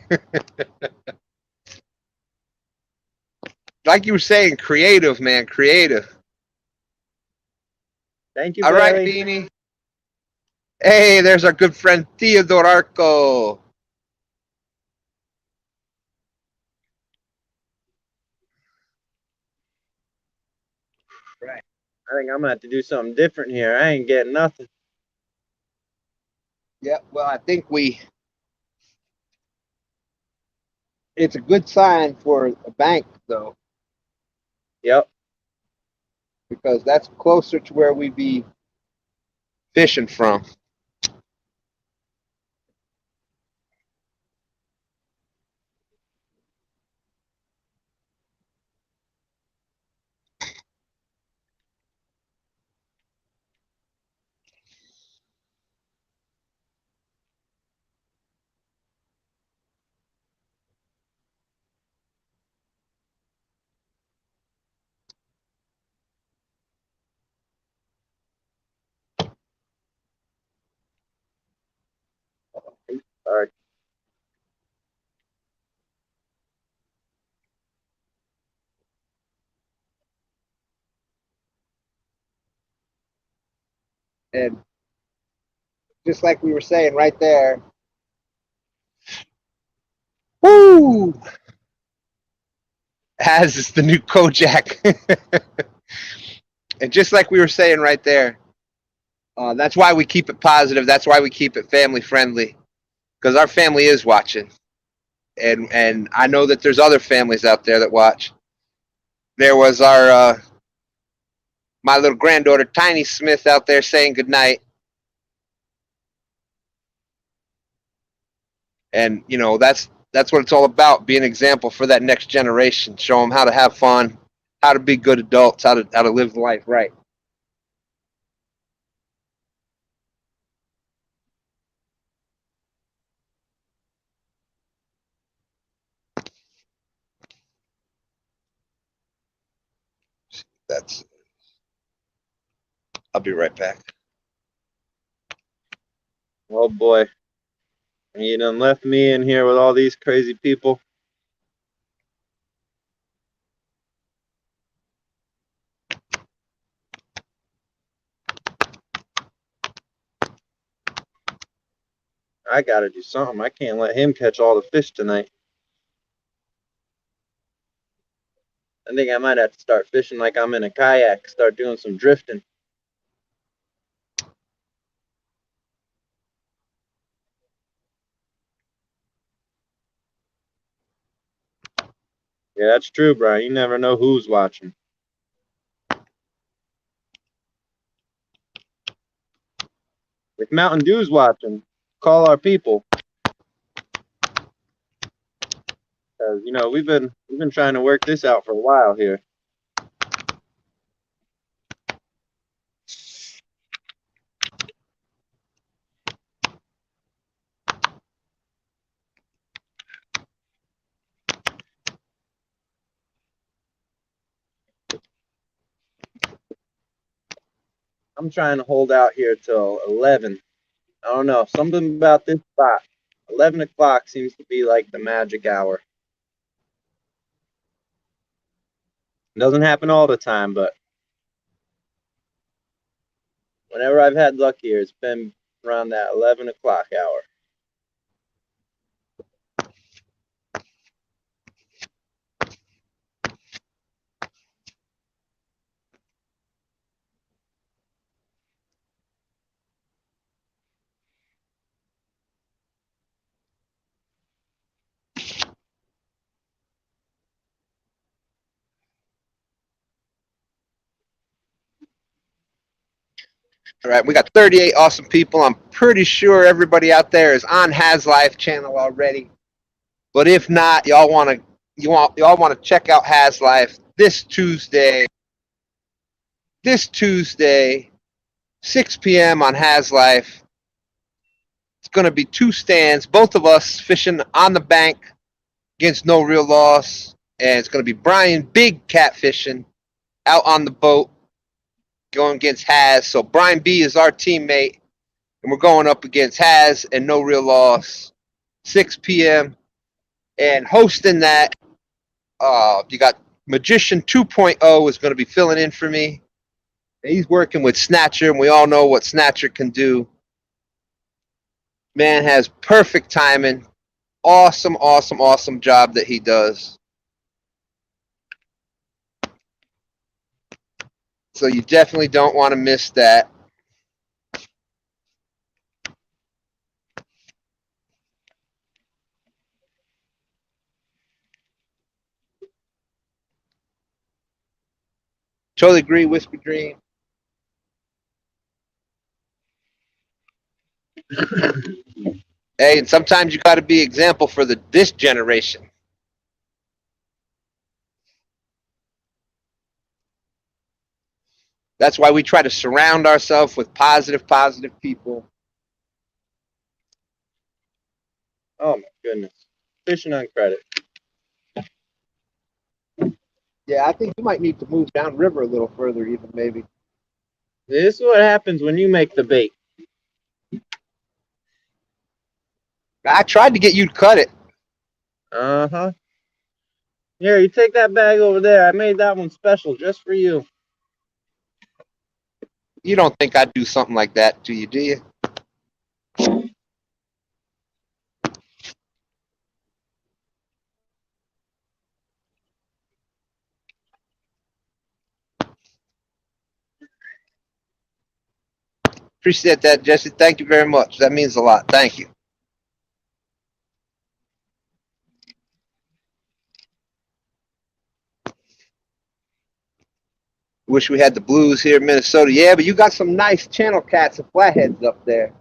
Like you were saying, creative, man, creative. Thank you, All right, Bailey. Beanie. Hey, there's our good friend Theodore Arco. Right. I think I'm gonna have to do something different here. I ain't getting nothing. Yeah, well, I think it's a good sign for a bank, though. Yep. Because that's closer to where we'd be fishing from. Sorry. And just like we were saying right there, woo! As is the new Kojak. And just like we were saying right there, that's why we keep it positive. That's why we keep it family friendly, because our family is watching, and I know that there's other families out there that watch. There was our my little granddaughter Tiny Smith out there saying goodnight, and you know that's what it's all about. Be an example for that next generation. Show them how to have fun, how to be good adults, how to live life right. That's. I'll be right back. Oh boy. You done left me in here with all these crazy people. I gotta do something. I can't let him catch all the fish tonight. I think I might have to start fishing like I'm in a kayak, start doing some drifting. Yeah, that's true, Brian. You never know who's watching. If Mountain Dew's watching, call our people. Because, you know, we've been trying to work this out for a while here. I'm trying to hold out here till 11. I don't know. Something about this spot. 11 o'clock seems to be like the magic hour. It doesn't happen all the time, but whenever I've had luck here, it's been around that 11 o'clock hour. All right, we got 38 awesome people. I'm pretty sure everybody out there is on Has Life channel already. But if not, y'all want to check out Has Life this Tuesday. This Tuesday, 6 p.m. on Has Life. It's going to be 2 stands, both of us fishing on the bank against no real loss. And it's going to be Brian big catfishing out on the boat going against Has. So Brian B is our teammate. And we're going up against Has and no real loss. 6 p.m. And hosting that, you got Magician 2.0 is going to be filling in for me. And he's working with Snatcher, and we all know what Snatcher can do. Man has perfect timing. Awesome, awesome, awesome job that he does. So you definitely don't want to miss that. Totally agree, Whiskey Dream. Hey, and sometimes you got to be example for this generation. That's why we try to surround ourselves with positive people. Oh, my goodness. Fishing on credit. Yeah, I think you might need to move downriver a little further even, maybe. This is what happens when you make the bait. I tried to get you to cut it. Uh-huh. Here, you take that bag over there. I made that one special just for you. You don't think I'd do something like that to you, do you? Appreciate that, Jesse. Thank you very much. That means a lot. Thank you. Wish we had the blues here in Minnesota. Yeah, but you got some nice channel cats and flatheads up there.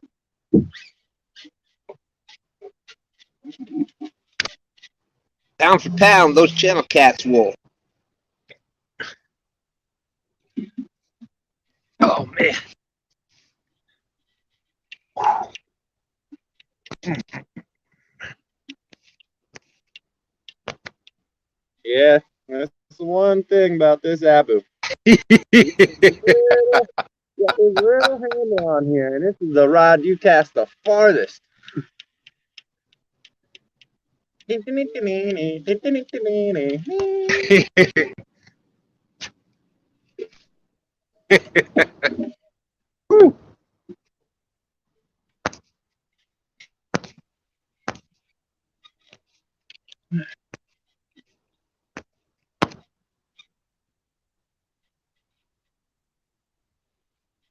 Pound for pound, those channel cats will. Oh, man. Yeah, that's the one thing about this Abu. Got this little handle on here, and this is the rod you cast the farthest.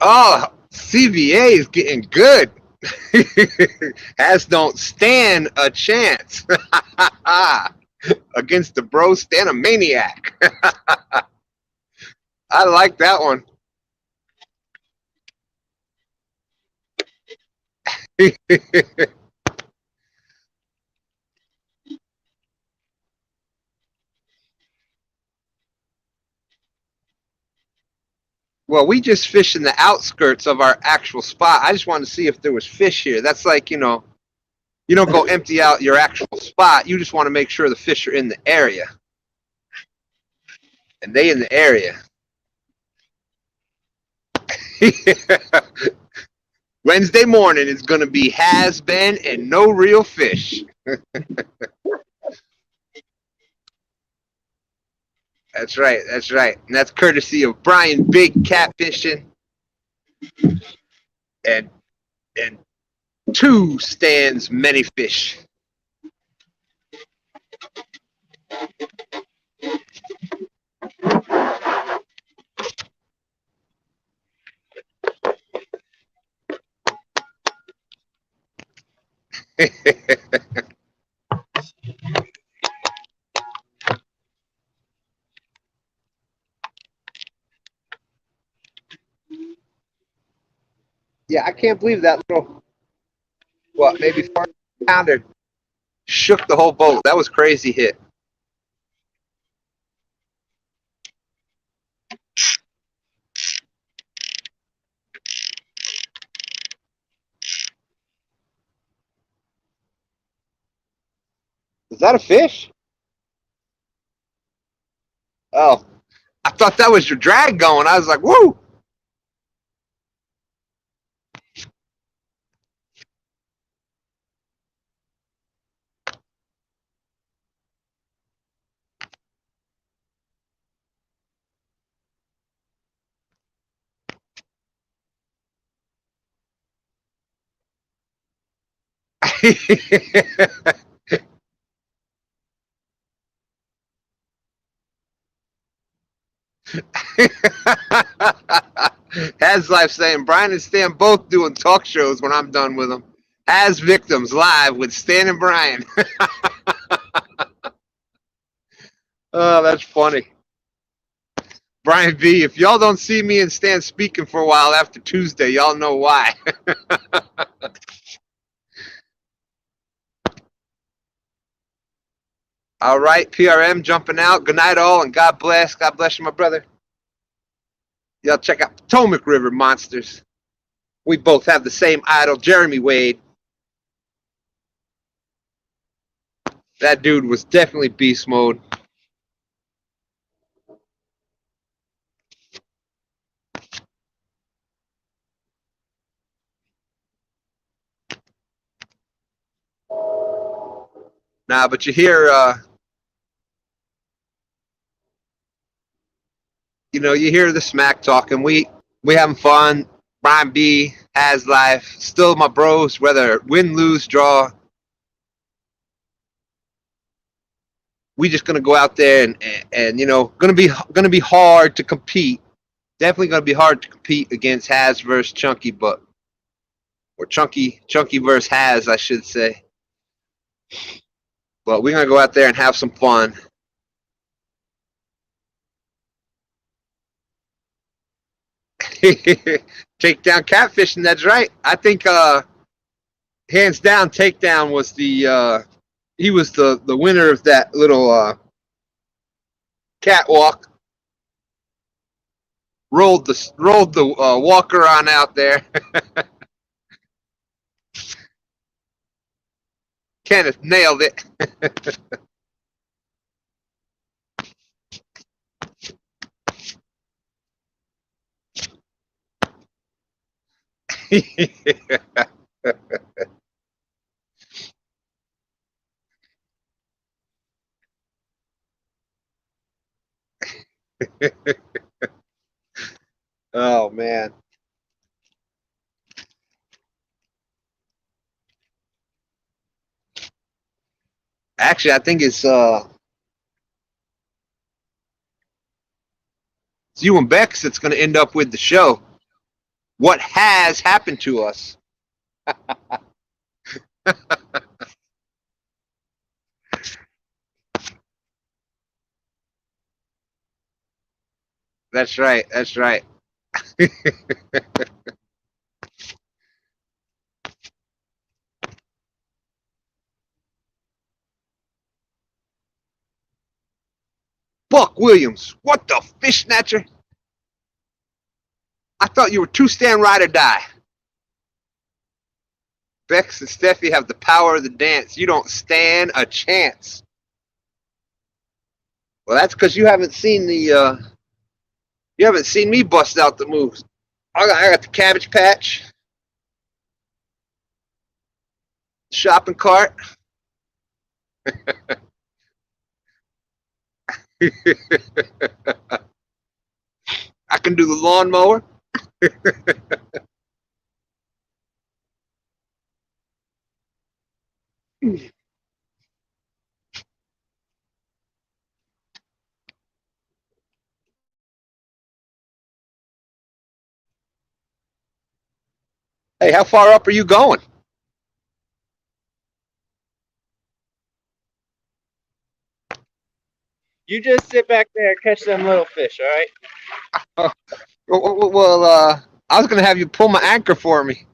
Oh, CVA is getting good. Has don't stand a chance against the bro STANamaniac. I like that one. Well, we just fished in the outskirts of our actual spot. I just wanted to see if there was fish here. That's like, you don't go empty out your actual spot. You just want to make sure the fish are in the area. And they in the area. Wednesday morning is going to be has been and no real fish. That's right. That's right. And that's courtesy of Brian Big Catfishing and 2 stands many fish. Yeah, I can't believe that little, maybe 4-pounder shook the whole boat. That was crazy hit. Is that a fish? Oh, I thought that was your drag going. I was like, woo! Has Life saying Brian and Stan both doing talk shows when I'm done with them. As Victims live with Stan and Brian. Oh, that's funny. Brian B, if y'all don't see me and Stan speaking for a while after Tuesday, y'all know why. All right, PRM jumping out. Good night, all, and God bless. God bless you, my brother. Y'all check out Potomac River Monsters. We both have the same idol, Jeremy Wade. That dude was definitely beast mode. Nah, but you hear, you hear the smack talking. We having fun. Brian B has life. Still my bros, whether win, lose, draw. We just gonna go out there and gonna be hard to compete. Definitely gonna be hard to compete against Has versus Chunky, or Chunky versus Has, I should say. But we're gonna go out there and have some fun. Takedown catfishing, that's right. I think hands down Takedown was he was the winner of that little catwalk. Rolled the walker on out there. Kenneth nailed it. Oh man. Actually, I think it's you and Bex that's going to end up with the show. What has happened to us? That's right. That's right. Buck Williams, what the fish snatcher? I thought you were two stand ride or die. Bex and Steffi have the power of the dance. You don't stand a chance. Well, that's because you haven't seen the you haven't seen me bust out the moves. I got the cabbage patch, shopping cart. I can do the lawnmower. Hey, how far up are you going? You just sit back there and catch them little fish, all right? Well, I was going to have you pull my anchor for me.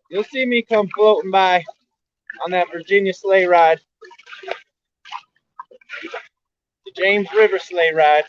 You'll see me come floating by on that Virginia sleigh ride. The James River sleigh ride.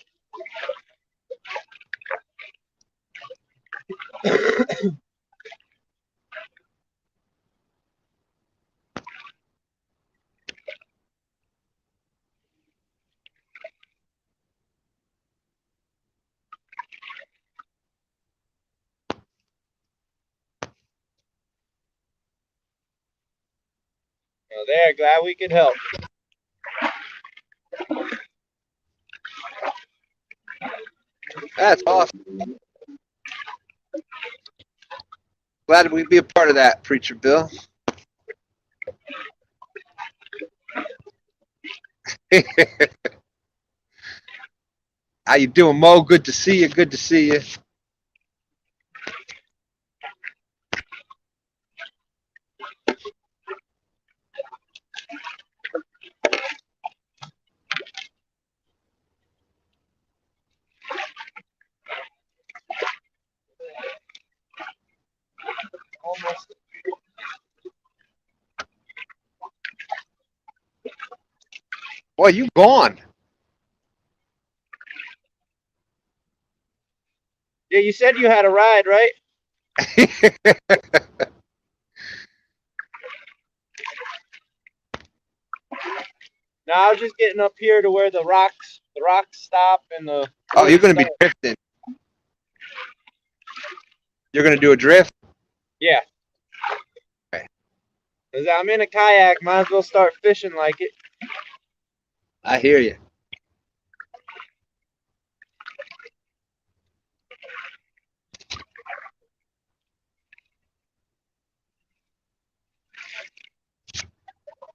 Well, there, glad we could help. That's awesome. Glad we be a part of that, Preacher Bill. How you doing, Mo? Good to see you. Good to see you. Almost. Boy, you gone. Yeah, you said you had a ride, right? No, I was just getting up here to where the rocks stop and the. Oh, you're going to be drifting. You're going to do a drift? Yeah. Okay. Cause I'm in a kayak, might as well start fishing like it. I hear you.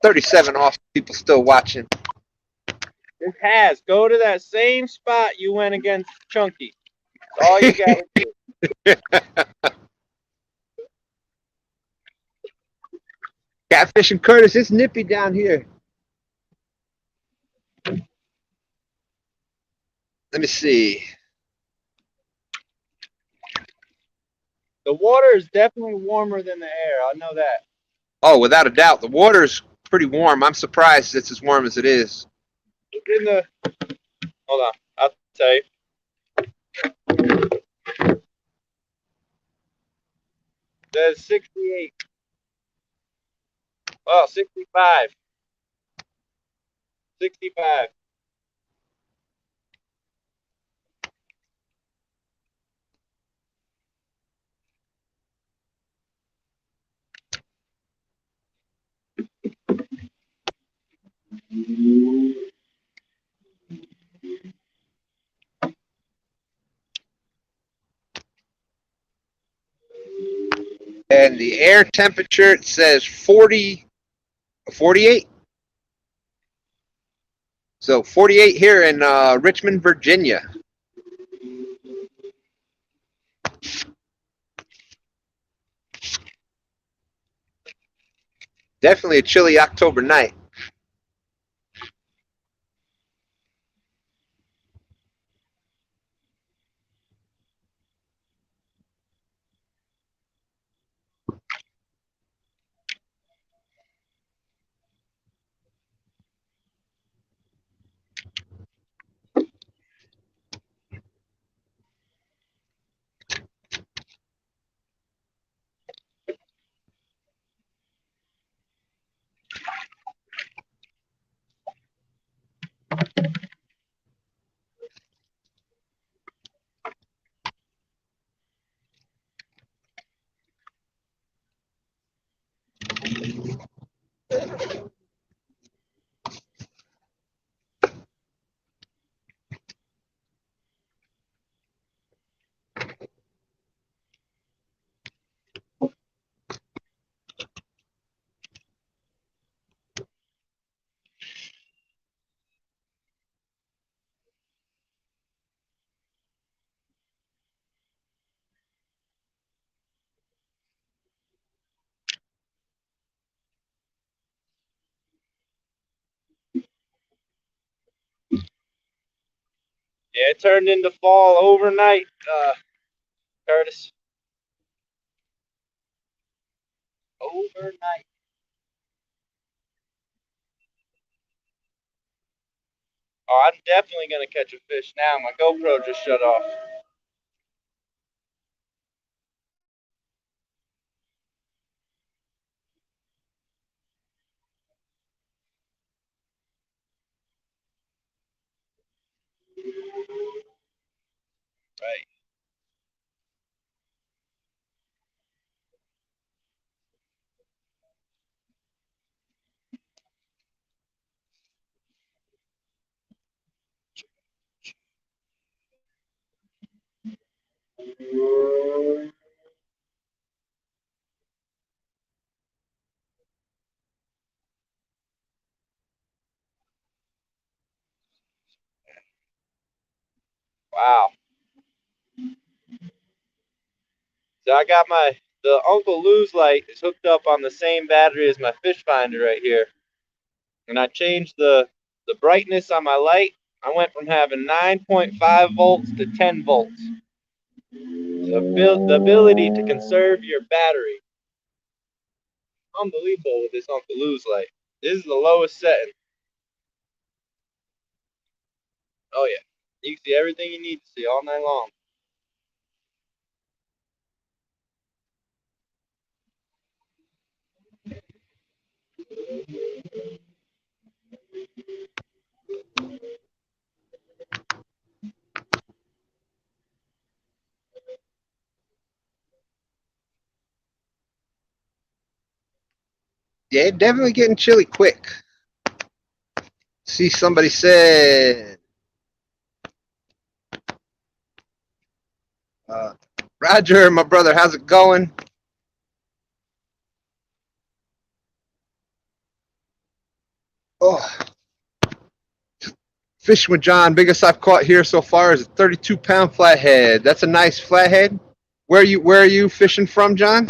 $37 off. People still watching. It has. Go to that same spot you went against Chunky. That's all you gotta do. Catfish and Curtis, it's nippy down here. Let me see. The water is definitely warmer than the air. I know that. Oh, without a doubt. The water's pretty warm. I'm surprised it's as warm as it is. It's in the. Hold on. I'll tell you. There's 68. Oh, 65. 65. And the air temperature, it says 48. So 48 here in Richmond, Virginia. Definitely a chilly October night. Yeah, it turned into fall overnight, Curtis. Overnight. Oh, I'm definitely gonna catch a fish now. My GoPro just shut off. Right. Wow. So I got the Uncle Lou's light is hooked up on the same battery as my fish finder right here. And I changed the brightness on my light. I went from having 9.5 volts to 10 volts. The ability to conserve your battery. Unbelievable with this Uncle Lou's light. This is the lowest setting. Oh yeah. You can see everything you need to see all night long. Yeah, definitely getting chilly quick. See, somebody said, Roger, my brother, how's it going? Oh, fishing with John. Biggest I've caught here so far is a 32-pound flathead. That's a nice flathead. Where are you fishing from, John?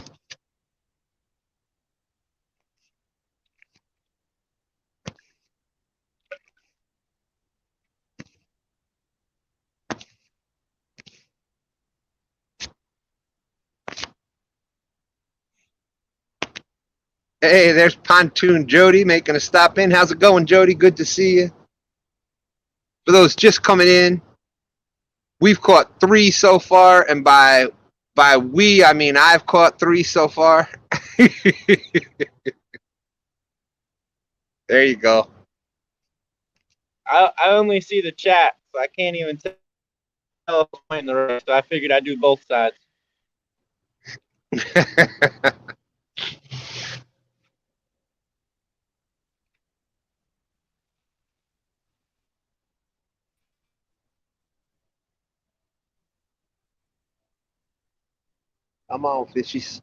Hey, there's Pontoon Jody making a stop in. How's it going, Jody? Good to see you. For those just coming in, we've caught 3 so far, and by we, I mean I've caught 3 so far. There you go. I only see the chat, so I can't even tell if I'm pointing the right. So I figured I'd do both sides. Come on, fishies.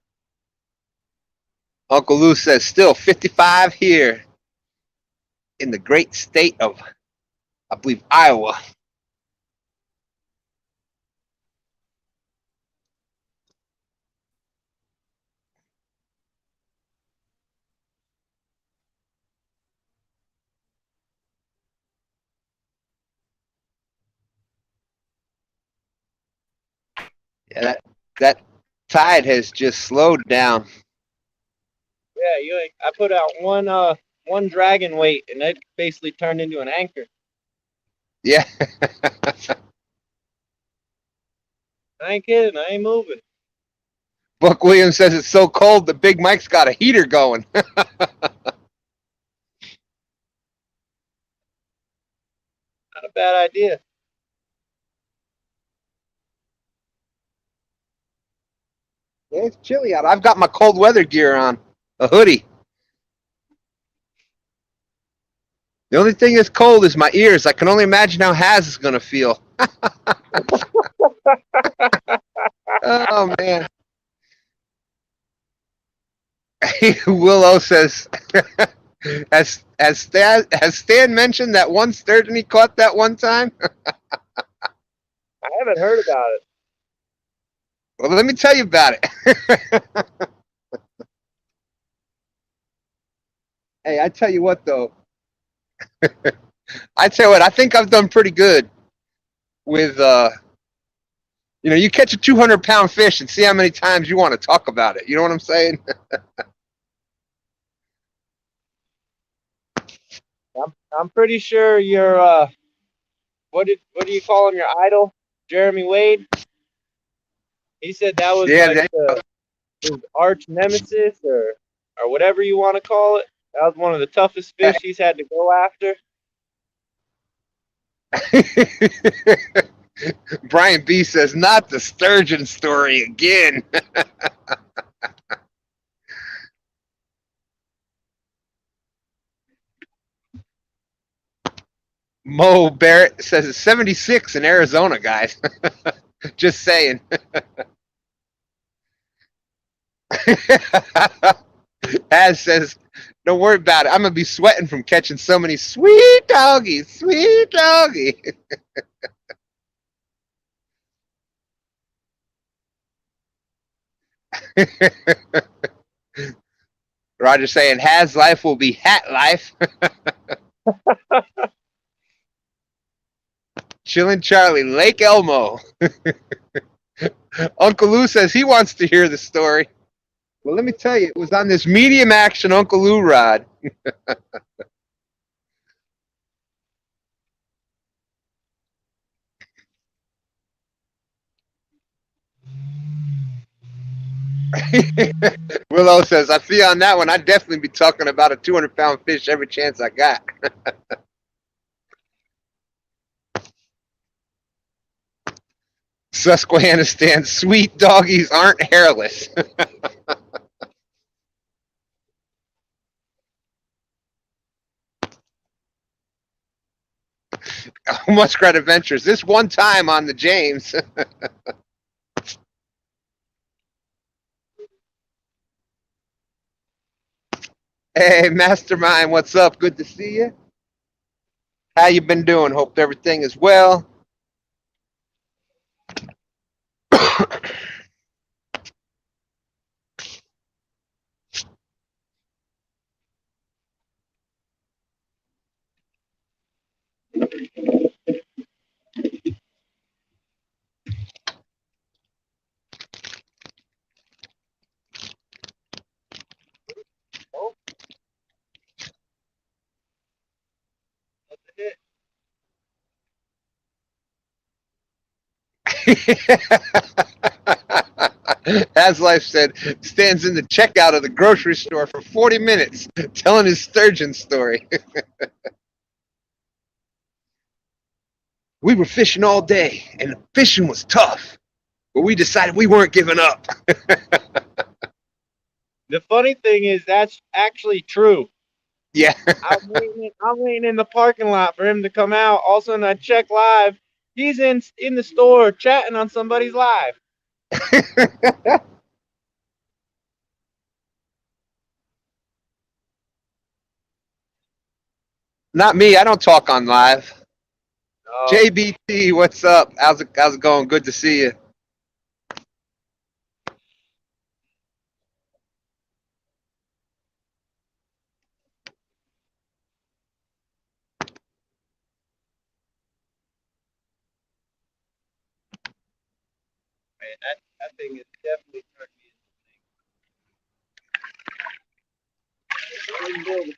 Uncle Lou says still 55 here in the great state of, I believe, Iowa. Yeah, that tide has just slowed down. Yeah, I put out one dragon weight, and it basically turned into an anchor. Yeah. I ain't kidding. I ain't moving. Buck Williams says it's so cold the Big Mike's got a heater going. Not a bad idea. Yeah, it's chilly out. I've got my cold weather gear on, a hoodie. The only thing that's cold is my ears. I can only imagine how Haz is going to feel. Oh, man. Willow says, has Stan mentioned that one sturgeon he caught that one time? I haven't heard about it. Well, let me tell you about it. Hey, I tell you what, though. I tell you what, I think I've done pretty good with, you catch a 200-pound fish and see how many times you want to talk about it. You know what I'm saying? I'm pretty sure your what do you call him? Your idol, Jeremy Wade. He said that was his arch nemesis or whatever you want to call it. That was one of the toughest fish he's had to go after. Brian B says, not the sturgeon story again. Mo Barrett says it's 76 in Arizona, guys. Just saying. Az says, don't worry about it. I'm going to be sweating from catching so many sweet doggies. Sweet doggy. Roger saying, Haz life will be hat life. Chillin' Charlie, Lake Elmo. Uncle Lou says he wants to hear the story. Well, let me tell you, it was on this medium action Uncle Lou rod. Willow says, I feel on that one, I'd definitely be talking about a 200-pound fish every chance I got. Susquehanna stands, sweet doggies aren't hairless. Muskrat Adventures, this one time on the James. Hey, Mastermind, what's up? Good to see you. How you been doing? Hope everything is well. As Life said, stands in the checkout of the grocery store for 40 minutes telling his sturgeon story. We were fishing all day, and the fishing was tough, but we decided we weren't giving up. The funny thing is, that's actually true. Yeah. I'm waiting in the parking lot for him to come out. All of a sudden, I check live. He's in the store chatting on somebody's live. Not me. I don't talk on live. Oh, JBT, what's up? How's it going? Good to see you. man, that thing is definitely turned me into.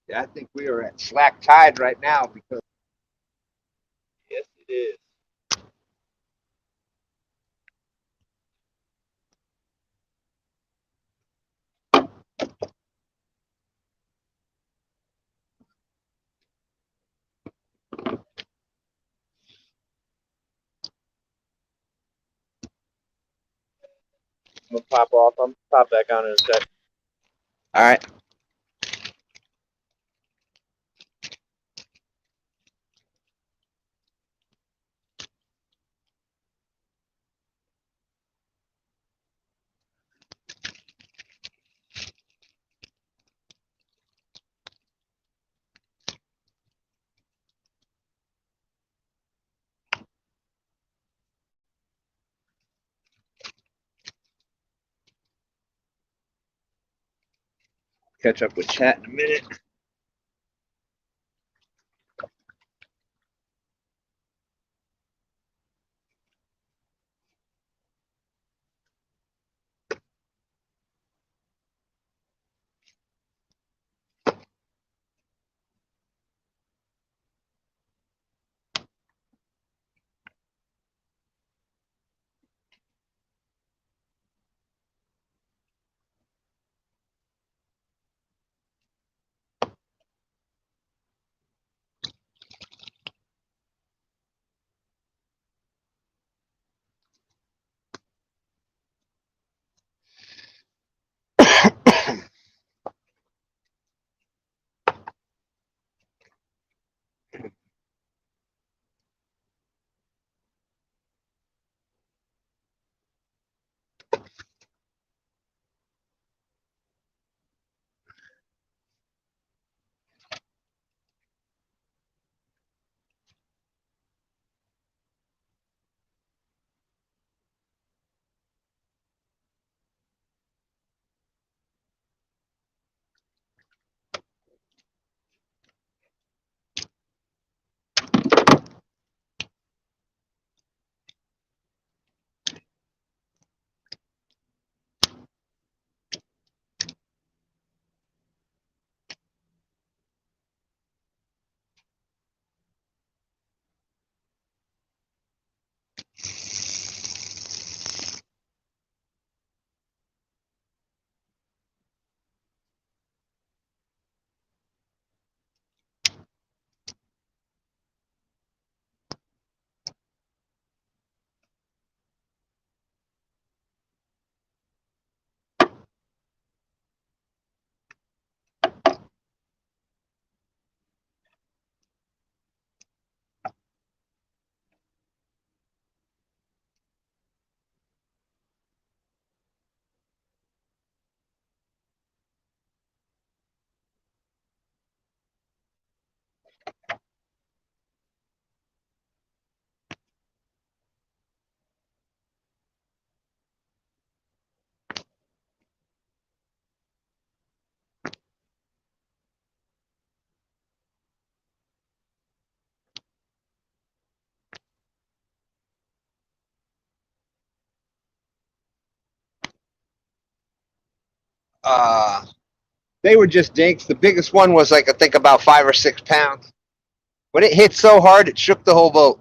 Yeah, I think we are at slack tide right now because Yes, it is. I'm gonna pop off. I'm gonna pop back on in a sec. all right. Catch up with chat in a minute. They were just dinks. The biggest one was like, I think about 5 or 6 pounds. When it hit so hard, it shook the whole boat.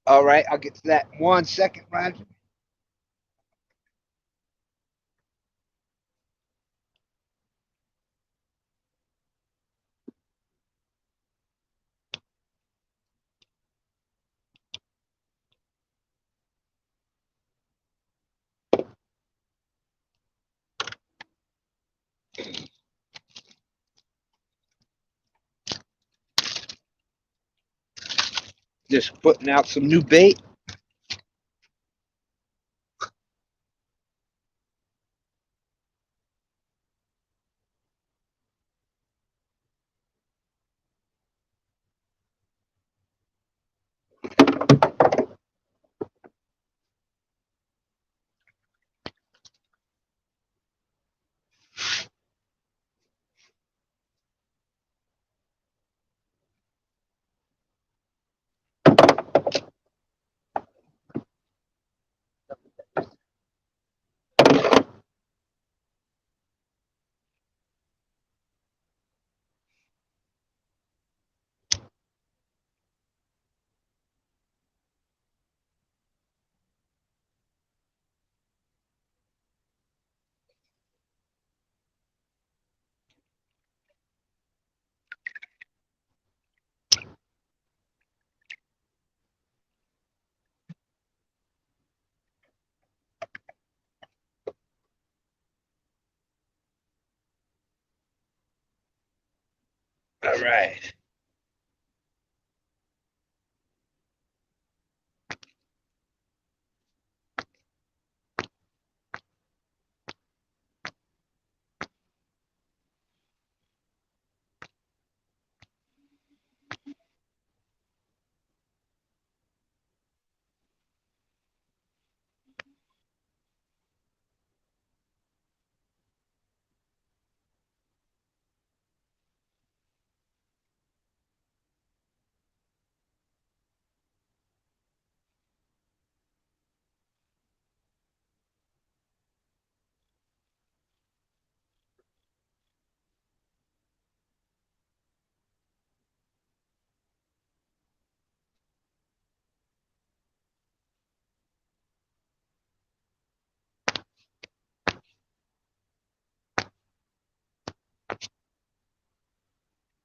All right, I'll get to that in 1 second, Roger. Just putting out some new bait. All right.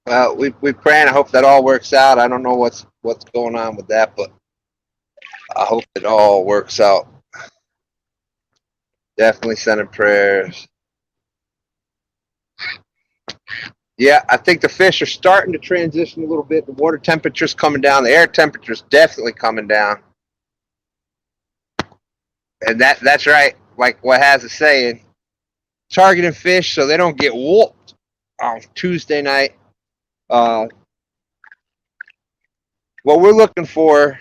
Well, we praying. I hope that all works out. I don't know what's going on with that, but I hope it all works out. Definitely sending prayers. Yeah, I think the fish are starting to transition a little bit. The water temperature's coming down. The air temperature's definitely coming down. And that's right. Like what Has is saying, targeting fish so they don't get whooped on Tuesday night. What we're looking for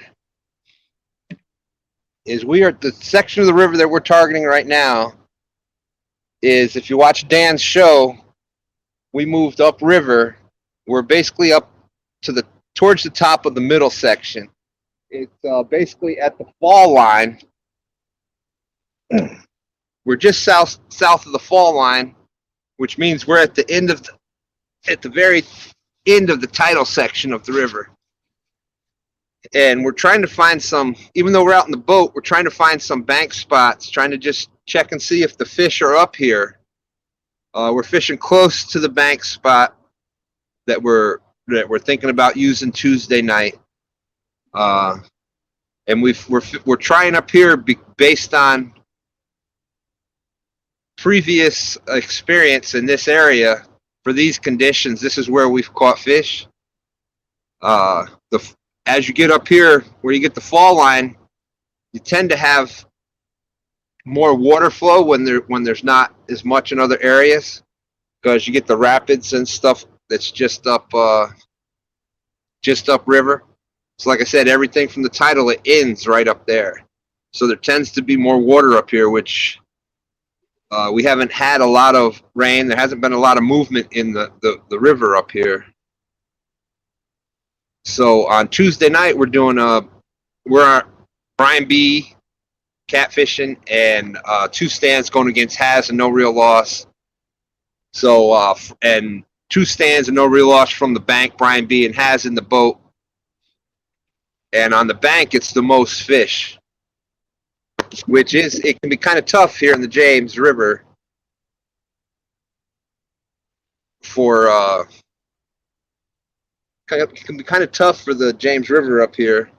is the section of the river that we're targeting right now is, if you watch Dan's show, we moved upriver. We're basically up to towards the top of the middle section. It's basically at the fall line. We're just south of the fall line, which means we're at the very end of the tidal section of the river. And we're trying to find some, even though we're out in the boat, we're trying to find some bank spots, trying to just check and see if the fish are up here. We're fishing close to the bank spot that we're thinking about using Tuesday night. And we're trying up here based on previous experience in this area. For these conditions, this is where we've caught fish. As you get up here where you get the fall line, you tend to have more water flow when there's not as much in other areas. because you get the rapids and stuff that's just upriver. So like I said, everything from the tidal, it ends right up there. So there tends to be more water up here, which we haven't had a lot of rain. There hasn't been a lot of movement in the river up here. So on Tuesday night, we're Brian B catfishing, and 2 stands going against Has and No Real Loss. So and 2 stands and No Real Loss from the bank, Brian B, and Has in the boat. And on the bank, it's the most fish, which it can be kind of tough here in the James River it can be kind of tough for the James River up here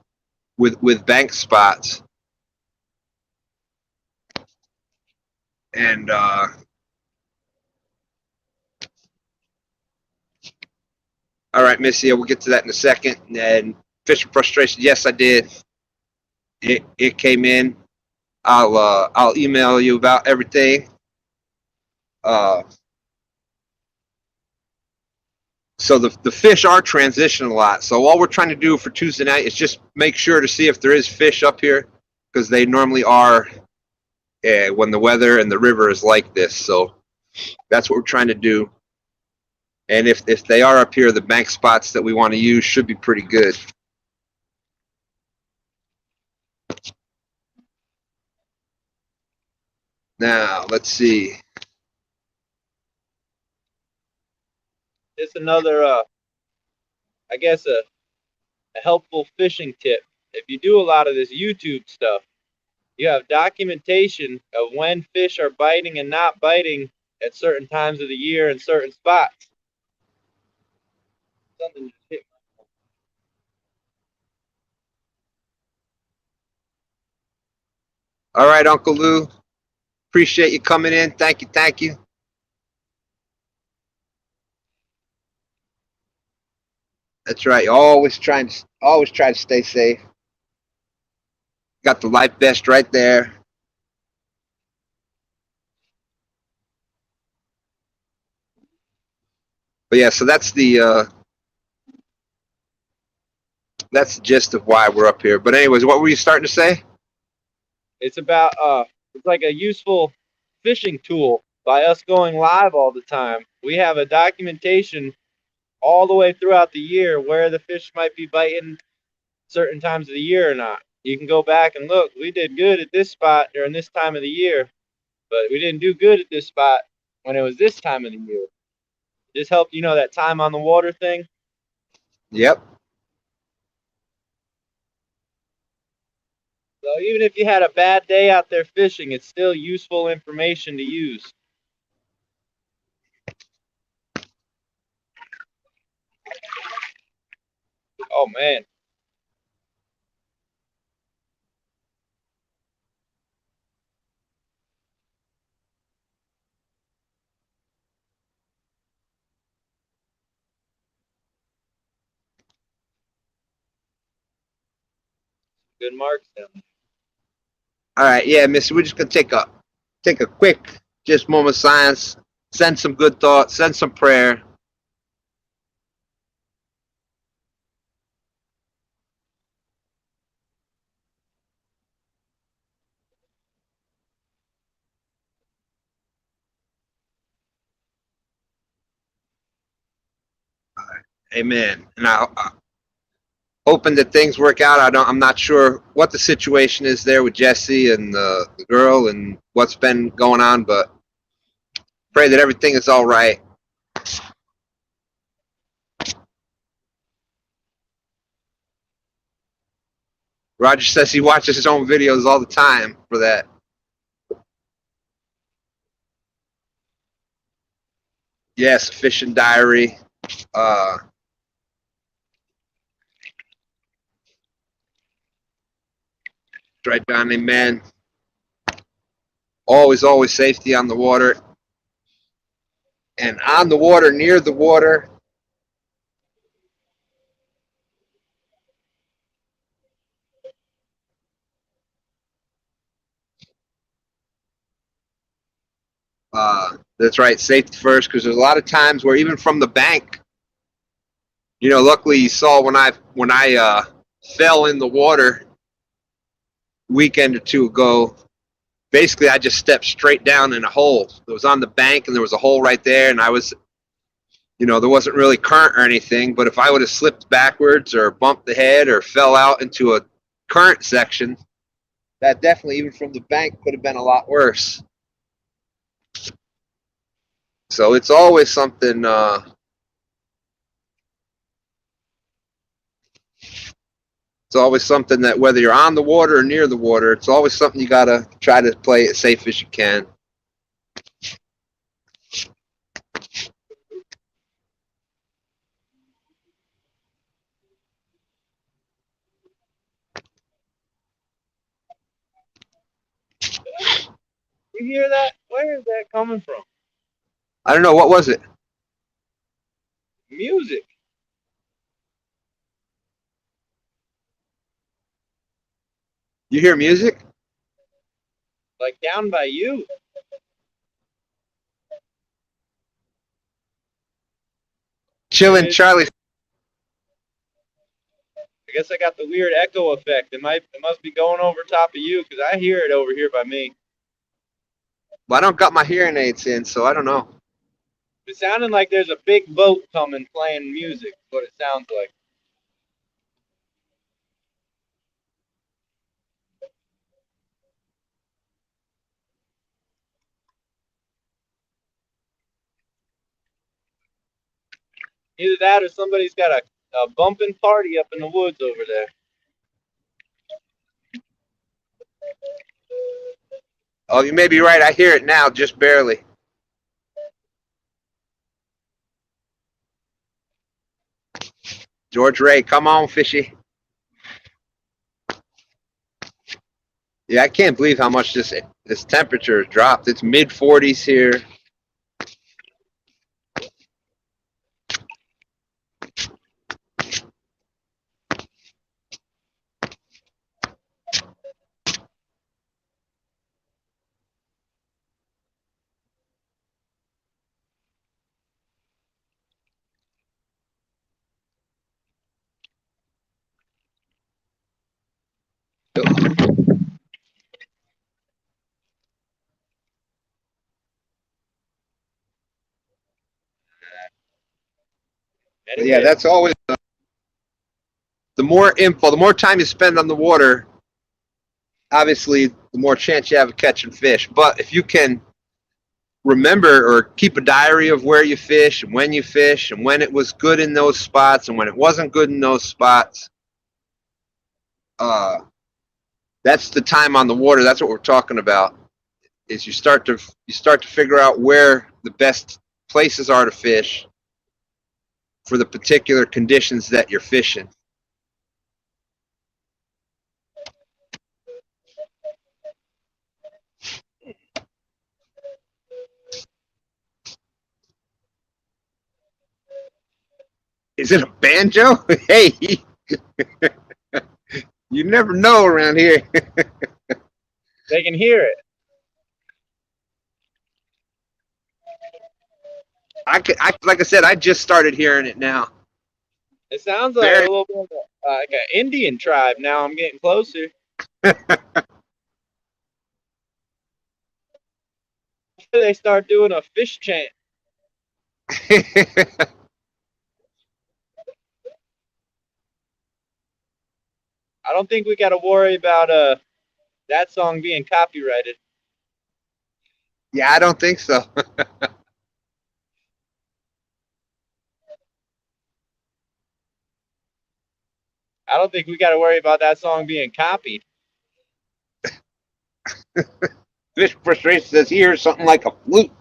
with bank spots. And all right, Missy, we'll get to that in a second. And fishing frustration, yes, I did. It came in. I'll email you about everything. So the fish are transitioning a lot. So all we're trying to do for Tuesday night is just make sure to see if there is fish up here, because they normally are when the weather and the river is like this. So that's what we're trying to do. And if they are up here, the bank spots that we want to use should be pretty good. Now, let's see. Just another, I guess, a helpful fishing tip. If you do a lot of this YouTube stuff, you have documentation of when fish are biting and not biting at certain times of the year in certain spots. Something just hit my... All right, Uncle Lou. Appreciate you coming in. Thank you. Thank you. That's right. Always try to stay safe. Got the life vest right there. But yeah, so that's the gist of why we're up here. But anyways, what were you starting to say? It's about it's like a useful fishing tool. By us going live all the time, we have a documentation all the way throughout the year where the fish might be biting certain times of the year or not. You can go back and look. We did good at this spot during this time of the year, but we didn't do good at this spot when it was this time of the year. Just help, that time on the water thing. Yep. So even if you had a bad day out there fishing, it's still useful information to use. Oh, man. Good marks down there. All right, yeah, Missy, we're just gonna take a quick just moment of silence, send some good thoughts, send some prayer. All right. Amen. And I hoping that things work out. I'm not sure what the situation is there with Jesse and the girl and what's been going on, but pray that everything is all right. Roger says he watches his own videos all the time for that. Yes, fishing diary. Right, John, amen. Always safety on the water. And on the water, near the water, That's right, safety first, because there's a lot of times where even from the bank, you know, luckily you saw when I fell in the water a weekend or two ago, basically I just stepped straight down in a hole. It was on the bank and there was a hole right there, and I was, you know, there wasn't really current or anything, but if I would have slipped backwards or bumped the head or fell out into a current section, that definitely, even from the bank, could have been a lot worse. So it's always something, that whether you're on the water or near the water, it's always something you got to try to play as safe as you can. You hear that? Where is that coming from? I don't know. What was it? Music. You hear music? Like down by you. Chillin' Charlie. I guess I got the weird echo effect. It must be going over top of you, because I hear it over here by me. Well, I don't got my hearing aids in, so I don't know. It's sounding like there's a big boat coming playing music. Is what it sounds like. Either that or somebody's got a bumping party up in the woods over there. Oh, you may be right. I hear it now, just barely. George Ray, come on, fishy. Yeah, I can't believe how much this temperature has dropped. It's mid-40s here. Anyway, Yeah, that's always the more info, the more time you spend on the water, obviously, the more chance you have of catching fish. But if you can remember or keep a diary of where you fish and when it was good in those spots and when it wasn't good in those spots, that's the time on the water. That's what we're talking about. Is you start to figure out where the best places are to fish for the particular conditions that you're fishing. Is it a banjo? Hey, you never know around here. they can hear it. Like I said, I just started hearing it now. It sounds like a little bit like an Indian tribe. Now I'm getting closer. They start doing a fish chant. I don't think we got to worry about that song being copyrighted. Yeah, I don't think so. I don't think we got to worry about that song being copied. Fish frustration says here something like a flute.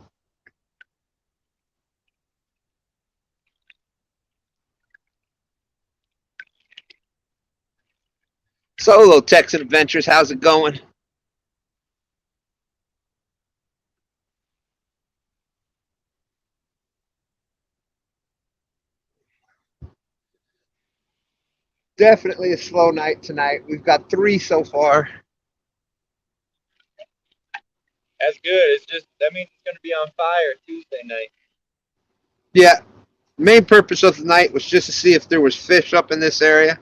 Solo Texan Adventures, how's it going? Definitely a slow night tonight. We've got 3 so far. That's good. It's just that means it's going to be on fire Tuesday night. Yeah. Main purpose of the night was just to see if there was fish up in this area.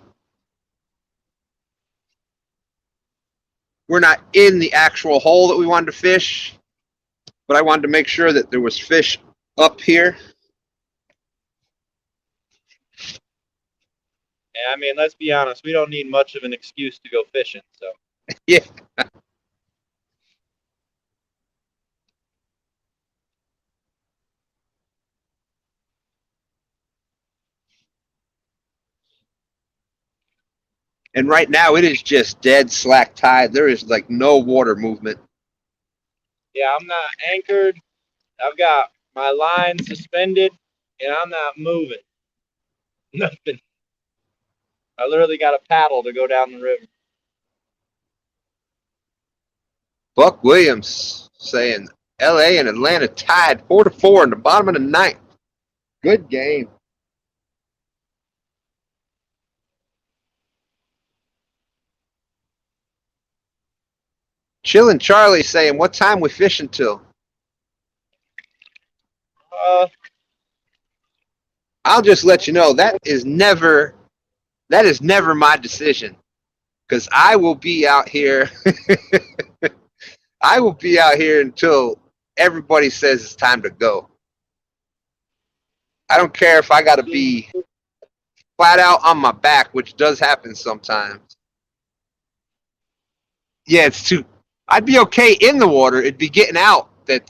We're not in the actual hole that we wanted to fish, but I wanted to make sure that there was fish up here. And I mean, let's be honest, we don't need much of an excuse to go fishing, so. Yeah. And right now it is just dead slack tide. There is like no water movement. Yeah, I'm not anchored. I've got my line suspended, and I'm not moving. Nothing. I literally got a paddle to go down the river. Buck Williams saying LA and Atlanta tied 4-4 in the bottom of the ninth. Good game. Chillin' Charlie saying, what time we fishing till? I'll just let you know that is never my decision, because I will be out here. I will be out here until everybody says it's time to go. I don't care if I got to be flat out on my back, which does happen sometimes. Yeah, it's too. I'd be okay in the water. It'd be getting out that.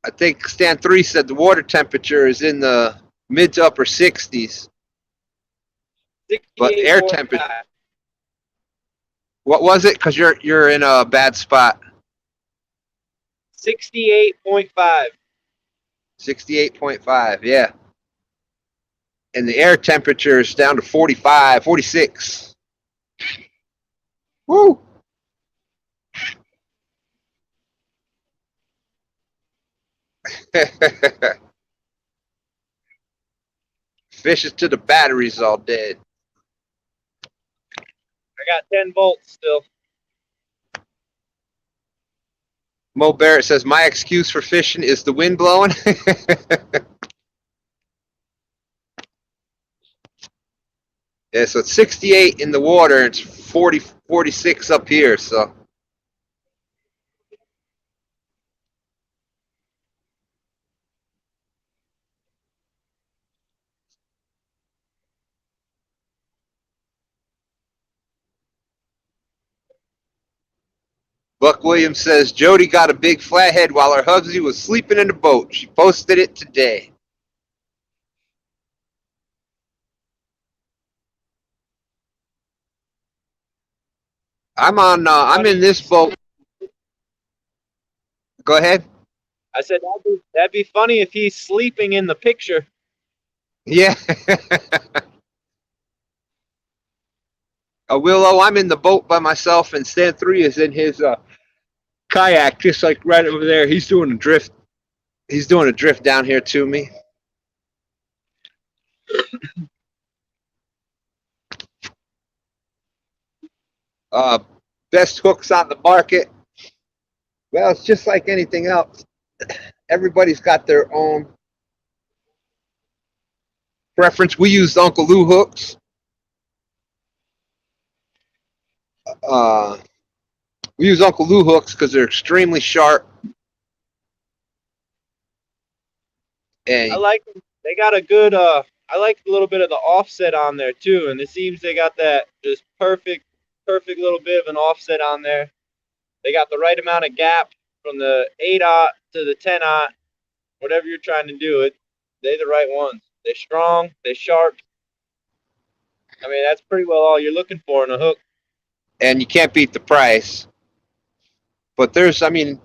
I think Stan3 said the water temperature is in the mid to upper 60s. But air temperature. What was it? Because you're in a bad spot. 68.5. 68.5, yeah. And the air temperature is down to 45, 46. Woo! Fishes to the batteries all dead. I got 10 volts still. Mo Barrett says, my excuse for fishing is the wind blowing. Yeah, so it's 68 in the water. It's 40, 46 up here, so. Buck Williams says, Jody got a big flathead while her hubsy was sleeping in the boat. She posted it today. I'm in this boat. Go ahead. I said, that'd be funny if he's sleeping in the picture. Yeah. Willow, I'm in the boat by myself, and Stan3 is in his kayak, just like right over there. He's doing a drift. He's doing a drift down here to me. Best hooks on the market. Well, it's just like anything else. Everybody's got their own preference. We used Uncle Lou hooks. We use Uncle Lou hooks because they're extremely sharp. And I like them. They got a good, I like a little bit of the offset on there too. And it seems they got that just perfect little bit of an offset on there. They got the right amount of gap from the 8-aught to the 10-aught, whatever you're trying to do it. They're the right ones. They're strong, they're sharp. I mean, that's pretty well all you're looking for in a hook. And you can't beat the price. But there's, I mean,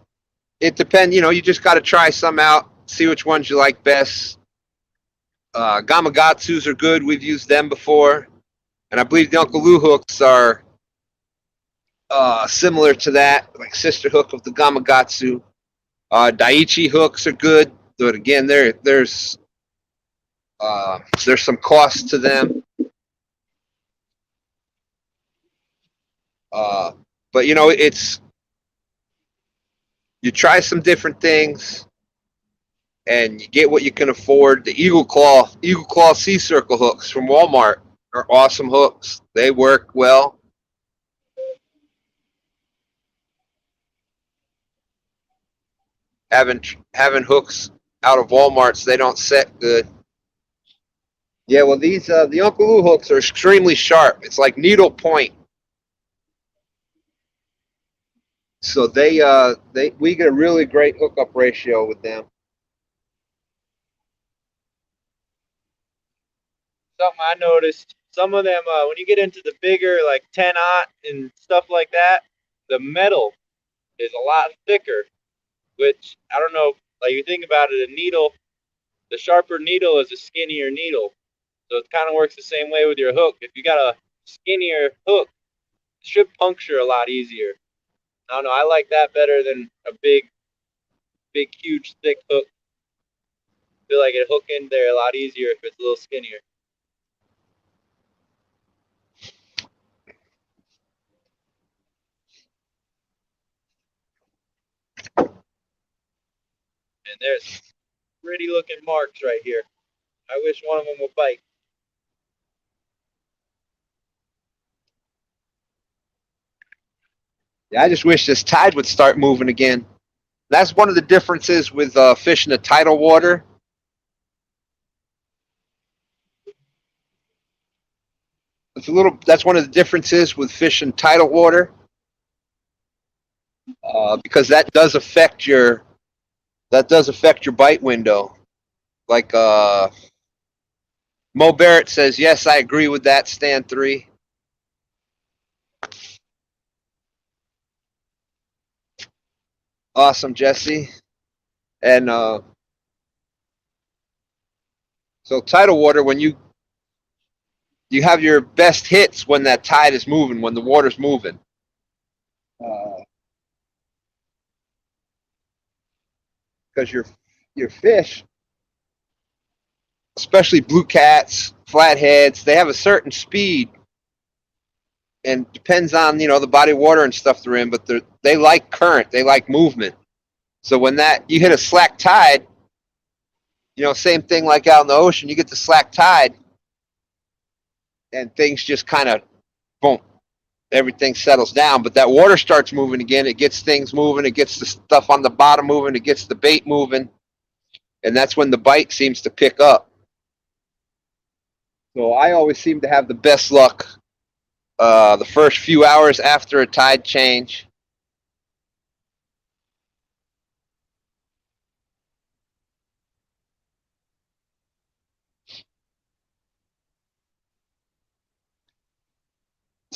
it depends. You know, you just got to try some out, see which ones you like best. Gamakatsus are good. We've used them before. And I believe the Uncle Lou hooks are similar to that, like sister hook of the Gamakatsu. Daiichi hooks are good, but again, there's some cost to them. But you know, you try some different things, and you get what you can afford. The Eagle Claw Sea Circle hooks from Walmart are awesome hooks. They work well. Having hooks out of Walmart's, they don't set good. Yeah, well, these the Uncle Lou hooks are extremely sharp. It's like needle point. So we get a really great hookup ratio with them. Something I noticed, some of them, when you get into the bigger, like 10-aught and stuff like that, the metal is a lot thicker, which, I don't know, like you think about it, a needle, the sharper needle is a skinnier needle. So it kind of works the same way with your hook. If you got a skinnier hook, it should puncture a lot easier. I don't know, I like that better than a big, huge, thick hook. I feel like it hook in there a lot easier if it's a little skinnier. And there's pretty looking marks right here. I wish one of them would bite. Yeah, I just wish this tide would start moving again. That's one of the differences with fishing the tidal water. That's one of the differences with fishing tidal water, because that does affect your bite window. Like Mo Barrett says, yes, I agree with that. Stan3. Awesome, Jesse. And so tidal water, when you have your best hits when that tide is moving, when the water's moving. Because your fish, especially blue cats, flatheads, they have a certain speed, and depends on the body of water and stuff they're in, but they like current, they like movement. So when you hit a slack tide, same thing like out in the ocean, you get the slack tide, and things just kind of boom, everything settles down. But that water starts moving again. It gets things moving. It gets the stuff on the bottom moving. It gets the bait moving, and that's when the bite seems to pick up. So I always seem to have the best luck the first few hours after a tide change.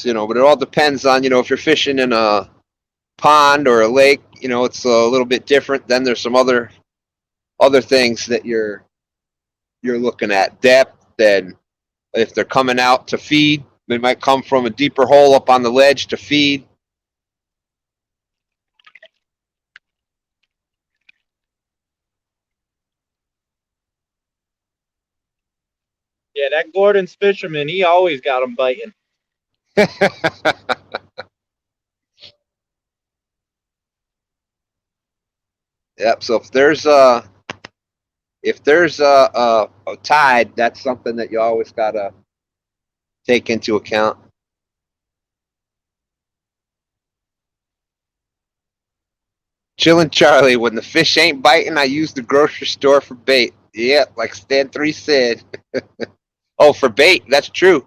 But it all depends on, if you're fishing in a pond or a lake, it's a little bit different. Then there's some other things that you're looking at. Depth, and if they're coming out to feed, they might come from a deeper hole up on the ledge to feed. Yeah, that Gordon's fisherman, he always got them biting. Yep. So if there's a tide, that's something that you always gotta take into account. Chillin' Charlie, when the fish ain't biting, I use the grocery store for bait. Yeah, like Stan3 said. Oh, for bait, that's true.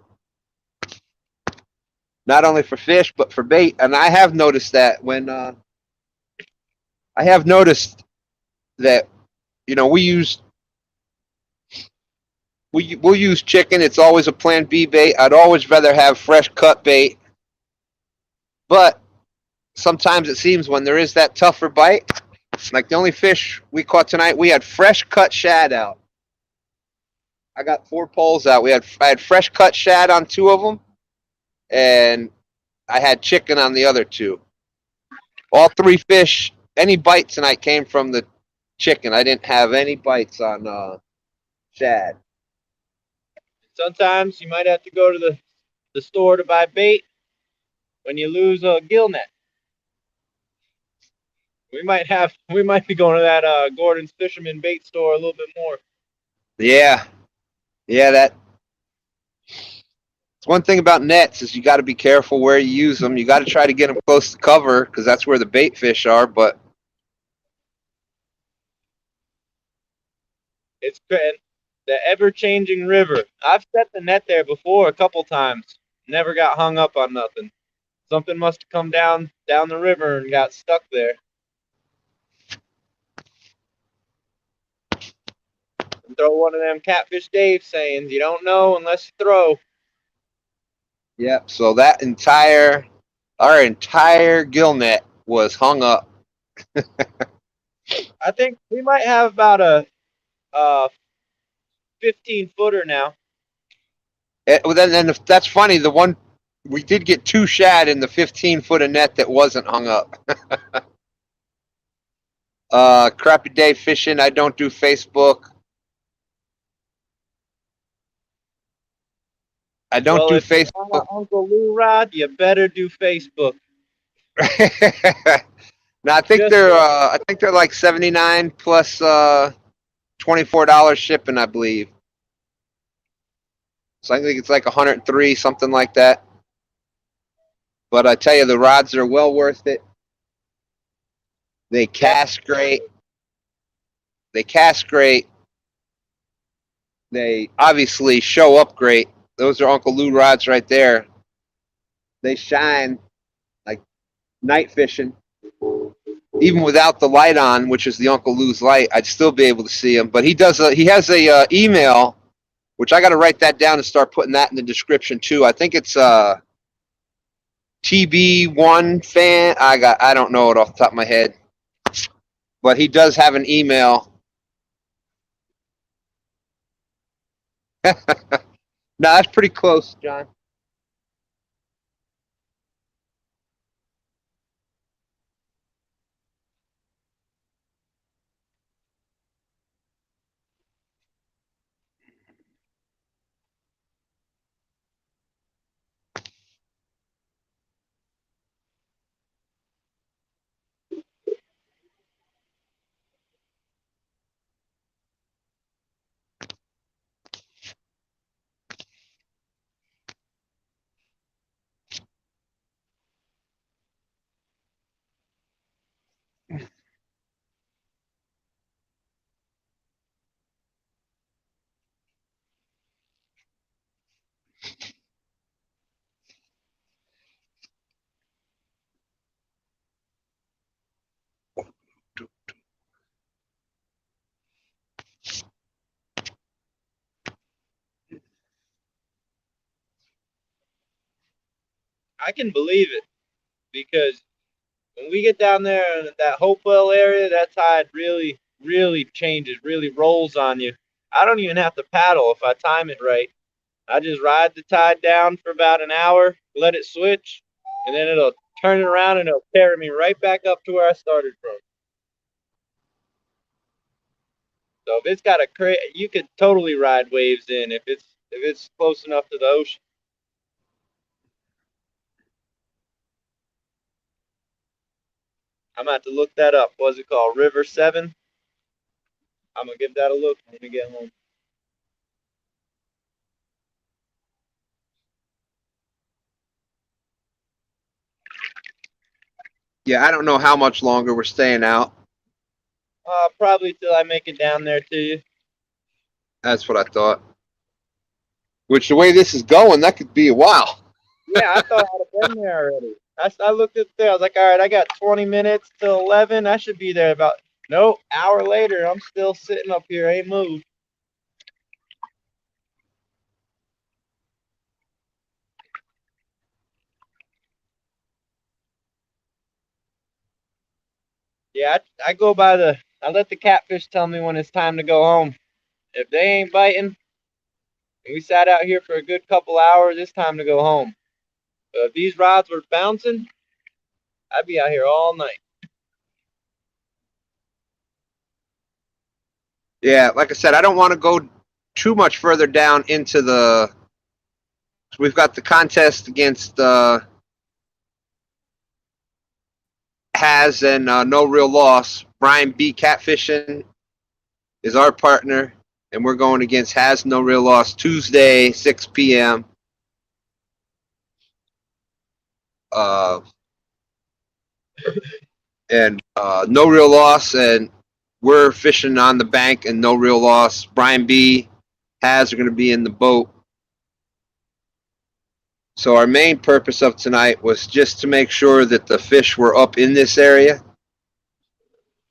Not only for fish, but for bait. And I have noticed that we'll use chicken. It's always a plan B bait. I'd always rather have fresh cut bait. But sometimes it seems when there is that tougher bite, like the only fish we caught tonight, we had fresh cut shad out. I got 4 poles out. I had fresh cut shad on 2 of them, and I had chicken on the other 2. All 3 fish, any bite tonight came from the chicken. I didn't have any bites on shad. Sometimes you might have to go to the store to buy bait when you lose a gill net. We might be going to that Gordon's Fisherman Bait store a little bit more. Yeah, that's one thing about nets is you got to be careful where you use them. You got to try to get them close to cover because that's where the bait fish are. But it's the ever-changing river. I've set the net there before a couple times. Never got hung up on nothing. Something must have come down the river and got stuck there. And throw one of them Catfish Dave sayings, you don't know unless you throw. yeah, so our entire gill net was hung up. I think we might have about a 15-footer now. Then that's funny. The one we did get 2 shad in the 15-foot of net that wasn't hung up. Crappy day fishing. I don't do Facebook. I don't do If Facebook. you want Uncle Lou Rod, you better do Facebook. No, I think they're like $79 plus $24 shipping, I believe. So I think it's like 103, something like that. But I tell you, the rods are well worth it. They cast great. They obviously show up great. Those are Uncle Lou rods right there. They shine like night fishing. Even without the light on, which is the Uncle Lou's light, I'd still be able to see him. But he has a email, which I got to write that down and start putting that in the description too. I think it's TB1 fan. I don't know it off the top of my head, but he does have an email. No, that's pretty close, John. I can believe it because when we get down there in that Hopewell area, that tide really, really changes, really rolls on you. I don't even have to paddle if I time it right. I just ride the tide down for about an hour, let it switch, and then it'll turn it around and it'll carry me right back up to where I started from. So if it's got you could totally ride waves in if it's close enough to the ocean. I'm gonna have to look that up. What's it called? River 7? I'm gonna give that a look when we get home. Yeah, I don't know how much longer we're staying out. Probably till I make it down there to you. That's what I thought. Which, the way this is going, that could be a while. Yeah, I thought I'd have been there already. I looked at there. I was like, all right, I got 20 minutes till 11. I should be there about. Nope, hour later, I'm still sitting up here, ain't moved. Yeah, I go by I let the catfish tell me when it's time to go home. If they ain't biting, and we sat out here for a good couple hours, it's time to go home. But if these rods were bouncing, I'd be out here all night. Yeah, like I said, I don't want to go too much further down into the. We've got the contest against Has and No Real Loss. Brian B. Catfishing is our partner, and we're going against Has No Real Loss Tuesday, 6 p.m. And No Real Loss, and we're fishing on the bank, and No Real Loss. Brian B. Has are going to be in the boat. So our main purpose of tonight was just to make sure that the fish were up in this area.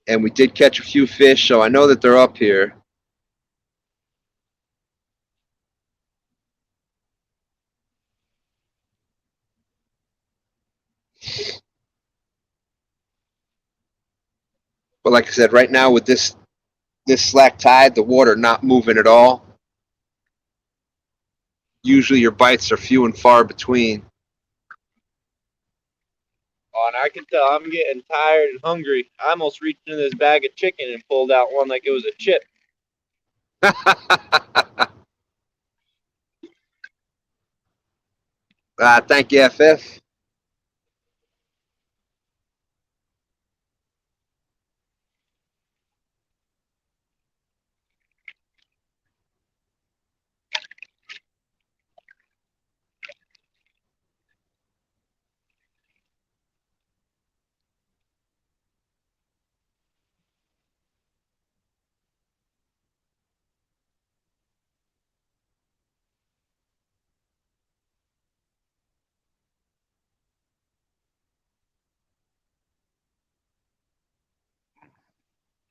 And we did catch a few fish, so I know that they're up here. But like I said, right now with this slack tide, the water not moving at all. Usually your bites are few and far between. Oh, and I can tell I'm getting tired and hungry. I almost reached into this bag of chicken and pulled out one like it was a chip. Thank you, FF.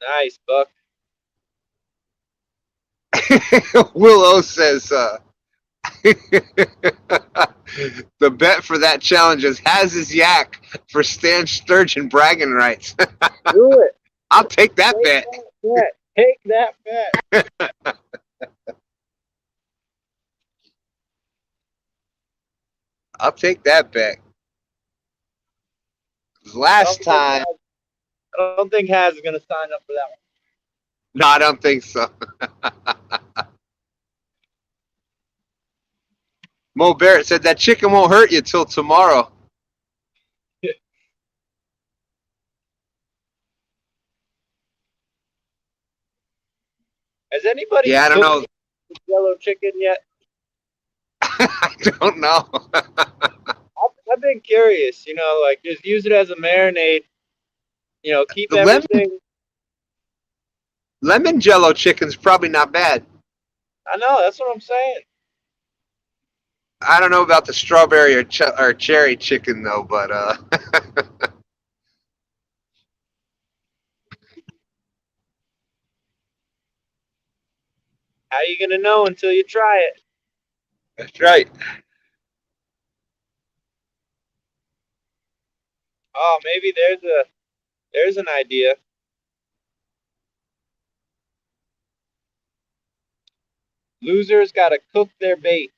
Nice, Buck. Willow says the bet for that challenge is Has his yak for Stan Sturgeon bragging rights. Do it. I'll take that bet. Take that bet. I'll take that bet. Last time. I don't think Has is going to sign up for that one. No, I don't think so. Mo Barrett said that chicken won't hurt you till tomorrow. Has anybody I don't know. yellow chicken yet? I don't know. I've been curious, like just use it as a marinade. Keep The everything. lemon jello chicken's probably not bad. I know, that's what I'm saying. I don't know about the strawberry or cherry chicken though, but How you gonna know until you try it? That's right. Oh, maybe there's an idea. Losers gotta cook their bait.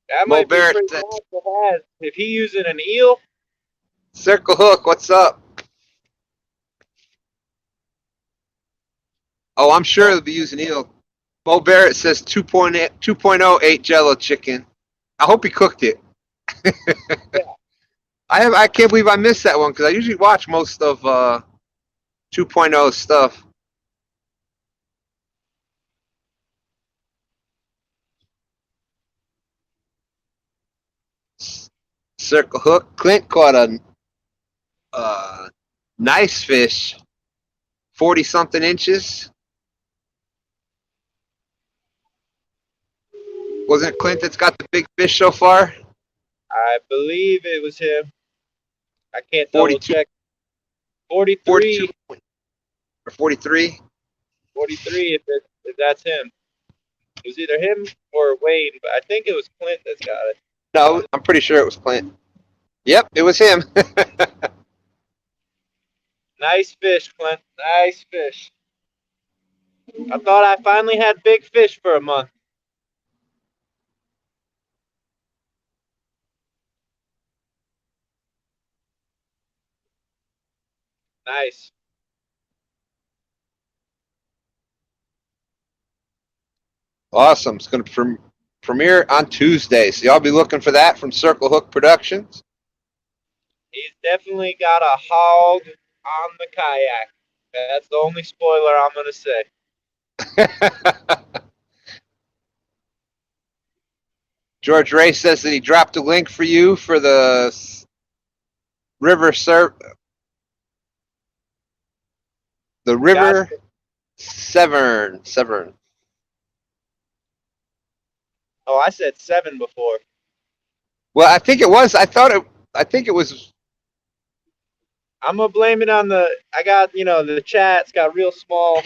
That Mo might be Barrett, pretty bad for Has. If he using an eel. Circle Hook, what's up? Oh, I'm sure they'll be using eel. Mo Barrett says 2.08 jello chicken. I hope he cooked it. Yeah. I can't believe I missed that one because I usually watch most of 2.0 stuff. Circle Hook. Clint caught a nice fish, 40-something inches. Wasn't it Clint that's got the big fish so far? I believe it was him. I can't 42, double check. 43. 42 or 43. 43 if that's him. It was either him or Wayne, but I think it was Clint that's got it. No, I'm pretty sure it was Clint. Yep, it was him. Nice fish, Clint. Nice fish. I thought I finally had big fish for a month. Nice. Awesome. It's going to premiere on Tuesday, so y'all be looking for that from Circle Hook Productions. He's definitely got a hog on the kayak. That's the only spoiler I'm going to say. George Ray says that he dropped a link for you for the River Severn. Oh, I said 7 before. Well, I think it was. I think it was. I'm going to blame it on I got, the chat's got real small.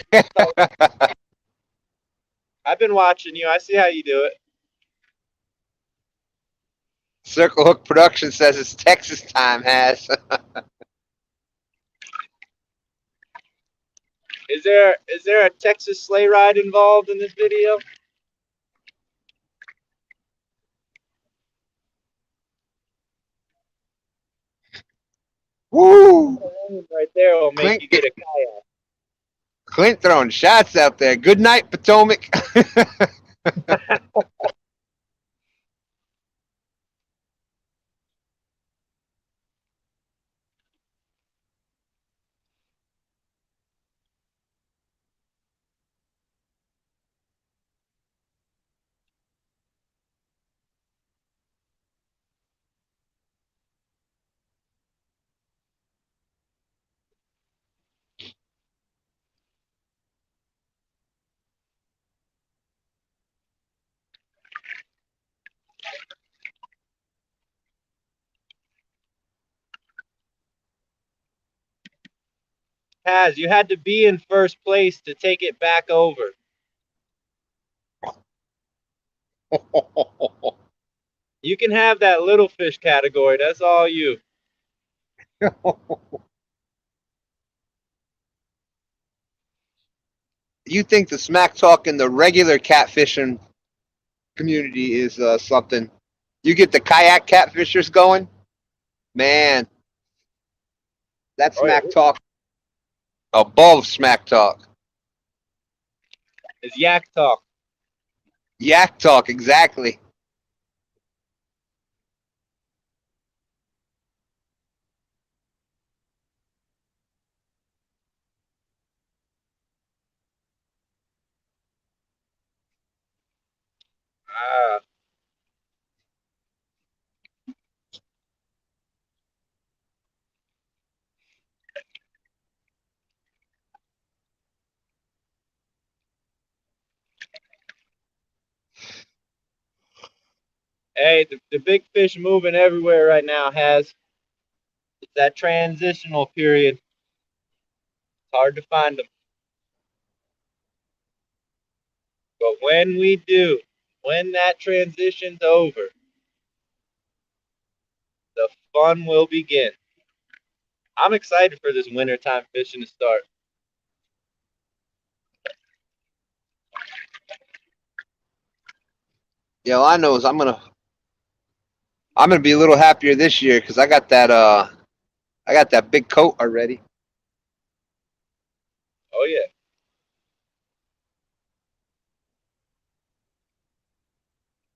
I've been watching you. I see how you do it. Circle Hook Production says it's Texas time, Has. Is there a Texas sleigh ride involved in this video? Woo! Right there will make Clint, you get a kayak. Clint throwing shots out there. Good night, Potomac. Has you had to be in first place to take it back over. You can have that little fish category. That's all you. You think the smack talk in the regular catfishing community is something? You get the kayak catfishers going, man. That's smack talk above smack talk. It's yak talk. Yak talk, exactly. Ah. Hey, the big fish moving everywhere right now. It's that transitional period. It's hard to find them. But when we do, when that transition's over, the fun will begin. I'm excited for this wintertime fishing to start. Yeah, all I know is I'm gonna be a little happier this year because I got that big coat already. Oh yeah.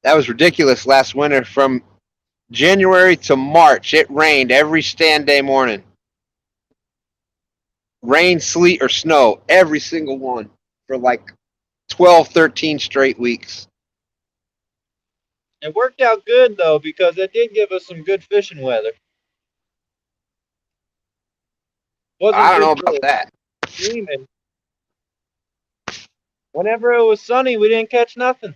That was ridiculous last winter. From January to March, it rained every STANday morning. Rain, sleet, or snow, every single one for like 12, 13 straight weeks. It worked out good though because it did give us some good fishing weather. I don't know about that. Streaming. Whenever it was sunny, we didn't catch nothing.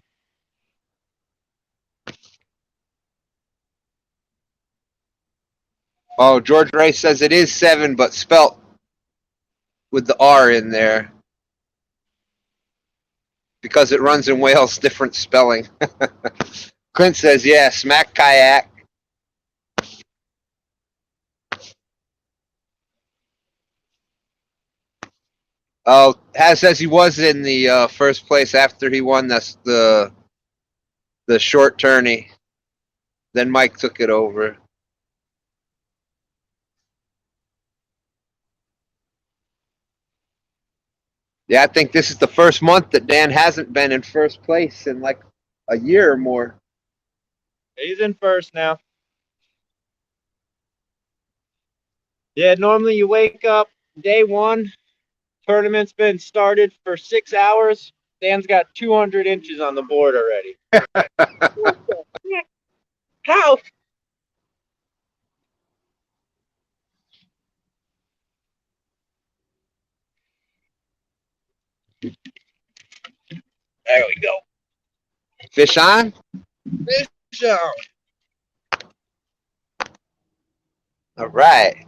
Oh, George Ray says it is 7, but spelt with the R in there because it runs in Wales, different spelling. Clint says, yeah, smack kayak. Oh, Has says he was in the first place after he won the short tourney. Then Mike took it over. Yeah, I think this is the first month that Dan hasn't been in first place in like a year or more. He's in first now. Yeah, normally you wake up day one, tournament's been started for 6 hours. Dan's got 200 inches on the board already. How? There we go. Fish on? Fish on. All right.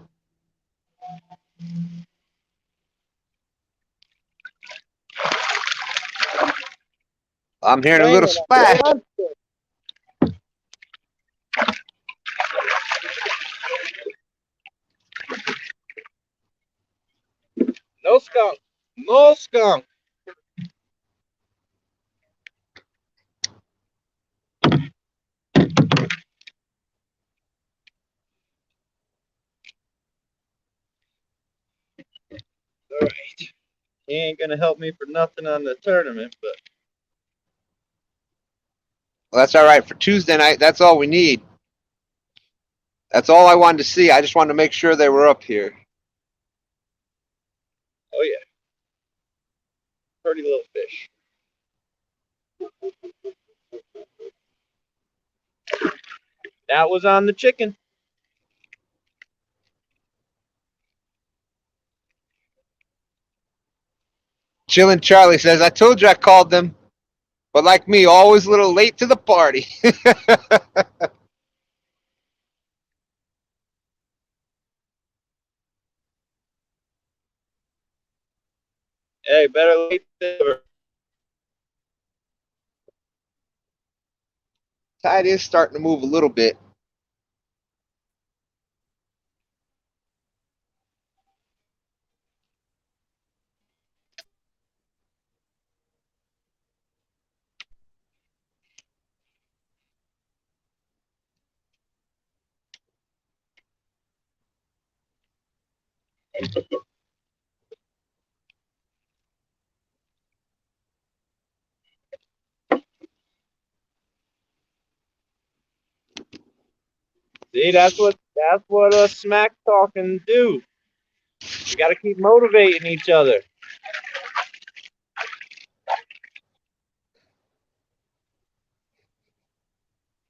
I'm hearing a little splash. No skunk. No skunk. All right. He ain't gonna help me for nothing on the tournament, but Well, that's all right for Tuesday night. That's all we need. That's all I wanted to see. I just wanted to make sure they were up here. oh yeah. Pretty little fish. That was on the chicken. Chillin' Charlie says, I told you I called them, but like me, always a little late to the party. Hey, better late than never. Tide is starting to move a little bit. See, that's what us smack talking do. We gotta keep motivating each other.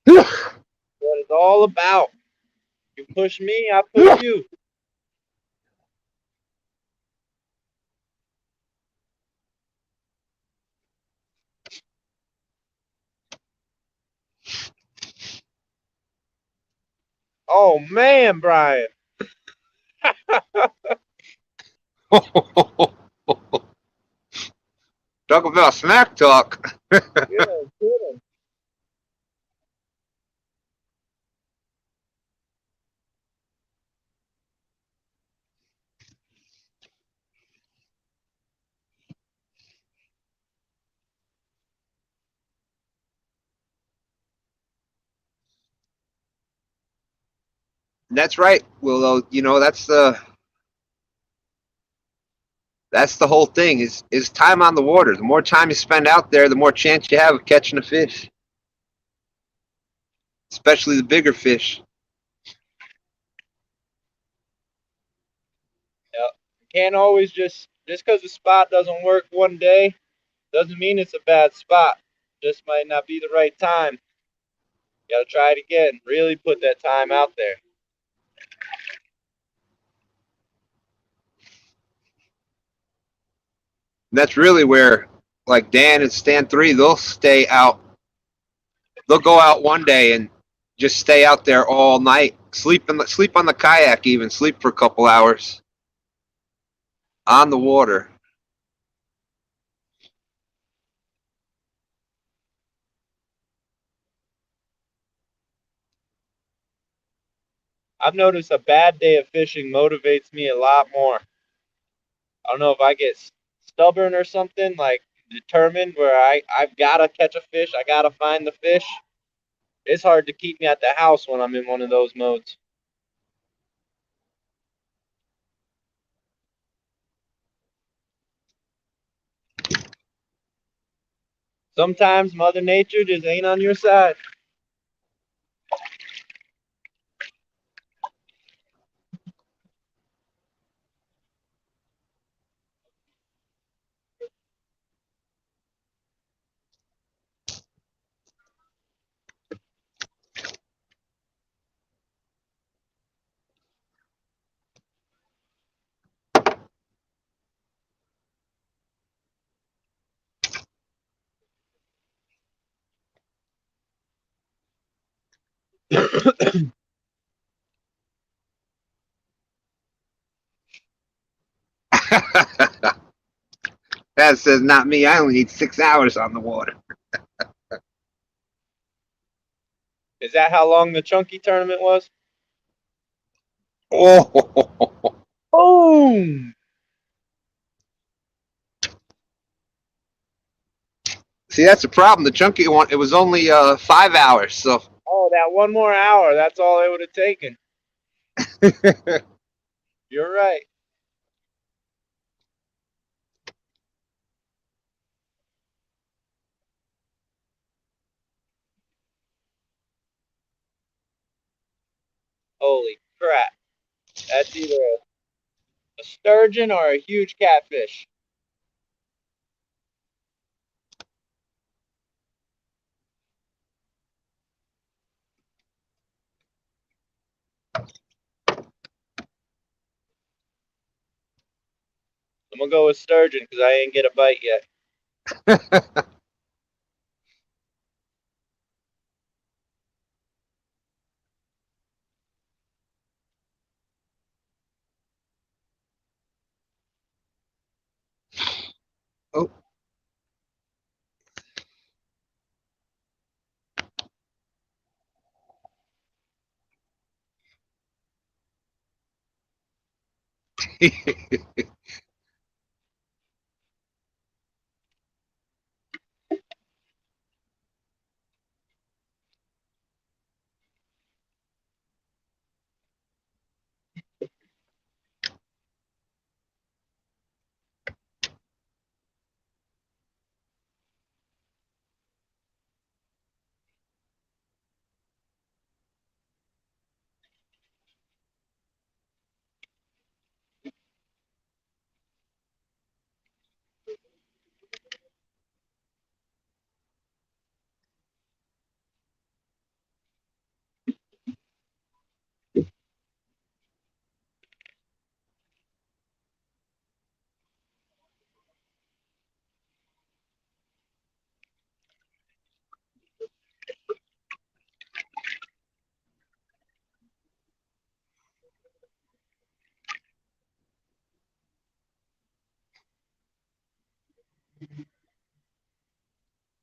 What it's all about. You push me, I push you. Oh man, Brian. Talk about smack talk. Yeah, good. That's right, Willow. You know, that's the whole thing is time on the water. The more time you spend out there, the more chance you have of catching a fish, especially the bigger fish. Yeah. Can't always just because the spot doesn't work one day doesn't mean it's a bad spot. Just might not be the right time. You gotta try it again. Really put that time out there. And that's really where, like Dan and Stan3, they'll stay out. They'll go out one day and just stay out there all night, sleep on the kayak, even sleep for a couple hours on the water. I've noticed a bad day of fishing motivates me a lot more. I don't know if I get stubborn or something, like determined where I've gotta catch a fish, I gotta find the fish. It's hard to keep me at the house when I'm in one of those modes. Sometimes Mother Nature just ain't on your side. That says not me. I only need 6 hours on the water. Is that how long the chunky tournament was? Oh, Boom! see, that's the problem. The chunky one, it was only 5 hours. So Oh, that one more hour, that's all it would have taken. You're right. Holy crap. That's either a sturgeon or a huge catfish. I'm gonna go with sturgeon because I ain't get a bite yet. oh.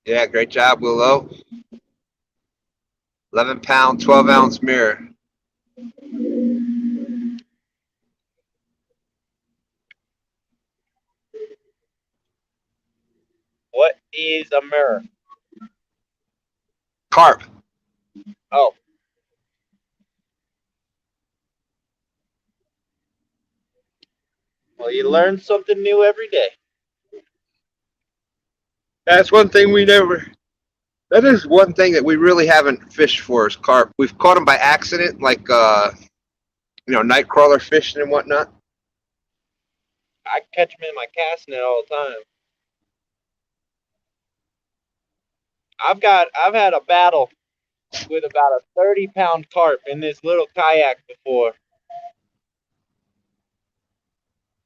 Yeah, great job, Willow. 11-pound, 12-ounce mirror. What is a mirror? Carp. Oh. Well, you learn something new every day. That's one thing we never. That is one thing that we really haven't fished for is carp. We've caught them by accident, like night crawler fishing and whatnot. I catch them in my cast net all the time. I've had a battle with about a 30-pound carp in this little kayak before.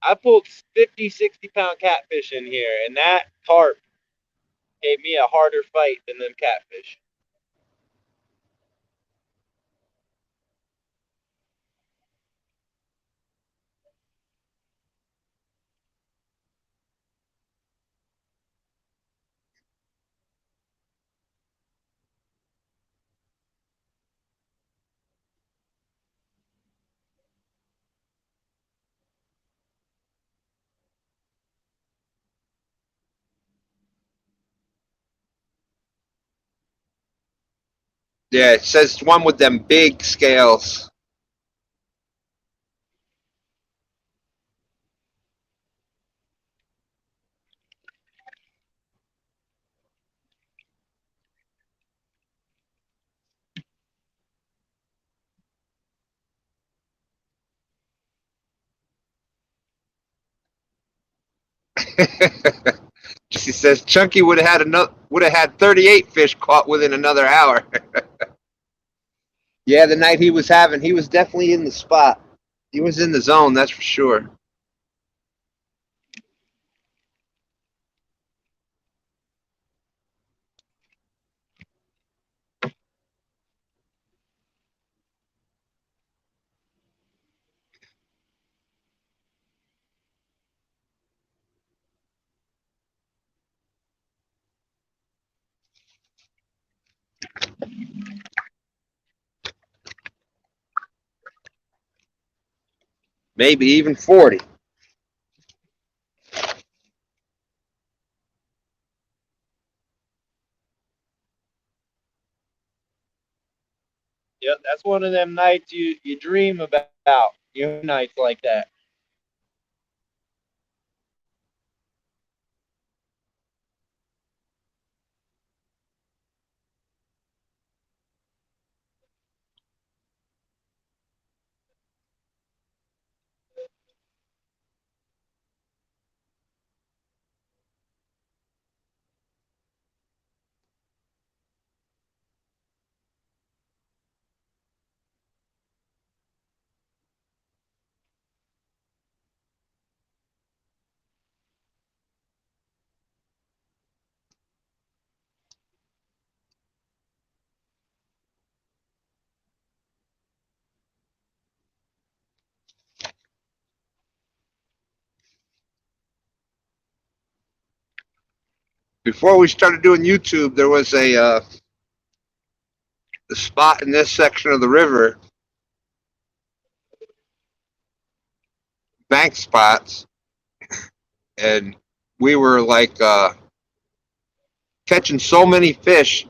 I pulled 50, 60-pound catfish in here, and that carp gave me a harder fight than them catfish. Yeah, it says one with them big scales. She says Chunky would have had 38 fish caught within another hour. Yeah, the night he was definitely in the spot. He was in the zone, that's for sure. Maybe even 40. Yep, that's one of them nights you dream about. Nights like that. Before we started doing YouTube, there was a spot in this section of the river, bank spots, and we were like catching so many fish.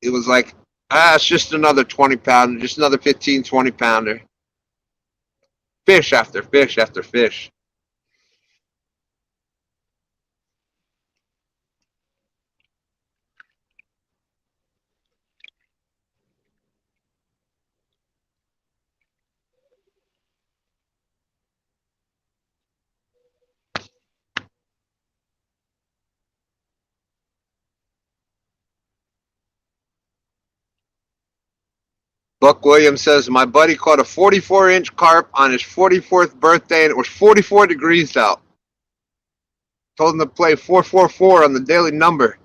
It was like, it's just another 20 pounder, just another 15, 20 pounder. Fish after fish after fish. Buck Williams says, my buddy caught a 44-inch carp on his 44th birthday, and it was 44 degrees out. Told him to play 444 on the daily number.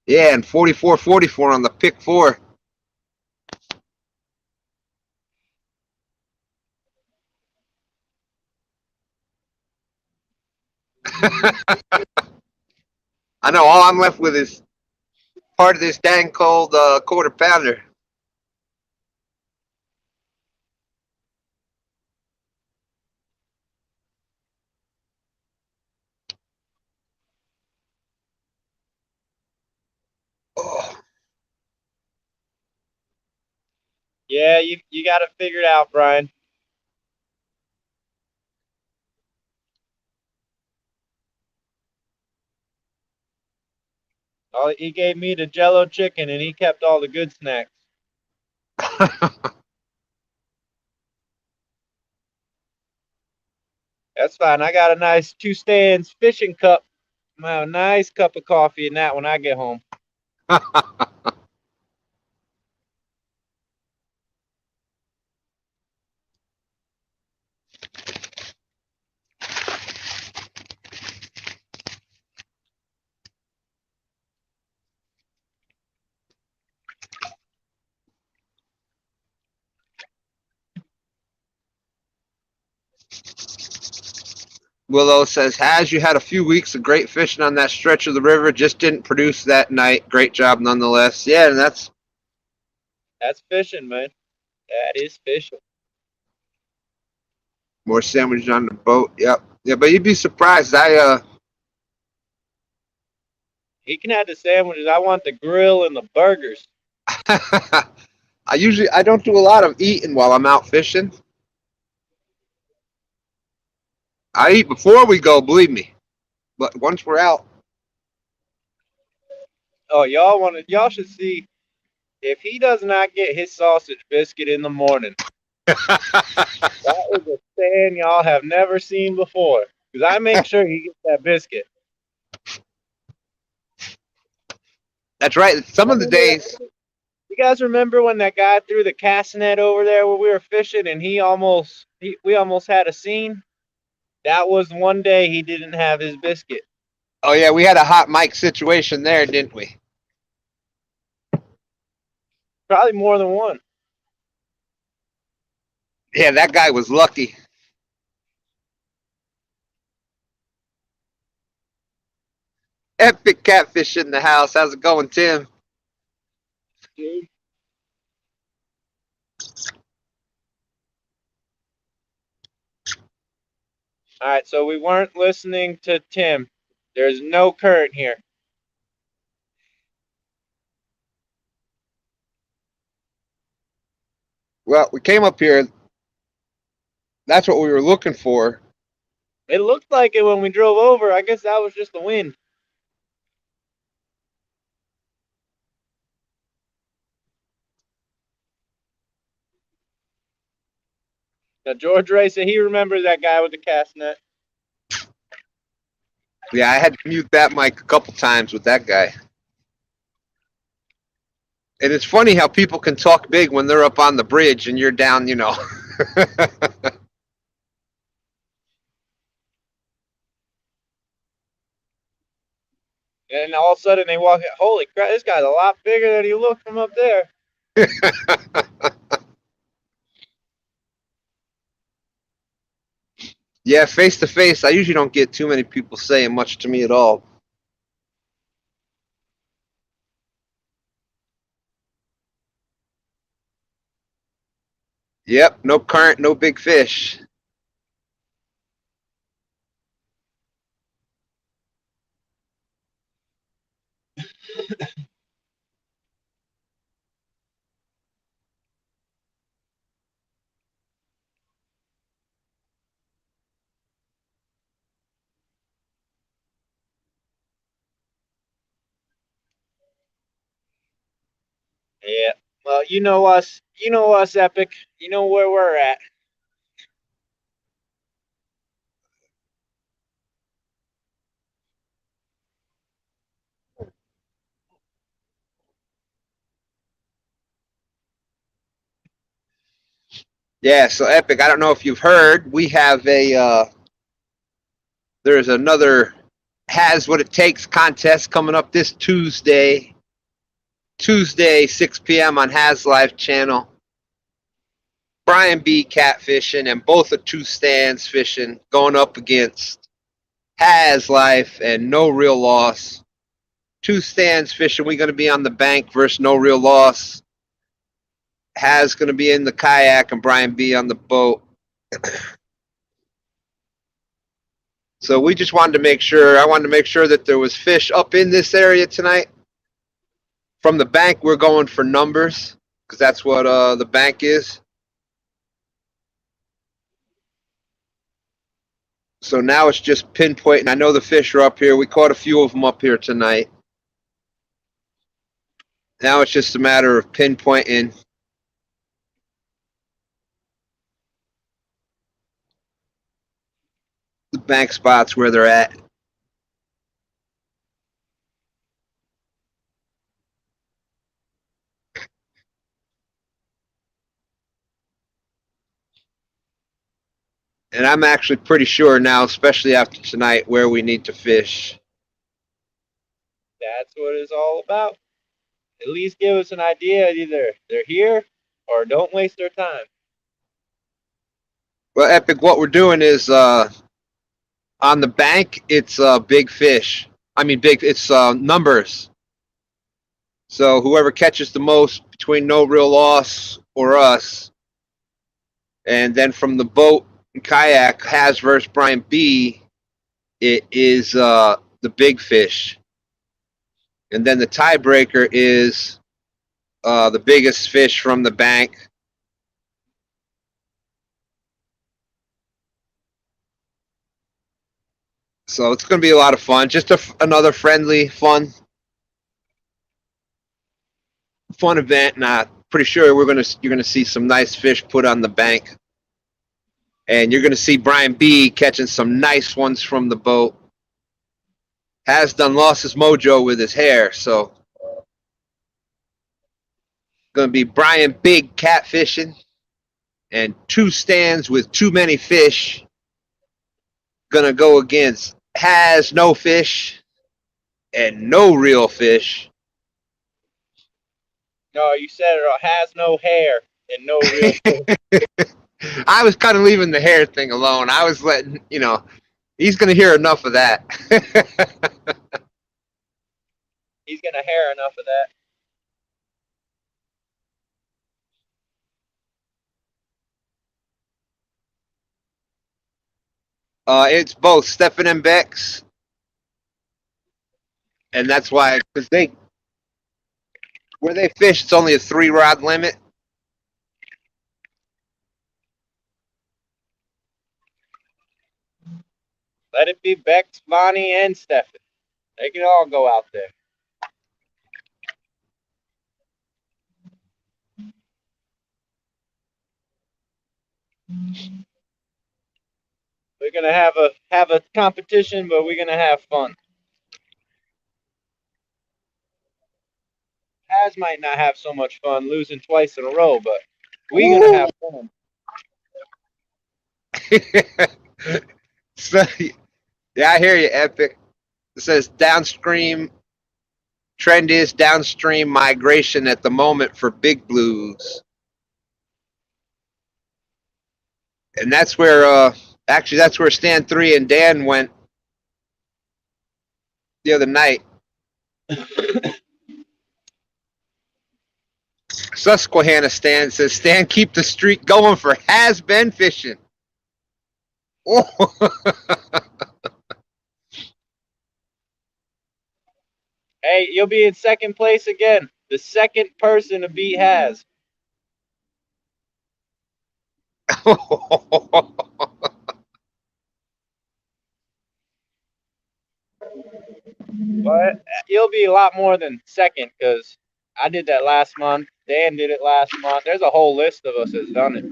Yeah, and 4444 on the pick 4. I know, all I'm left with is part of this dang cold quarter pounder. Oh. Yeah, you got it figured out, Brian. Oh, he gave me the Jello chicken, and he kept all the good snacks. That's fine. I got a nice 2 stands fishing cup. I have a nice cup of coffee in that when I get home. Willow says, you had a few weeks of great fishing on that stretch of the river, just didn't produce that night. Great job nonetheless. Yeah, and that's fishing, man. That is fishing. More sandwiches on the boat. Yep. Yeah, but you'd be surprised. He can have the sandwiches. I want the grill and the burgers. I don't do a lot of eating while I'm out fishing. I eat before we go, believe me. But once we're out. Oh, y'all should see if he does not get his sausage biscuit in the morning. That is a stand y'all have never seen before. Because I make sure he gets that biscuit. That's right. Some of the days. You guys remember when that guy threw the cast net over there where we were fishing and we almost had a scene? That was one day he didn't have his biscuit. Oh yeah, we had a hot mic situation there, didn't we? Probably more than one. Yeah, that guy was lucky. Epic Catfish in the house. How's it going, Tim? Dude. All right, so we weren't listening to Tim. There's no current here. Well, we came up here. That's what we were looking for. It looked like it when we drove over. I guess that was just the wind. Now, George Ray said he remembers that guy with the cast net. Yeah, I had to mute that mic a couple times with that guy. And it's funny how people can talk big when they're up on the bridge and you're down, you know. And all of a sudden they walk, holy crap, this guy's a lot bigger than he looked from up there. Yeah, face to face, I usually don't get too many people saying much to me at all. Yep, no current, no big fish. Yeah. Well, you know us, Epic. You know where we're at. Yeah, so Epic, I don't know if you've heard, we have there's another Has What It Takes contest coming up this Tuesday, 6 p.m. on Has Live channel. Brian B. Catfishing and both are two stands fishing going up against Has Life and No Real Loss. Two stands fishing. We're going to be on the bank versus No Real Loss. Has going to be in the kayak and Brian B. on the boat. So we just wanted to make sure, I wanted to make sure that there was fish up in this area tonight. From the bank, we're going for numbers because that's what the bank is. So now it's just pinpointing. I know the fish are up here. We caught a few of them up here tonight. Now it's just a matter of pinpointing the bank spots where they're at. And I'm actually pretty sure now, especially after tonight, where we need to fish. That's what it's all about. At least give us an idea. Either they're here or don't waste their time. Well, Epic, what we're doing is on the bank, it's big fish. I mean, it's numbers. So whoever catches the most between No Real Loss or us, and then from the boat and kayak, Has versus Brian B, it is the big fish. And then the tiebreaker is the biggest fish from the bank. So it's going to be a lot of fun. Just another friendly, fun event. And I'm pretty sure you're going to see some nice fish put on the bank. And you're going to see Brian B catching some nice ones from the boat. Has done lost his mojo with his hair, so going to be Brian Big catfishing and 2 stands with too many fish. Going to go against Has no fish and no real fish. No, you said it has no hair and no real fish. I was kind of leaving the hair thing alone. I was letting, he's going to hear enough of that. He's going to hair enough of that. It's both Stefan and Bex. And that's why, because where they fish, it's only a 3-rod limit. Let it be Bex, Vonnie, and Stefan. They can all go out there. We're gonna have a competition, but we're gonna have fun. Has might not have so much fun losing twice in a row, but we're gonna have fun. So, yeah, I hear you, Epic. It says downstream trend is downstream migration at the moment for big blues. And that's where actually that's where Stan3 and Dan went the other night. Susquehanna Stan says, Stan, keep the streak going for has been fishing. Oh. Hey, you'll be in second place again. The second person to beat Has. But you'll be a lot more than second, because I did that last month. Dan did it last month. There's a whole list of us that's done it.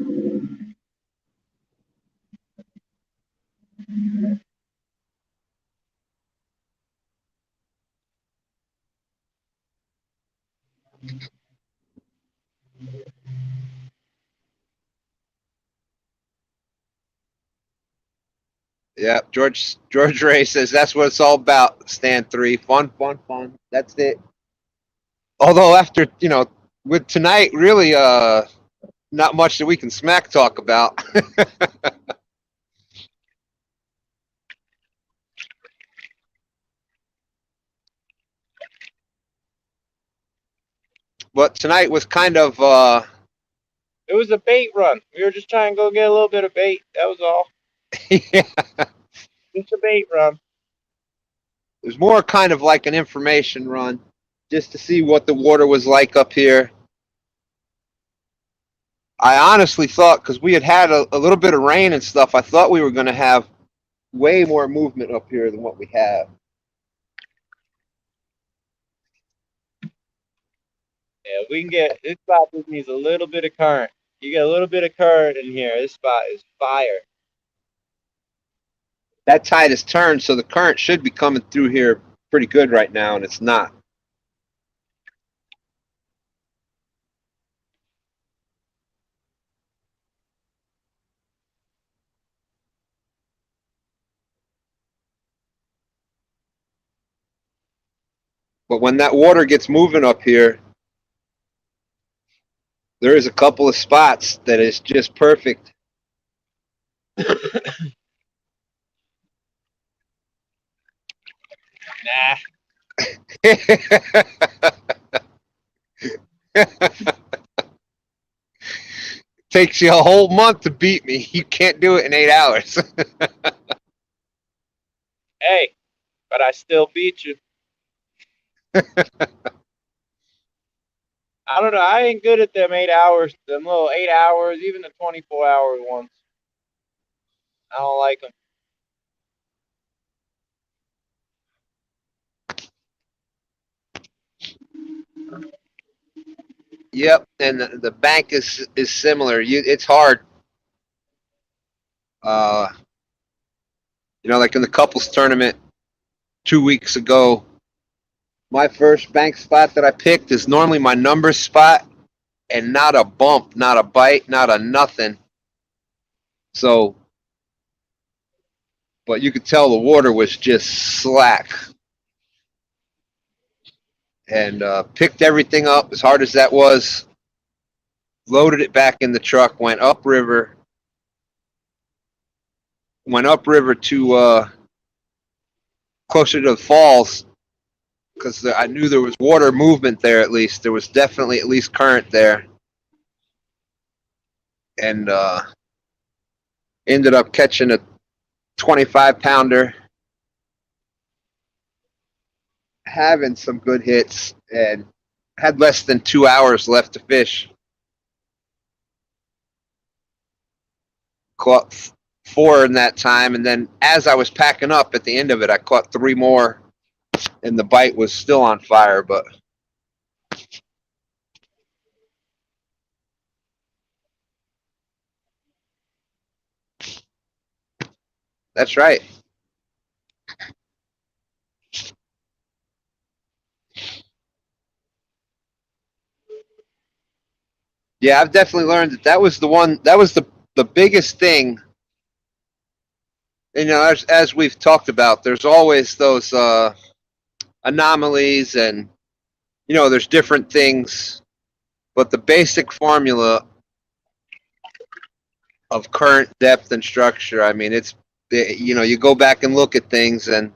Yeah, George Ray says that's what it's all about, Stan3. Fun, fun, fun. That's it. Although after, with tonight, really not much that we can smack talk about. But tonight was kind of it was a bait run. We were just trying to go get a little bit of bait. That was all. Yeah. It's a bait run. It was more kind of like an information run, just to see what the water was like up here. I honestly thought, because we had a little bit of rain and stuff, I thought we were going to have way more movement up here than what we have. Yeah, we can get, this spot just needs a little bit of current. You get a little bit of current in here. This spot is fire. That tide has turned, so the current should be coming through here pretty good right now, and it's not. But when that water gets moving up here, there is a couple of spots that is just perfect. Nah. Takes you a whole month to beat me. You can't do it in 8 hours. Hey, but I still beat you. I don't know. I ain't good at them 8 hours, them little 8 hours, even the 24-hour ones. I don't like them. Yep, and the bank is similar. It's hard. You know, like in the couples tournament 2 weeks ago, my first bank spot that I picked is normally my number spot, and not a bump, not a bite, not a nothing. So, but you could tell the water was just slack. And picked everything up as hard as that was, loaded it back in the truck, went upriver to closer to the falls, because I knew there was water movement there. At least there was definitely at least current there, and ended up catching a 25-pounder, having some good hits, and had less than 2 hours left to fish. Caught 4 in that time, and then as I was packing up at the end of it, I caught 3 more, and the bite was still on fire. But that's right. Yeah, I've definitely learned that was the one. That was the biggest thing. You know, as we've talked about, there's always those anomalies, and you know, there's different things, but the basic formula of current, depth, and structure. I mean, it's, you know, you go back and look at things, and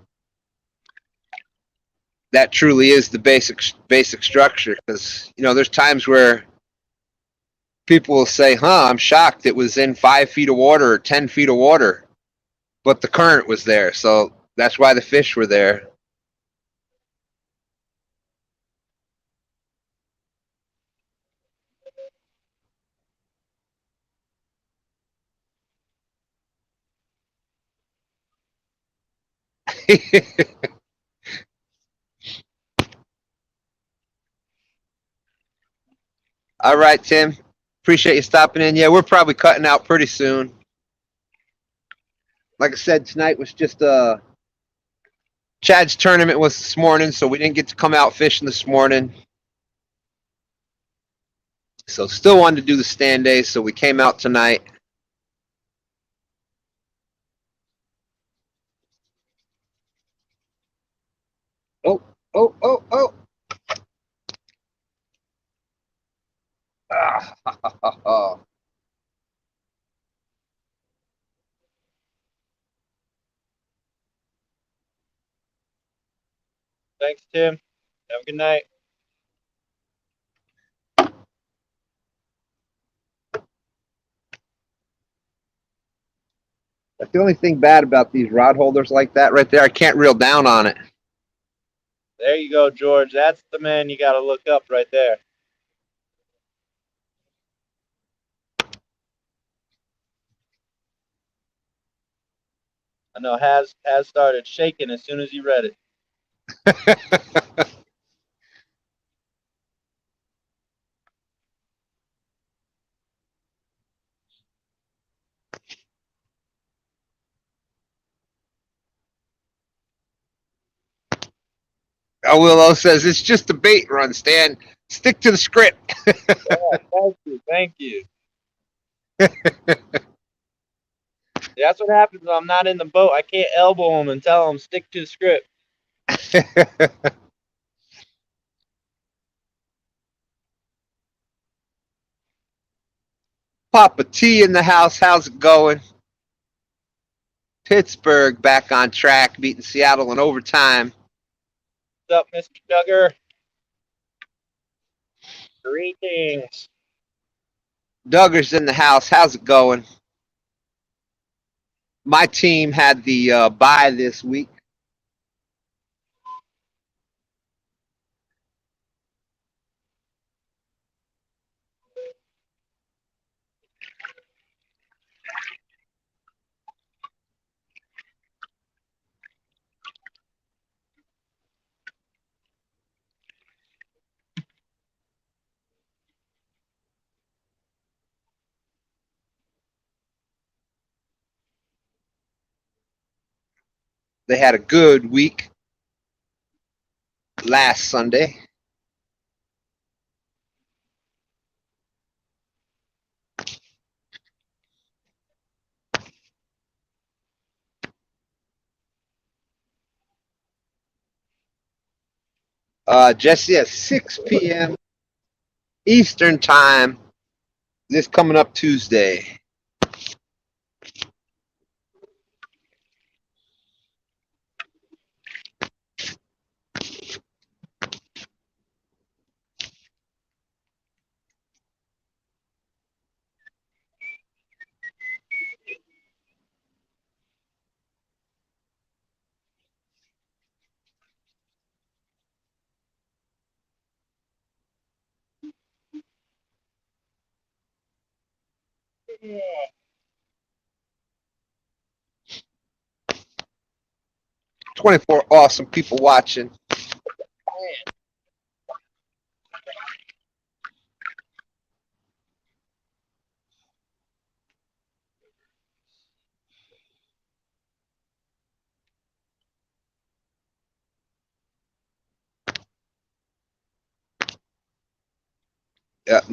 that truly is the basic structure. Because you know, there's times where people will say, "Huh, I'm shocked it was in 5 feet of water or 10 feet of water," but the current was there, so that's why the fish were there. All right, Tim. Appreciate you stopping in. Yeah, we're probably cutting out pretty soon. Like I said, tonight was just Chad's tournament was this morning, so we didn't get to come out fishing this morning. So still wanted to do the STANday, so we came out tonight. Oh, oh, oh, oh. Ah, Thanks, Tim. Have a good night. That's the only thing bad about these rod holders like that right there. I can't reel down on it. There you go, George. That's the man you got to look up right there. I know has started shaking as soon as you read it. Willow says it's just a bait run, Stan. Stick to the script. Yeah, thank you. That's what happens when I'm not in the boat. I can't elbow him and tell him stick to the script. Papa T in the house. How's it going? Pittsburgh back on track, beating Seattle in overtime. What's up, Mr. Duggar? Greetings. Duggar's in the house. How's it going? My team had the bye this week. They had a good week last Sunday. Jesse at 6 p.m. Eastern Time. This coming up Tuesday. Yeah. 24 awesome people watching.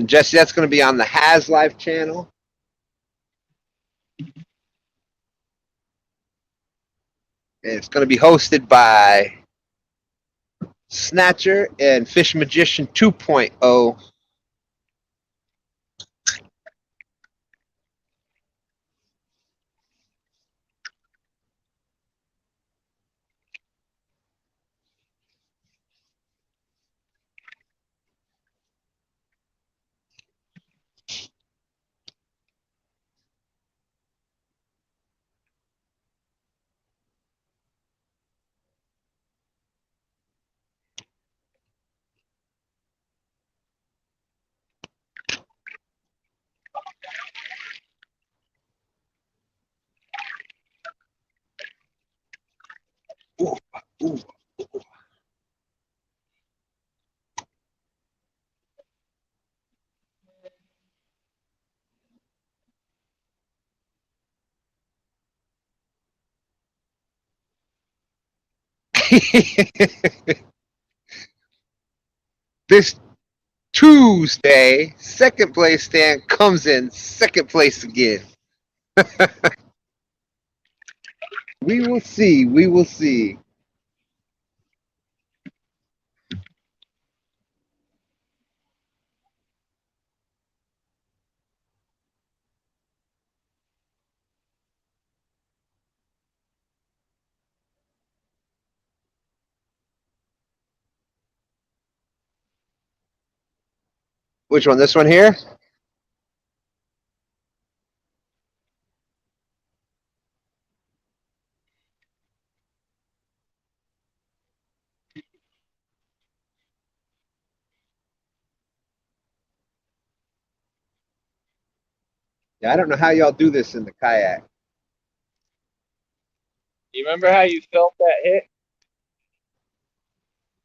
Jesse, that's going to be on the Has Life channel. And it's going to be hosted by Snatcher and Fish Magician 2.0. Ooh, ooh. This Tuesday, second place stand comes in second place again. We will see. We will see. Which one? This one here? Yeah, I don't know how y'all do this in the kayak. You remember how you felt that hit?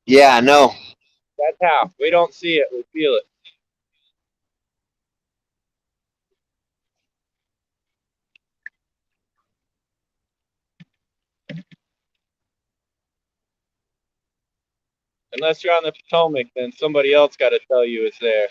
Yeah, I know. That's how. We don't see it, we feel it. Unless you're on the Potomac, then somebody else got to tell you it's there.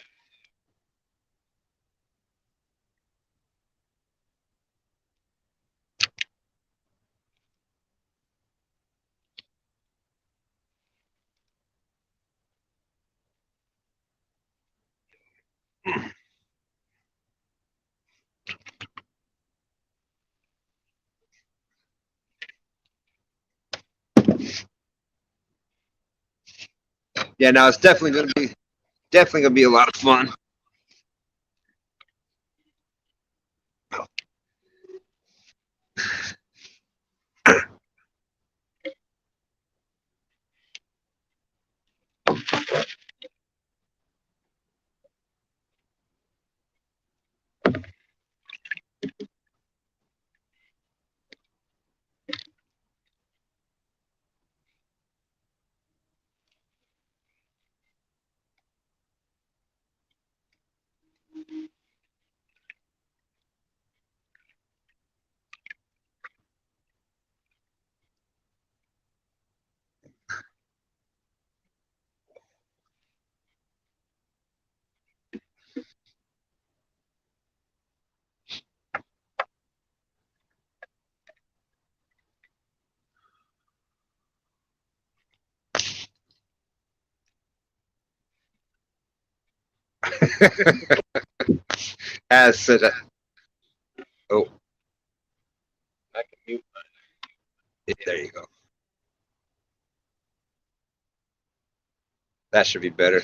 Yeah, no, it's definitely gonna be a lot of fun. As said, oh, I can mute. there you go. That should be better.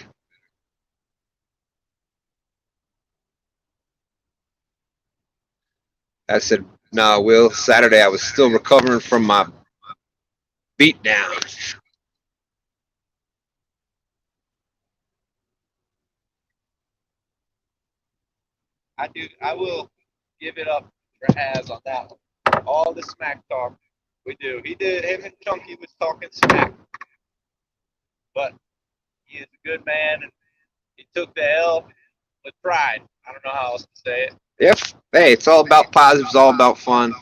I said, no, Will, Saturday I was still recovering from my beat down. I will give it up for Az on that one. All the smack talk we do. Him and Chunky was talking smack. But he is a good man, and he took the L with pride. I don't know how else to say it. Yep. Hey, it's all about positives, all about fun.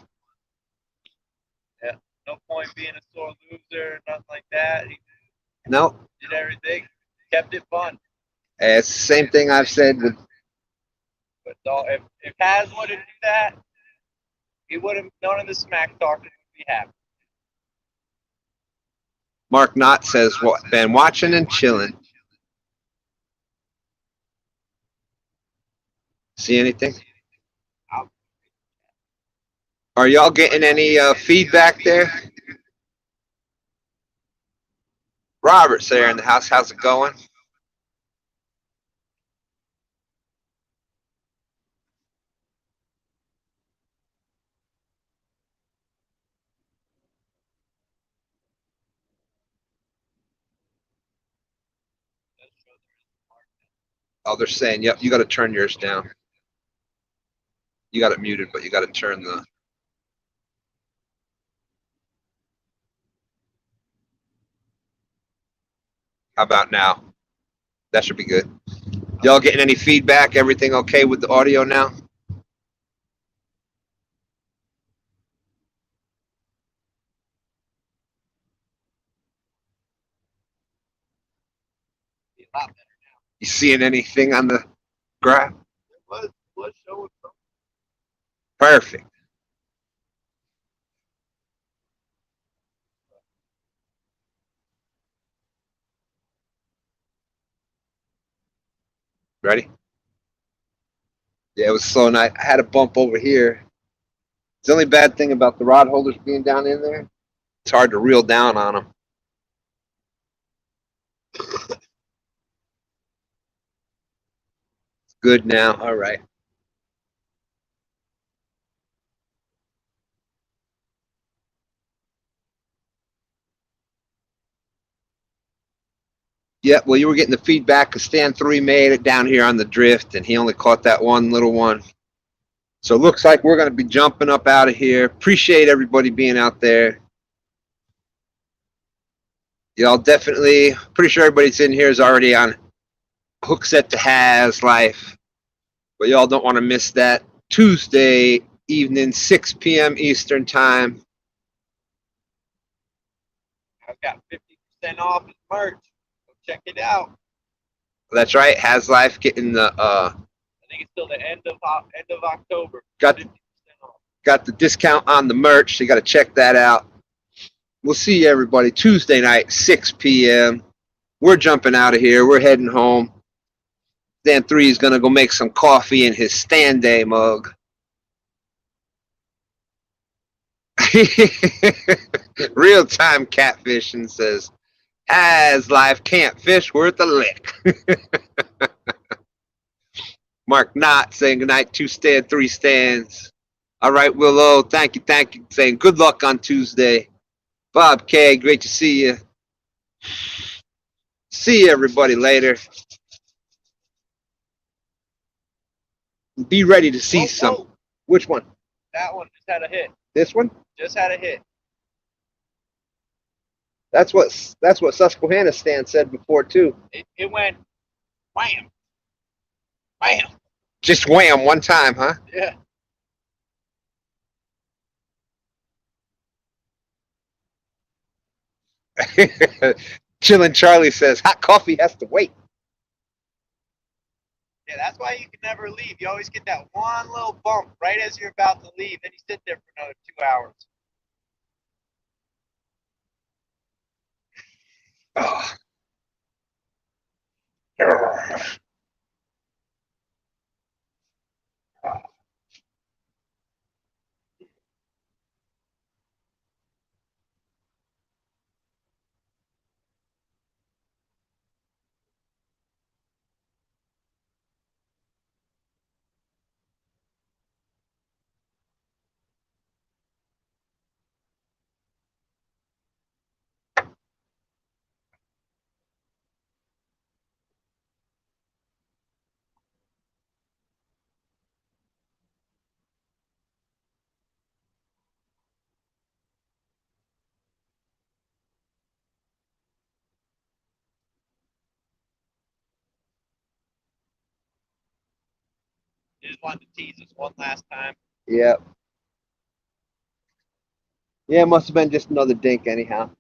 Yeah. No point being a sore loser, nothing like that. He Nope. did everything, kept it fun. Hey, it's the same thing I've said with. But if Has would have do that, he would have none of the smack talking would be happy. Mark Knott says, "What? Been watching and chilling. See anything? Are y'all getting any feedback there? Robert's there in the house. How's it going? Oh, they're saying, yep, you got to turn yours down. You got it muted, but you got to turn the. How about now? That should be good. Y'all getting any feedback? Everything okay with the audio now? You seeing anything on the graph? It was showing something. Perfect. Ready? Yeah, it was slow night. I had a bump over here. The only bad thing about the rod holders being down in there, it's hard to reel down on them. Good now. All right. Yeah, well, you were getting the feedback because Stan3 made it down here on the drift, and he only caught that one little one. So it looks like we're going to be jumping up out of here. Appreciate everybody being out there. Y'all definitely, pretty sure everybody's in here is already on hook set to Has Life. But y'all don't want to miss that. Tuesday evening, 6 p.m. Eastern time. I've got 50% off his merch. Go check it out. That's right. Has Life getting the I think it's till the end of October. got the discount on the merch. So you got to check that out. We'll see everybody Tuesday night, 6 p.m. We're jumping out of here. We're heading home. Stan3 is going to go make some coffee in his STANday mug. Real-time catfishing says, Has Life can't fish worth a lick. Mark Knott saying goodnight, 2 stand, 3 stands. All right, Willow, thank you. Saying good luck on Tuesday. Bob K, great to see you. See everybody later. Be ready to see some. Whoa. Which one? That one just had a hit. This one? Just had a hit. That's what Susquehanna Stan said before too. It went wham. Wham. Just wham one time, huh? Yeah. Chillin' Charlie says hot coffee has to wait. Yeah, that's why you can never leave. You always get that one little bump right as you're about to leave. Then you sit there for another 2 hours. Oh. He just wanted to tease us one last time. Yep. Yeah, it must have been just another dink anyhow.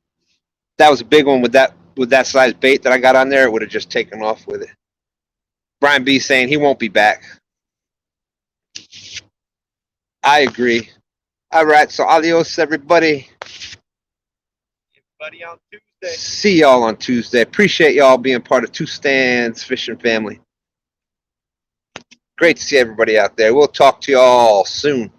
That was a big one with that size bait that I got on there. It would have just taken off with it. Brian B saying he won't be back. I agree. All right, so adios, everybody. Everybody on Tuesday. See y'all on Tuesday. Appreciate y'all being part of Two Stands Fishing Family. Great to see everybody out there. We'll talk to y'all soon.